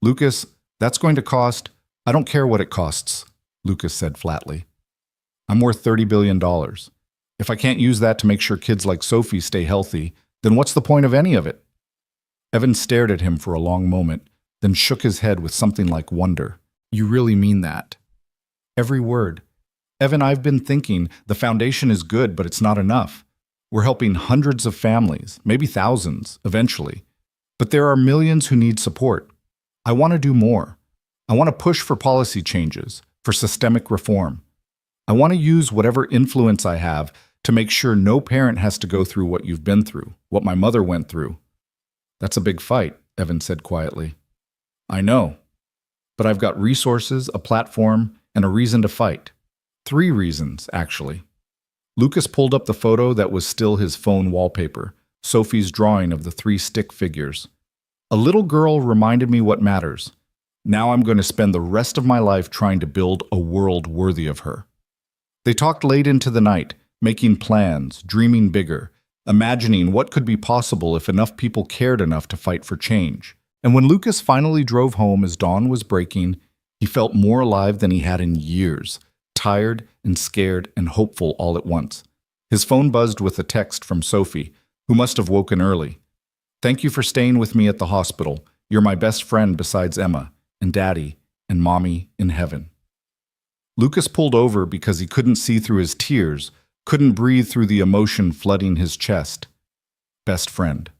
Lucas, that's going to cost. I don't care what it costs, Lucas said flatly. I'm worth $30 billion. If I can't use that to make sure kids like Sophie stay healthy, then what's the point of any of it? Evan stared at him for a long moment, then shook his head with something like wonder. You really mean that? Every word. Evan, I've been thinking the foundation is good, but it's not enough. We're helping hundreds of families, maybe thousands, eventually. But there are millions who need support. I want to do more. I want to push for policy changes, for systemic reform. I want to use whatever influence I have to make sure no parent has to go through what you've been through, what my mother went through. That's a big fight, Evan said quietly. I know. But I've got resources, a platform, and a reason to fight. 3 reasons, actually. Lucas pulled up the photo that was still his phone wallpaper, Sophie's drawing of the 3 stick figures. A little girl reminded me what matters. Now I'm going to spend the rest of my life trying to build a world worthy of her. They talked late into the night, making plans, dreaming bigger, imagining what could be possible if enough people cared enough to fight for change. And when Lucas finally drove home as dawn was breaking, he felt more alive than he had in years, tired and scared and hopeful all at once. His phone buzzed with a text from Sophie, who must have woken early. Thank you for staying with me at the hospital. You're my best friend besides Emma, and Daddy, and Mommy in heaven. Lucas pulled over because he couldn't see through his tears, couldn't breathe through the emotion flooding his chest. Best friend.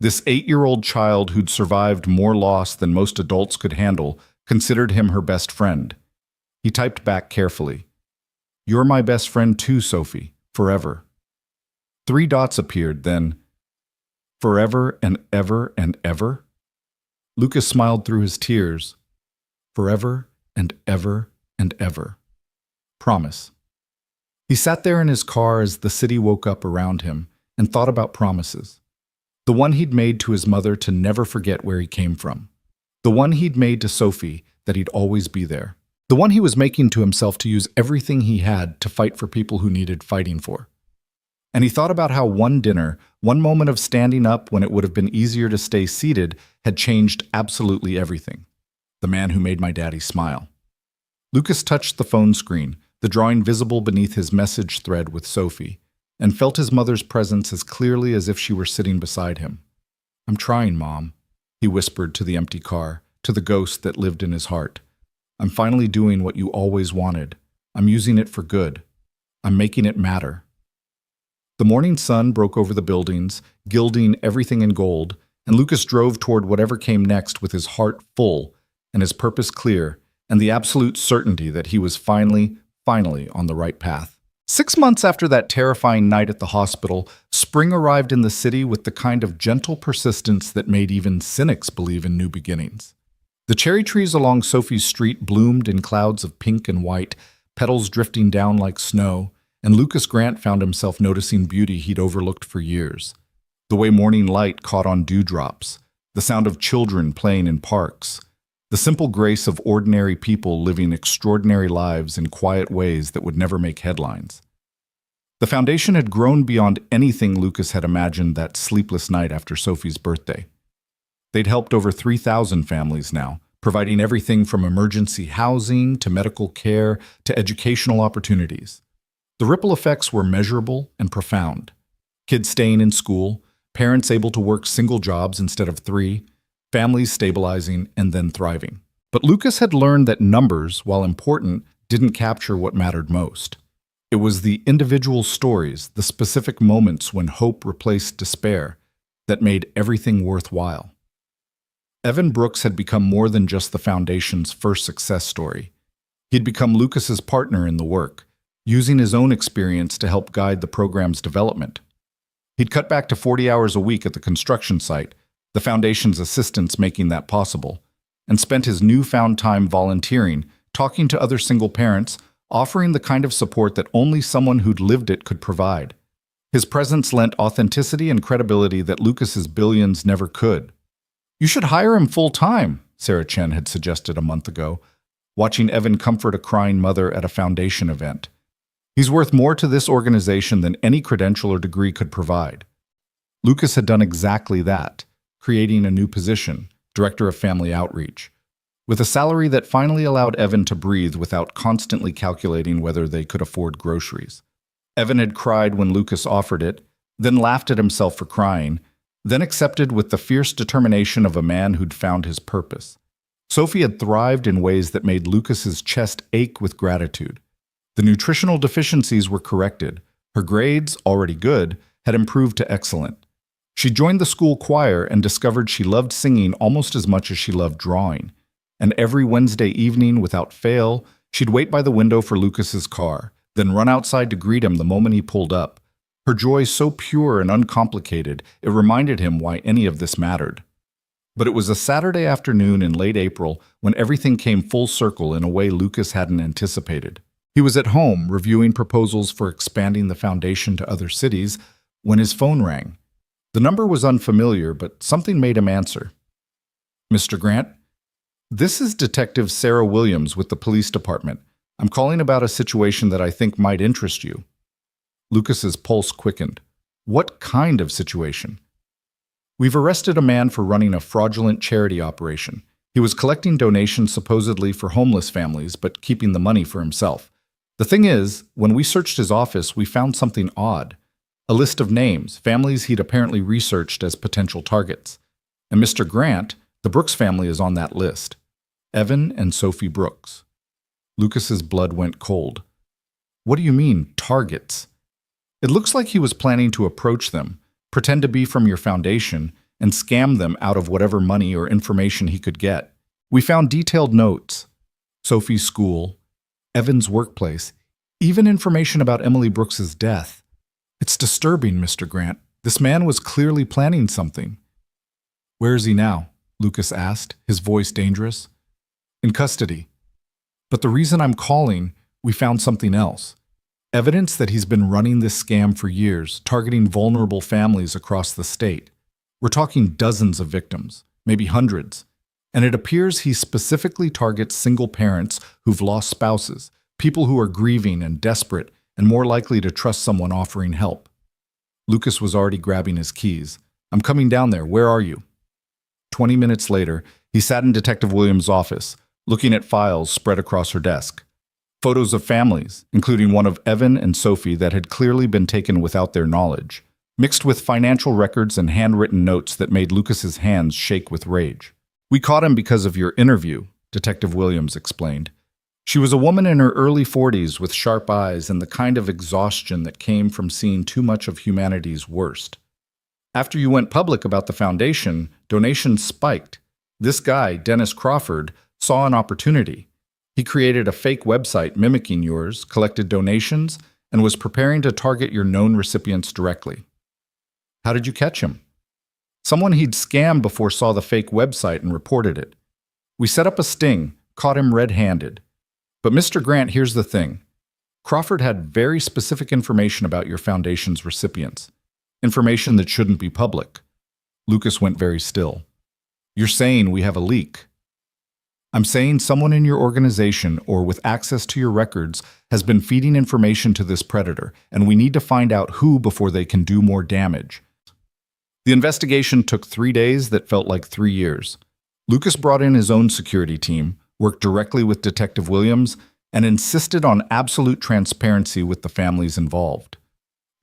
This 8-year-old child who'd survived more loss than most adults could handle considered him her best friend. He typed back carefully. You're my best friend too, Sophie, forever. 3 dots appeared, then, forever and ever and ever? Lucas smiled through his tears. Forever and ever and ever. Promise. He sat there in his car as the city woke up around him and thought about promises. The one he'd made to his mother to never forget where he came from. The one he'd made to Sophie that he'd always be there. The one he was making to himself to use everything he had to fight for people who needed fighting for. And he thought about how one dinner, one moment of standing up when it would have been easier to stay seated, had changed absolutely everything. The man who made my daddy smile. Lucas touched the phone screen, the drawing visible beneath his message thread with Sophie, and felt his mother's presence as clearly as if she were sitting beside him. "I'm trying, Mom," he whispered to the empty car, to the ghost that lived in his heart. "I'm finally doing what you always wanted. I'm using it for good. I'm making it matter." The morning sun broke over the buildings, gilding everything in gold, and Lucas drove toward whatever came next with his heart full and his purpose clear, and the absolute certainty that he was finally on the right path. 6 months after that terrifying night at the hospital, spring arrived in the city with the kind of gentle persistence that made even cynics believe in new beginnings. The cherry trees along Sophie's street bloomed in clouds of pink and white, petals drifting down like snow, and Lucas Grant found himself noticing beauty he'd overlooked for years. The way morning light caught on dewdrops, the sound of children playing in parks, the simple grace of ordinary people living extraordinary lives in quiet ways that would never make headlines. The foundation had grown beyond anything Lucas had imagined that sleepless night after Sophie's birthday. They'd helped over 3,000 families now, providing everything from emergency housing to medical care to educational opportunities. The ripple effects were measurable and profound. Kids staying in school, parents able to work single jobs instead of 3, families stabilizing and then thriving. But Lucas had learned that numbers, while important, didn't capture what mattered most. It was the individual stories, the specific moments when hope replaced despair, that made everything worthwhile. Evan Brooks had become more than just the Foundation's first success story. He'd become Lucas's partner in the work, using his own experience to help guide the program's development. He'd cut back to 40 hours a week at the construction site, the Foundation's assistants making that possible, and spent his newfound time volunteering, talking to other single parents, offering the kind of support that only someone who'd lived it could provide. His presence lent authenticity and credibility that Lucas's billions never could. "You should hire him full-time," Sarah Chen had suggested a month ago, watching Evan comfort a crying mother at a Foundation event. "He's worth more to this organization than any credential or degree could provide." Lucas had done exactly that, creating a new position, Director of Family Outreach, with a salary that finally allowed Evan to breathe without constantly calculating whether they could afford groceries. Evan had cried when Lucas offered it, then laughed at himself for crying, then accepted with the fierce determination of a man who'd found his purpose. Sophie had thrived in ways that made Lucas's chest ache with gratitude. The nutritional deficiencies were corrected. Her grades, already good, had improved to excellent. She joined the school choir and discovered she loved singing almost as much as she loved drawing. And every Wednesday evening, without fail, she'd wait by the window for Lucas's car, then run outside to greet him the moment he pulled up. Her joy so pure and uncomplicated, it reminded him why any of this mattered. But it was a Saturday afternoon in late April when everything came full circle in a way Lucas hadn't anticipated. He was at home reviewing proposals for expanding the Foundation to other cities when his phone rang. The number was unfamiliar, but something made him answer. "Mr. Grant, this is Detective Sarah Williams with the police department. I'm calling about a situation that I think might interest you." Lucas's pulse quickened. "What kind of situation?" "We've arrested a man for running a fraudulent charity operation. He was collecting donations supposedly for homeless families, but keeping the money for himself. The thing is, when we searched his office, we found something odd. A list of names, families he'd apparently researched as potential targets. And Mr. Grant, the Brooks family, is on that list. Evan and Sophie Brooks." Lucas's blood went cold. "What do you mean, targets?" "It looks like he was planning to approach them, pretend to be from your foundation, and scam them out of whatever money or information he could get. We found detailed notes. Sophie's school, Evan's workplace, even information about Emily Brooks's death. It's disturbing, Mr. Grant. This man was clearly planning something." "Where is he now?" Lucas asked, his voice dangerous. "In custody. But the reason I'm calling, we found something else. Evidence that he's been running this scam for years, targeting vulnerable families across the state. We're talking dozens of victims, maybe hundreds. And it appears he specifically targets single parents who've lost spouses, people who are grieving and desperate and more likely to trust someone offering help. Lucas was already grabbing his keys. I'm coming down there. Where are you? 20 minutes later, he sat in Detective Williams' office, looking at files spread across her desk. Photos of families, including one of Evan and Sophie that had clearly been taken without their knowledge, mixed with financial records and handwritten notes that made Lucas's hands shake with rage. We caught him because of your interview, Detective Williams explained. She was a woman in her early 40s with sharp eyes and the kind of exhaustion that came from seeing too much of humanity's worst. After you went public about the foundation, donations spiked. This guy, Dennis Crawford, saw an opportunity. He created a fake website mimicking yours, collected donations, and was preparing to target your known recipients directly. How did you catch him? Someone he'd scammed before saw the fake website and reported it. We set up a sting, caught him red-handed. But Mr. Grant, here's the thing. Crawford had very specific information about your foundation's recipients. Information that shouldn't be public. Lucas went very still. You're saying we have a leak. I'm saying someone in your organization or with access to your records has been feeding information to this predator, and we need to find out who before they can do more damage. The investigation took 3 days that felt like 3 years. Lucas brought in his own security team, worked directly with Detective Williams, and insisted on absolute transparency with the families involved.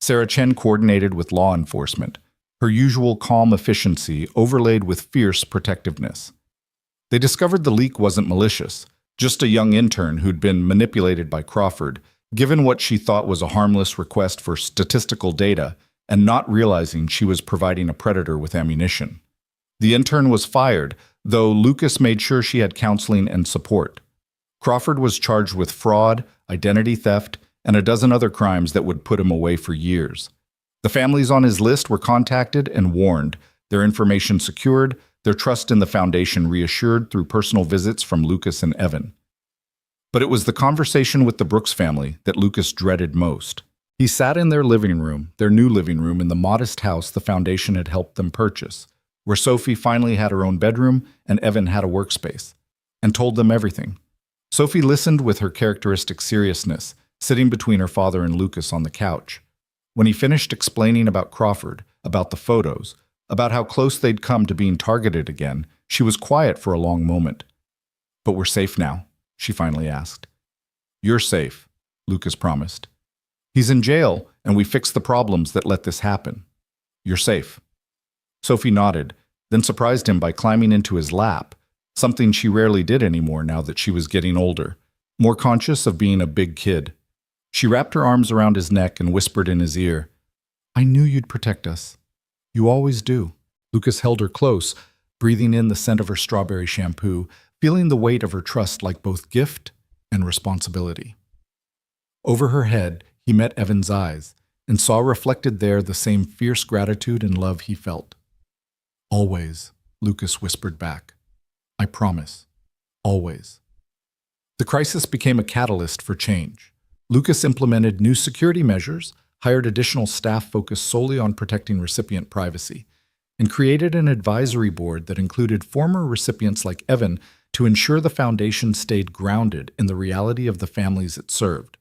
Sarah Chen coordinated with law enforcement, her usual calm efficiency overlaid with fierce protectiveness. They discovered the leak wasn't malicious, just a young intern who'd been manipulated by Crawford, given what she thought was a harmless request for statistical data and not realizing she was providing a predator with ammunition. The intern was fired, though Lucas made sure she had counseling and support. Crawford was charged with fraud, identity theft, and a dozen other crimes that would put him away for years. The families on his list were contacted and warned, their information secured, their trust in the foundation reassured through personal visits from Lucas and Evan. But it was the conversation with the Brooks family that Lucas dreaded most. He sat in their living room, their new living room in the modest house the foundation had helped them purchase, where Sophie finally had her own bedroom and Evan had a workspace, and told them everything. Sophie listened with her characteristic seriousness, sitting between her father and Lucas on the couch. When he finished explaining about Crawford, about the photos, about how close they'd come to being targeted again, she was quiet for a long moment. "But we're safe now?" she finally asked. "You're safe," Lucas promised. "He's in jail, and we fixed the problems that let this happen. You're safe." Sophie nodded, then surprised him by climbing into his lap, something she rarely did anymore now that she was getting older, more conscious of being a big kid. She wrapped her arms around his neck and whispered in his ear, "I knew you'd protect us. You always do." Lucas held her close, breathing in the scent of her strawberry shampoo, feeling the weight of her trust like both gift and responsibility. Over her head, he met Evan's eyes and saw reflected there the same fierce gratitude and love he felt. "Always," Lucas whispered back. "I promise. Always." The crisis became a catalyst for change. Lucas implemented new security measures, hired additional staff focused solely on protecting recipient privacy, and created an advisory board that included former recipients like Evan to ensure the foundation stayed grounded in the reality of the families it served.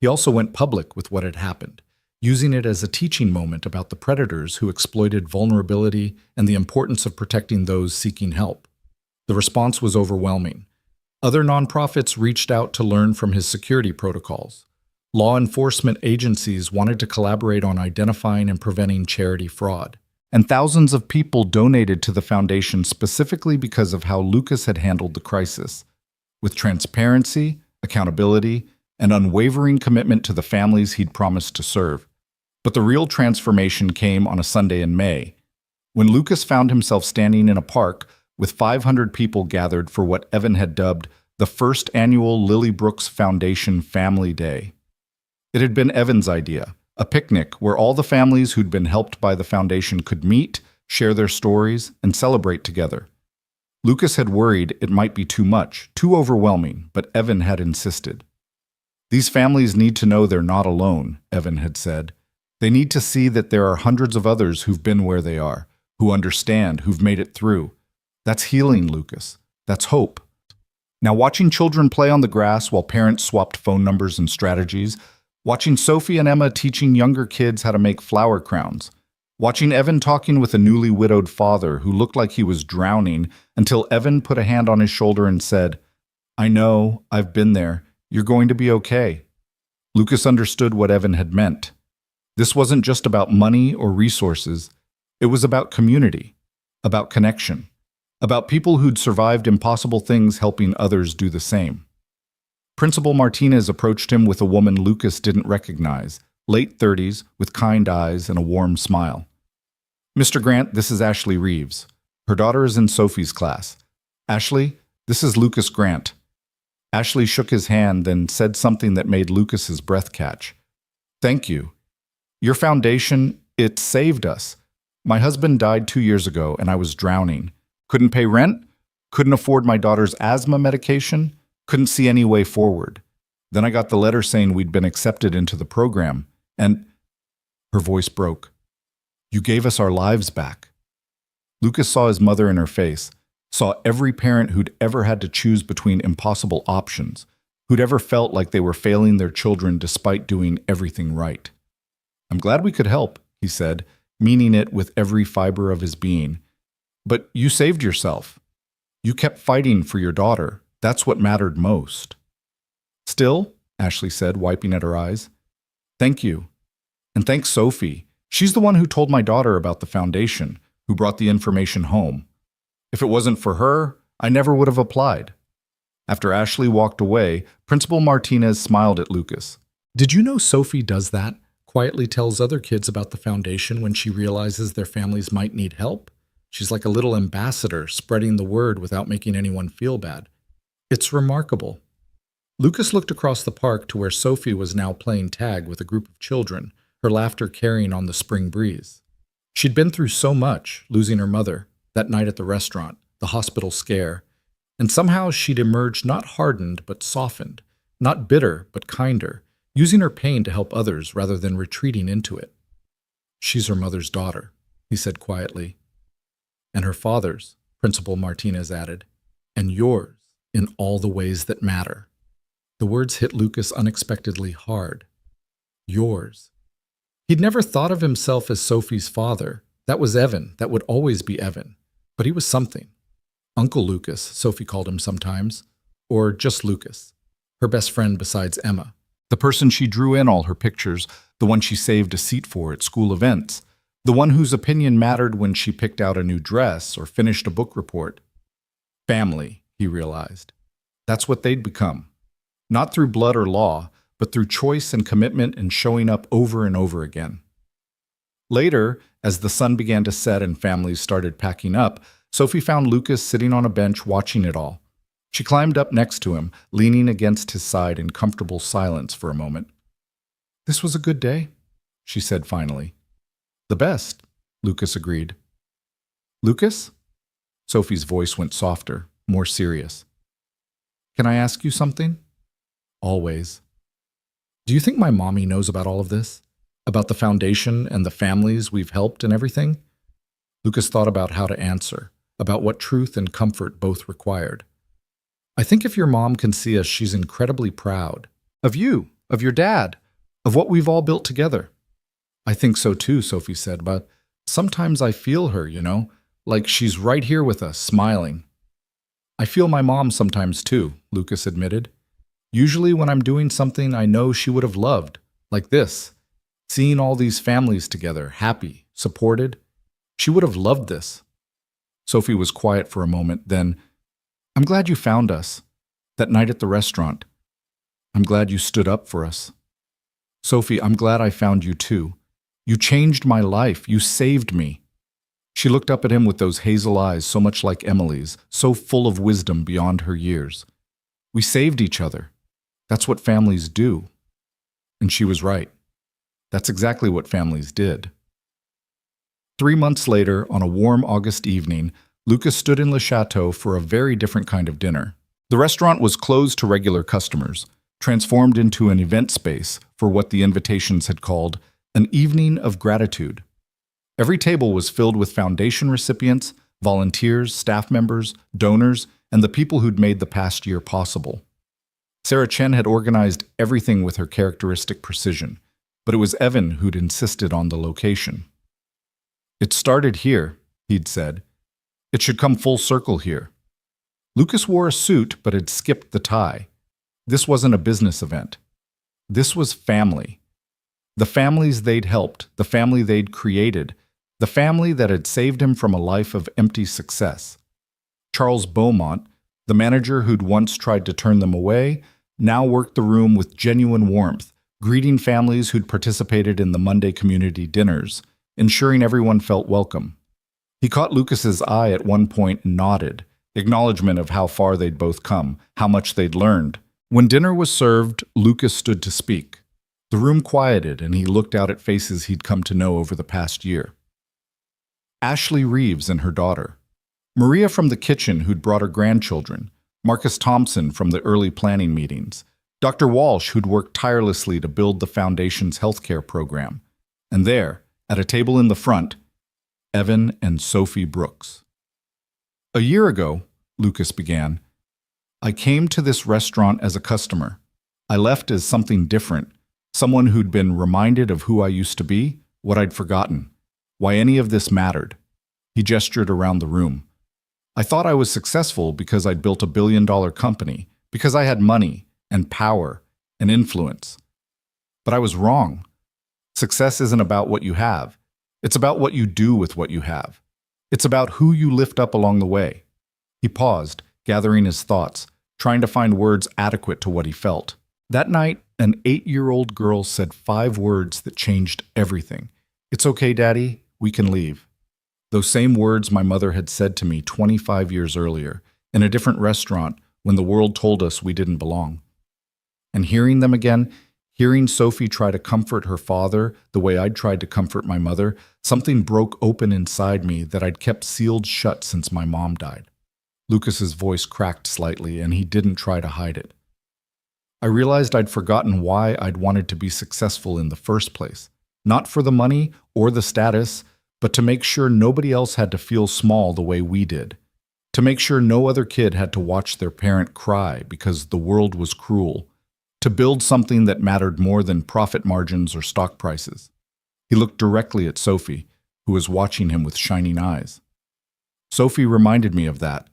He also went public with what had happened, using it as a teaching moment about the predators who exploited vulnerability and the importance of protecting those seeking help. The response was overwhelming. Other nonprofits reached out to learn from his security protocols. Law enforcement agencies wanted to collaborate on identifying and preventing charity fraud. And thousands of people donated to the foundation specifically because of how Lucas had handled the crisis, with transparency, accountability, and unwavering commitment to the families he'd promised to serve. But the real transformation came on a Sunday in May, when Lucas found himself standing in a park with 500 people gathered for what Evan had dubbed the first annual Lily Brooks Foundation Family Day. It had been Evan's idea, a picnic where all the families who'd been helped by the foundation could meet, share their stories, and celebrate together. Lucas had worried it might be too much, too overwhelming, but Evan had insisted. "These families need to know they're not alone," Evan had said. "They need to see that there are hundreds of others who've been where they are, who understand, who've made it through. That's healing, Lucas. That's hope." Now, watching children play on the grass while parents swapped phone numbers and strategies, Watching Sophie and Emma teaching younger kids how to make flower crowns. Watching Evan talking with a newly widowed father who looked like he was drowning until Evan put a hand on his shoulder and said, "I know, I've been there. You're going to be okay." Lucas understood what Evan had meant. This wasn't just about money or resources. It was about community, about connection, about people who'd survived impossible things helping others do the same. Principal Martinez approached him with a woman Lucas didn't recognize, late 30s, with kind eyes and a warm smile. "Mr. Grant, this is Ashley Reeves. Her daughter is in Sophie's class. Ashley, this is Lucas Grant." Ashley shook his hand, then said something that made Lucas's breath catch. "Thank you. Your foundation, it saved us. My husband died 2 years ago, and I was drowning. Couldn't pay rent, couldn't afford my daughter's asthma medication, couldn't see any way forward. Then I got the letter saying we'd been accepted into the program, and—" Her voice broke. "You gave us our lives back." Lucas saw his mother in her face, saw every parent who'd ever had to choose between impossible options, who'd ever felt like they were failing their children despite doing everything right. "I'm glad we could help," he said, meaning it with every fiber of his being. "But you saved yourself. You kept fighting for your daughter. That's what mattered most." "Still," Ashley said, wiping at her eyes, "thank you. And thanks Sophie. She's the one who told my daughter about the foundation, who brought the information home. If it wasn't for her, I never would have applied." After Ashley walked away, Principal Martinez smiled at Lucas. "Did you know Sophie does that? Quietly tells other kids about the foundation when she realizes their families might need help? She's like a little ambassador, spreading the word without making anyone feel bad. It's remarkable." Lucas looked across the park to where Sophie was now playing tag with a group of children, her laughter carrying on the spring breeze. She'd been through so much, losing her mother, that night at the restaurant, the hospital scare, and somehow she'd emerged not hardened but softened, not bitter but kinder, using her pain to help others rather than retreating into it. "She's her mother's daughter," he said quietly. "And her father's," Principal Martinez added, "and yours in all the ways that matter." The words hit Lucas unexpectedly hard. Yours. He'd never thought of himself as Sophie's father. That was Evan. That would always be Evan. But he was something. Uncle Lucas, Sophie called him sometimes. Or just Lucas. Her best friend besides Emma. The person she drew in all her pictures, the one she saved a seat for at school events, the one whose opinion mattered when she picked out a new dress or finished a book report. Family, he realized. That's what they'd become. Not through blood or law, but through choice and commitment and showing up over and over again. Later, as the sun began to set and families started packing up, Sophie found Lucas sitting on a bench watching it all. She climbed up next to him, leaning against his side in comfortable silence for a moment. "This was a good day," she said finally. "The best," Lucas agreed. "Lucas?" Sophie's voice went softer, more serious. "Can I ask you something?" "Always." "Do you think my mommy knows about all of this? About the foundation and the families we've helped and everything?" Lucas thought about how to answer, about what truth and comfort both required. "I think if your mom can see us, she's incredibly proud. Of you, of your dad, of what we've all built together." "I think so too," Sophie said, "but sometimes I feel her, like she's right here with us, smiling." "I feel my mom sometimes too," Lucas admitted. "Usually when I'm doing something I know she would have loved, like this, seeing all these families together, happy, supported. She would have loved this." Sophie was quiet for a moment, then, "I'm glad you found us. That night at the restaurant. I'm glad you stood up for us." "Sophie, I'm glad I found you too. You changed my life. You saved me." She looked up at him with those hazel eyes so much like Emily's, so full of wisdom beyond her years. "We saved each other. That's what families do." And she was right. That's exactly what families did. 3 months later, on a warm August evening, Lucas stood in Le Chateau for a very different kind of dinner. The restaurant was closed to regular customers, transformed into an event space for what the invitations had called an evening of gratitude. Every table was filled with foundation recipients, volunteers, staff members, donors, and the people who'd made the past year possible. Sarah Chen had organized everything with her characteristic precision, but it was Evan who'd insisted on the location. "It started here," he'd said. "It should come full circle here." Lucas wore a suit but had skipped the tie. This wasn't a business event. This was family. The families they'd helped, the family they'd created, the family that had saved him from a life of empty success. Charles Beaumont, the manager who'd once tried to turn them away, now worked the room with genuine warmth, greeting families who'd participated in the Monday community dinners, ensuring everyone felt welcome. He caught Lucas's eye at one point and nodded, acknowledgement of how far they'd both come, how much they'd learned. When dinner was served, Lucas stood to speak. The room quieted, and he looked out at faces he'd come to know over the past year. Ashley Reeves and her daughter. Maria from the kitchen who'd brought her grandchildren. Marcus Thompson from the early planning meetings. Dr. Walsh who'd worked tirelessly to build the Foundation's healthcare program. And there, at a table in the front, Evan and Sophie Brooks. "A year ago," Lucas began, "I came to this restaurant as a customer. I left as something different, someone who'd been reminded of who I used to be, what I'd forgotten, why any of this mattered." He gestured around the room. "I thought I was successful because I'd built a billion-dollar company, because I had money and power and influence. But I was wrong. Success isn't about what you have. It's about what you do with what you have. It's about who you lift up along the way." He paused, gathering his thoughts, trying to find words adequate to what he felt. That night, an 8-year-old girl said 5 words that changed everything. "It's okay, Daddy, we can leave." Those same words my mother had said to me 25 years earlier, in a different restaurant when the world told us we didn't belong. And hearing them again, hearing Sophie try to comfort her father the way I'd tried to comfort my mother, something broke open inside me that I'd kept sealed shut since my mom died. Lucas's voice cracked slightly, and he didn't try to hide it. I realized I'd forgotten why I'd wanted to be successful in the first place. Not for the money or the status, but to make sure nobody else had to feel small the way we did. To make sure no other kid had to watch their parent cry because the world was cruel. To build something that mattered more than profit margins or stock prices. He looked directly at Sophie, who was watching him with shining eyes. Sophie reminded me of that.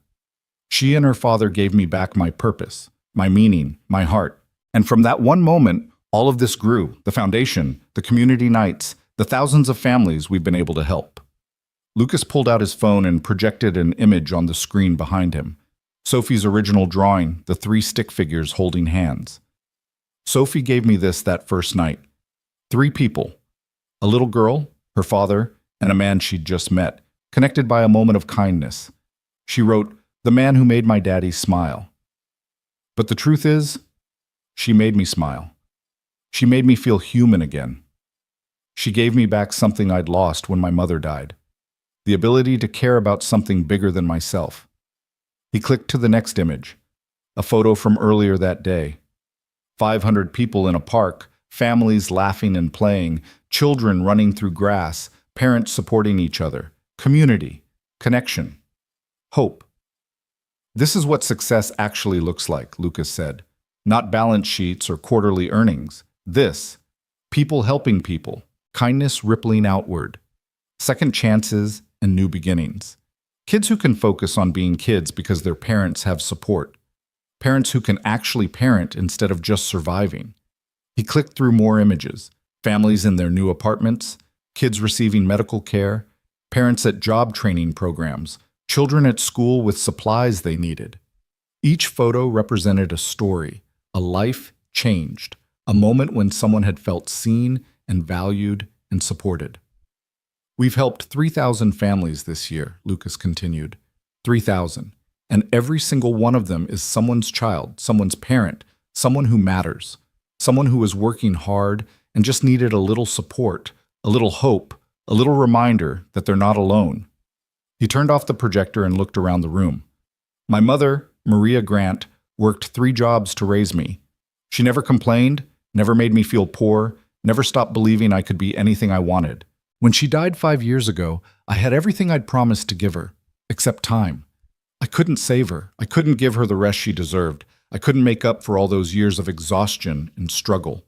She and her father gave me back my purpose, my meaning, my heart. And from that one moment, all of this grew, the foundation, the community nights, the thousands of families we've been able to help. Lucas pulled out his phone and projected an image on the screen behind him. Sophie's original drawing, the 3 stick figures holding hands. Sophie gave me this that first night. 3 people. A little girl, her father, and a man she'd just met, connected by a moment of kindness. She wrote, "The man who made my daddy smile." But the truth is, she made me smile. She made me feel human again. She gave me back something I'd lost when my mother died. The ability to care about something bigger than myself. He clicked to the next image, a photo from earlier that day. 500 people in a park, families laughing and playing, children running through grass, parents supporting each other, community, connection, hope. "This is what success actually looks like," Lucas said. "Not balance sheets or quarterly earnings. This, people helping people, kindness rippling outward, second chances and new beginnings. Kids who can focus on being kids because their parents have support. Parents who can actually parent instead of just surviving." He clicked through more images. Families in their new apartments, kids receiving medical care, parents at job training programs, children at school with supplies they needed. Each photo represented a story, a life changed, a moment when someone had felt seen and valued and supported. "We've helped 3,000 families this year," Lucas continued. 3,000. And every single one of them is someone's child, someone's parent, someone who matters, someone who was working hard and just needed a little support, a little hope, a little reminder that they're not alone. He turned off the projector and looked around the room. "My mother, Maria Grant, worked 3 jobs to raise me. She never complained, never made me feel poor, never stopped believing I could be anything I wanted. When she died 5 years ago, I had everything I'd promised to give her, except time. I couldn't save her. I couldn't give her the rest she deserved. I couldn't make up for all those years of exhaustion and struggle.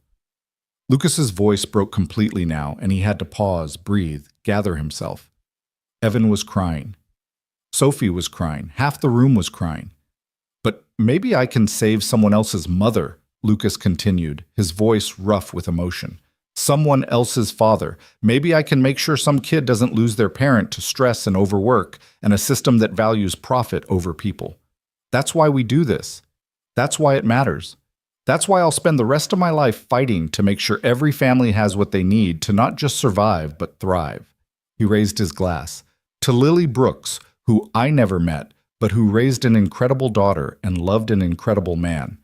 Lucas's voice broke completely now, and he had to pause, breathe, gather himself. Evan was crying. Sophie was crying. Half the room was crying. But maybe I can save someone else's mother, Lucas continued, his voice rough with emotion. Someone else's father. Maybe I can make sure some kid doesn't lose their parent to stress and overwork and a system that values profit over people. That's why we do this. That's why it matters. That's why I'll spend the rest of my life fighting to make sure every family has what they need to not just survive, but thrive. He raised his glass. To Lily Brooks, who I never met, but who raised an incredible daughter and loved an incredible man.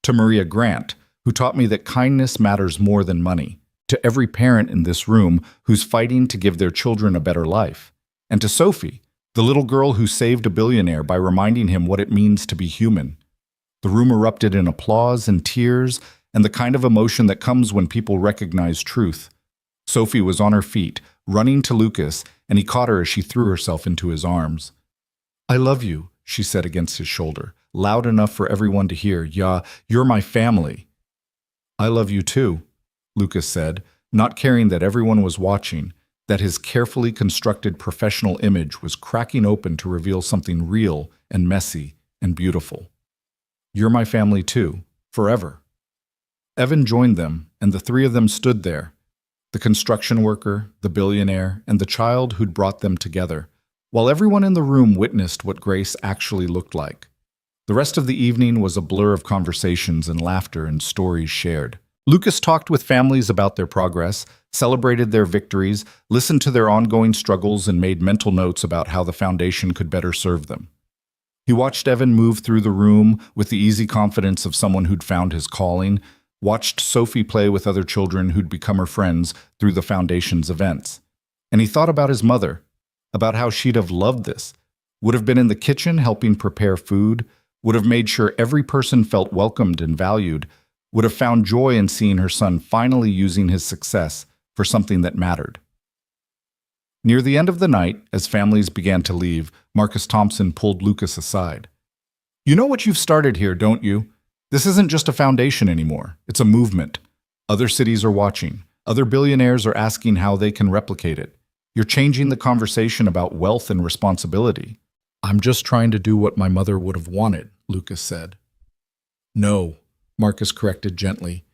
To Maria Grant, who taught me that kindness matters more than money. To every parent in this room who's fighting to give their children a better life. And to Sophie, the little girl who saved a billionaire by reminding him what it means to be human. The room erupted in applause and tears and the kind of emotion that comes when people recognize truth. Sophie was on her feet, running to Lucas, and he caught her as she threw herself into his arms. "I love you," she said against his shoulder, loud enough for everyone to hear. "Yeah, you're my family." "I love you too," Lucas said, not caring that everyone was watching, that his carefully constructed professional image was cracking open to reveal something real and messy and beautiful. "You're my family too, forever." Evan joined them, and the three of them stood there, the construction worker, the billionaire, and the child who'd brought them together, while everyone in the room witnessed what grace actually looked like. The rest of the evening was a blur of conversations and laughter and stories shared. Lucas talked with families about their progress, celebrated their victories, listened to their ongoing struggles, and made mental notes about how the foundation could better serve them. He watched Evan move through the room with the easy confidence of someone who'd found his calling, watched Sophie play with other children who'd become her friends through the foundation's events. And he thought about his mother, about how she'd have loved this, would have been in the kitchen helping prepare food, would have made sure every person felt welcomed and valued, would have found joy in seeing her son finally using his success for something that mattered. Near the end of the night, as families began to leave, Marcus Thompson pulled Lucas aside. "You know what you've started here, don't you? This isn't just a foundation anymore. It's a movement. Other cities are watching. Other billionaires are asking how they can replicate it. You're changing the conversation about wealth and responsibility." "I'm just trying to do what my mother would have wanted," Lucas said. "No," Marcus corrected gently.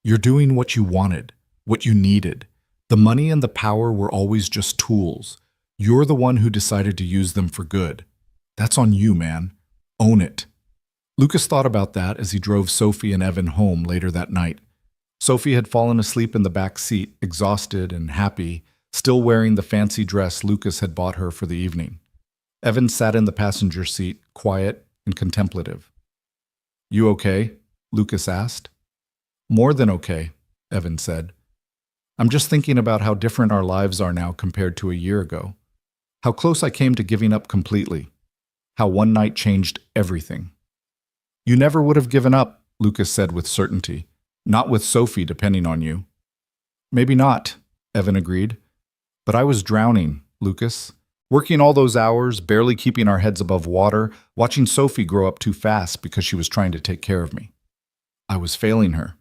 "You're doing what you wanted, what you needed. The money and the power were always just tools. You're the one who decided to use them for good. That's on you, man. Own it." Lucas thought about that as he drove Sophie and Evan home later that night. Sophie had fallen asleep in the back seat, exhausted and happy, still wearing the fancy dress Lucas had bought her for the evening. Evan sat in the passenger seat, quiet and contemplative. "You okay?" Lucas asked. "More than okay," Evan said. "I'm just thinking about how different our lives are now compared to a year ago. How close I came to giving up completely. How one night changed everything." "You never would have given up," Lucas said with certainty. "Not with Sophie depending on you." "Maybe not," Evan agreed. "But I was drowning, Lucas. Working all those hours, barely keeping our heads above water, watching Sophie grow up too fast because she was trying to take care of me. I was failing her."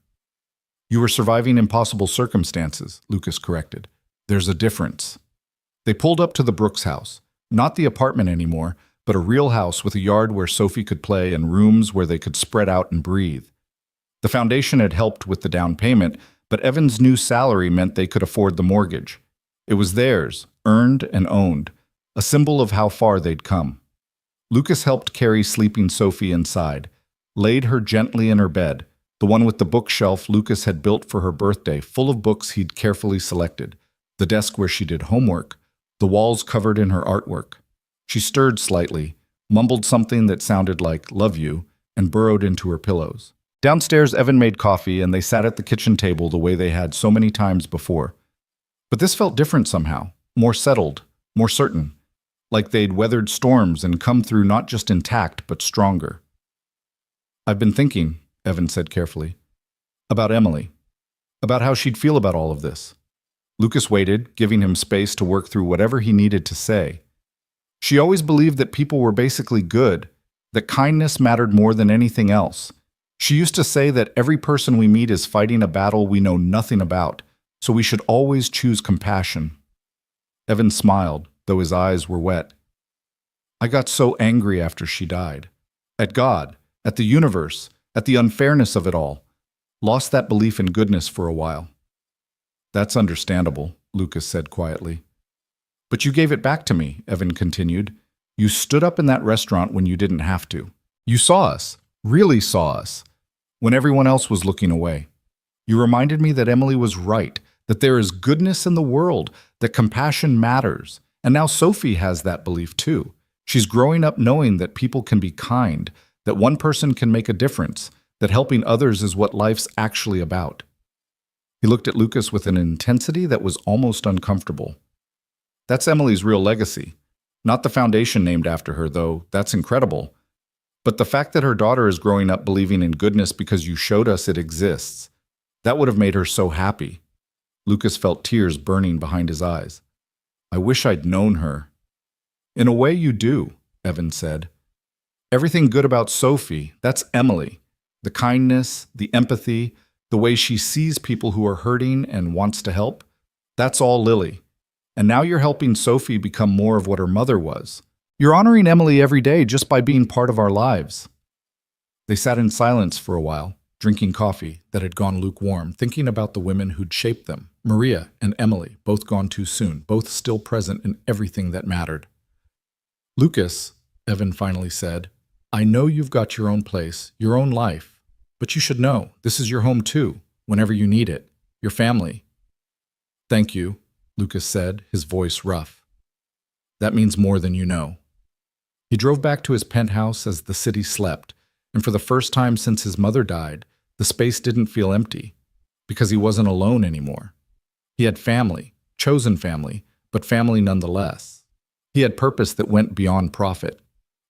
"You were surviving impossible circumstances," Lucas corrected. "There's a difference." They pulled up to the Brooks house. Not the apartment anymore, but a real house with a yard where Sophie could play and rooms where they could spread out and breathe. The foundation had helped with the down payment, but Evan's new salary meant they could afford the mortgage. It was theirs, earned and owned, a symbol of how far they'd come. Lucas helped carry sleeping Sophie inside, laid her gently in her bed, the one with the bookshelf Lucas had built for her birthday, full of books he'd carefully selected, the desk where she did homework, the walls covered in her artwork. She stirred slightly, mumbled something that sounded like "love you," and burrowed into her pillows. Downstairs, Evan made coffee, and they sat at the kitchen table the way they had so many times before. But this felt different somehow, more settled, more certain, like they'd weathered storms and come through not just intact, but stronger. "I've been thinking," Evan said carefully, "about Emily, about how she'd feel about all of this." Lucas waited, giving him space to work through whatever he needed to say. "She always believed that people were basically good, that kindness mattered more than anything else, She used to say that every person we meet is fighting a battle we know nothing about, so we should always choose compassion. Evan smiled, though his eyes were wet. I got so angry after she died. At God, at the universe, at the unfairness of it all. Lost that belief in goodness for a while. That's understandable, Lucas said quietly. But you gave it back to me, Evan continued. You stood up in that restaurant when you didn't have to. You saw us, really saw us, when everyone else was looking away. You reminded me that Emily was right, that there is goodness in the world, that compassion matters. And now Sophie has that belief too. She's growing up knowing that people can be kind, that one person can make a difference, that helping others is what life's actually about. He looked at Lucas with an intensity that was almost uncomfortable. That's Emily's real legacy. Not the foundation named after her, though. That's incredible. But the fact that her daughter is growing up believing in goodness because you showed us it exists, that would have made her so happy. Lucas felt tears burning behind his eyes. I wish I'd known her. In a way you do, Evan said. Everything good about Sophie, that's Emily. The kindness, the empathy, the way she sees people who are hurting and wants to help, that's all Lily. And now you're helping Sophie become more of what her mother was. You're honoring Emily every day just by being part of our lives. They sat in silence for a while, drinking coffee that had gone lukewarm, thinking about the women who'd shaped them, Maria and Emily, both gone too soon, both still present in everything that mattered. Lucas, Evan finally said, I know you've got your own place, your own life, but you should know this is your home too, whenever you need it, your family. Thank you, Lucas said, his voice rough. That means more than you know. He drove back to his penthouse as the city slept, and for the first time since his mother died, the space didn't feel empty, because he wasn't alone anymore. He had family, chosen family, but family nonetheless. He had purpose that went beyond profit.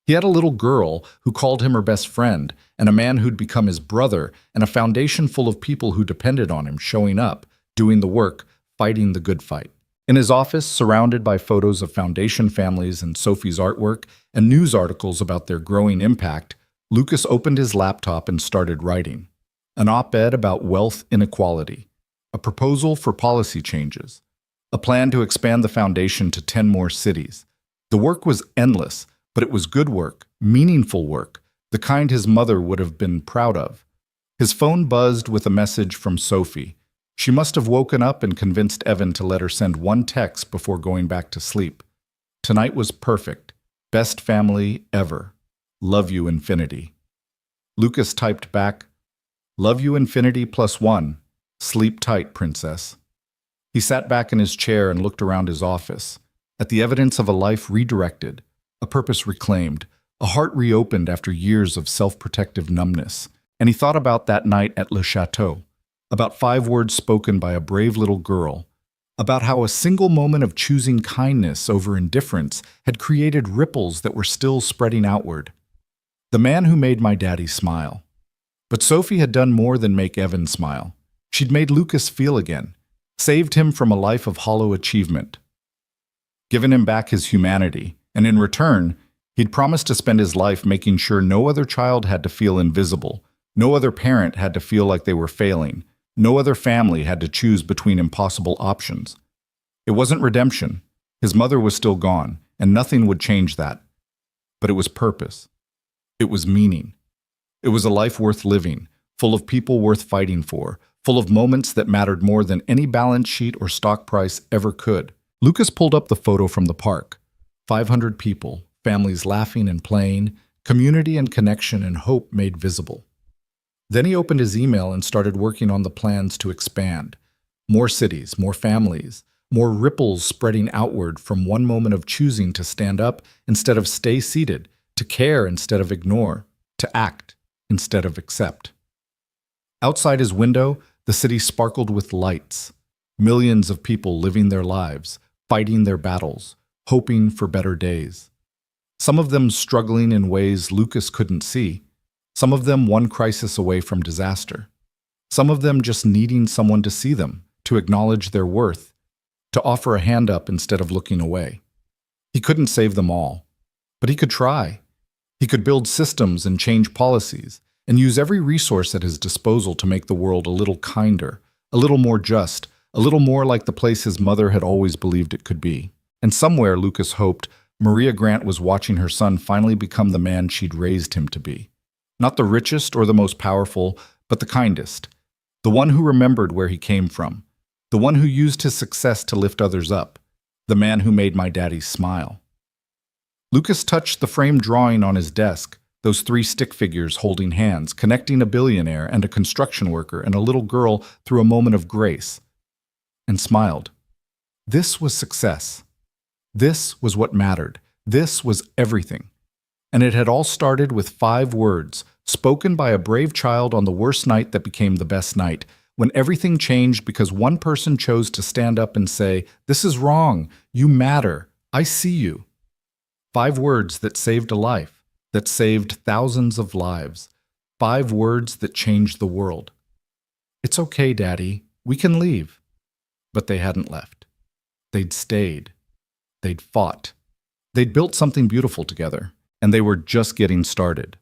He had a little girl who called him her best friend, and a man who'd become his brother, and a foundation full of people who depended on him, showing up, doing the work, fighting the good fight. In his office, surrounded by photos of foundation families and Sophie's artwork and news articles about their growing impact, Lucas opened his laptop and started writing. An op-ed about wealth inequality, a proposal for policy changes, a plan to expand the foundation to 10 more cities. The work was endless, but it was good work, meaningful work, the kind his mother would have been proud of. His phone buzzed with a message from Sophie. She must have woken up and convinced Evan to let her send one text before going back to sleep. Tonight was perfect. Best family ever. Love you, infinity. Lucas typed back, Love you, infinity +1. Sleep tight, princess. He sat back in his chair and looked around his office, at the evidence of a life redirected, a purpose reclaimed, a heart reopened after years of self-protective numbness. And he thought about that night at Le Chateau, about 5 words spoken by a brave little girl, about how a single moment of choosing kindness over indifference had created ripples that were still spreading outward. The man who made my daddy smile. But Sophie had done more than make Evan smile. She'd made Lucas feel again, saved him from a life of hollow achievement, given him back his humanity, and in return, he'd promised to spend his life making sure no other child had to feel invisible, no other parent had to feel like they were failing, no other family had to choose between impossible options. It wasn't redemption. His mother was still gone, and nothing would change that. But it was purpose. It was meaning. It was a life worth living, full of people worth fighting for, full of moments that mattered more than any balance sheet or stock price ever could. Lucas pulled up the photo from the park. 500 people, families laughing and playing, community and connection and hope made visible. Then he opened his email and started working on the plans to expand. More cities, more families, more ripples spreading outward from one moment of choosing to stand up instead of stay seated, to care instead of ignore, to act instead of accept. Outside his window, the city sparkled with lights. Millions of people living their lives, fighting their battles, hoping for better days. Some of them struggling in ways Lucas couldn't see. Some of them one crisis away from disaster. Some of them just needing someone to see them, to acknowledge their worth, to offer a hand up instead of looking away. He couldn't save them all, but he could try. He could build systems and change policies. and use every resource at his disposal to make the world a little kinder, a little more just, a little more like the place his mother had always believed it could be. And somewhere, Lucas hoped, Maria Grant was watching her son finally become the man she'd raised him to be. Not the richest or the most powerful, but the kindest. The one who remembered where he came from. The one who used his success to lift others up. The man who made my daddy smile. Lucas touched the framed drawing on his desk, those three stick figures holding hands, connecting a billionaire and a construction worker and a little girl through a moment of grace, and smiled. This was success. This was what mattered. This was everything. And it had all started with 5 words, spoken by a brave child on the worst night that became the best night, when everything changed because one person chose to stand up and say, "This is wrong. You matter. I see you." 5 words that saved a life, that saved thousands of lives. 5 words that changed the world. "It's okay, Daddy. We can leave." But they hadn't left. They'd stayed. They'd fought. They'd built something beautiful together, and they were just getting started.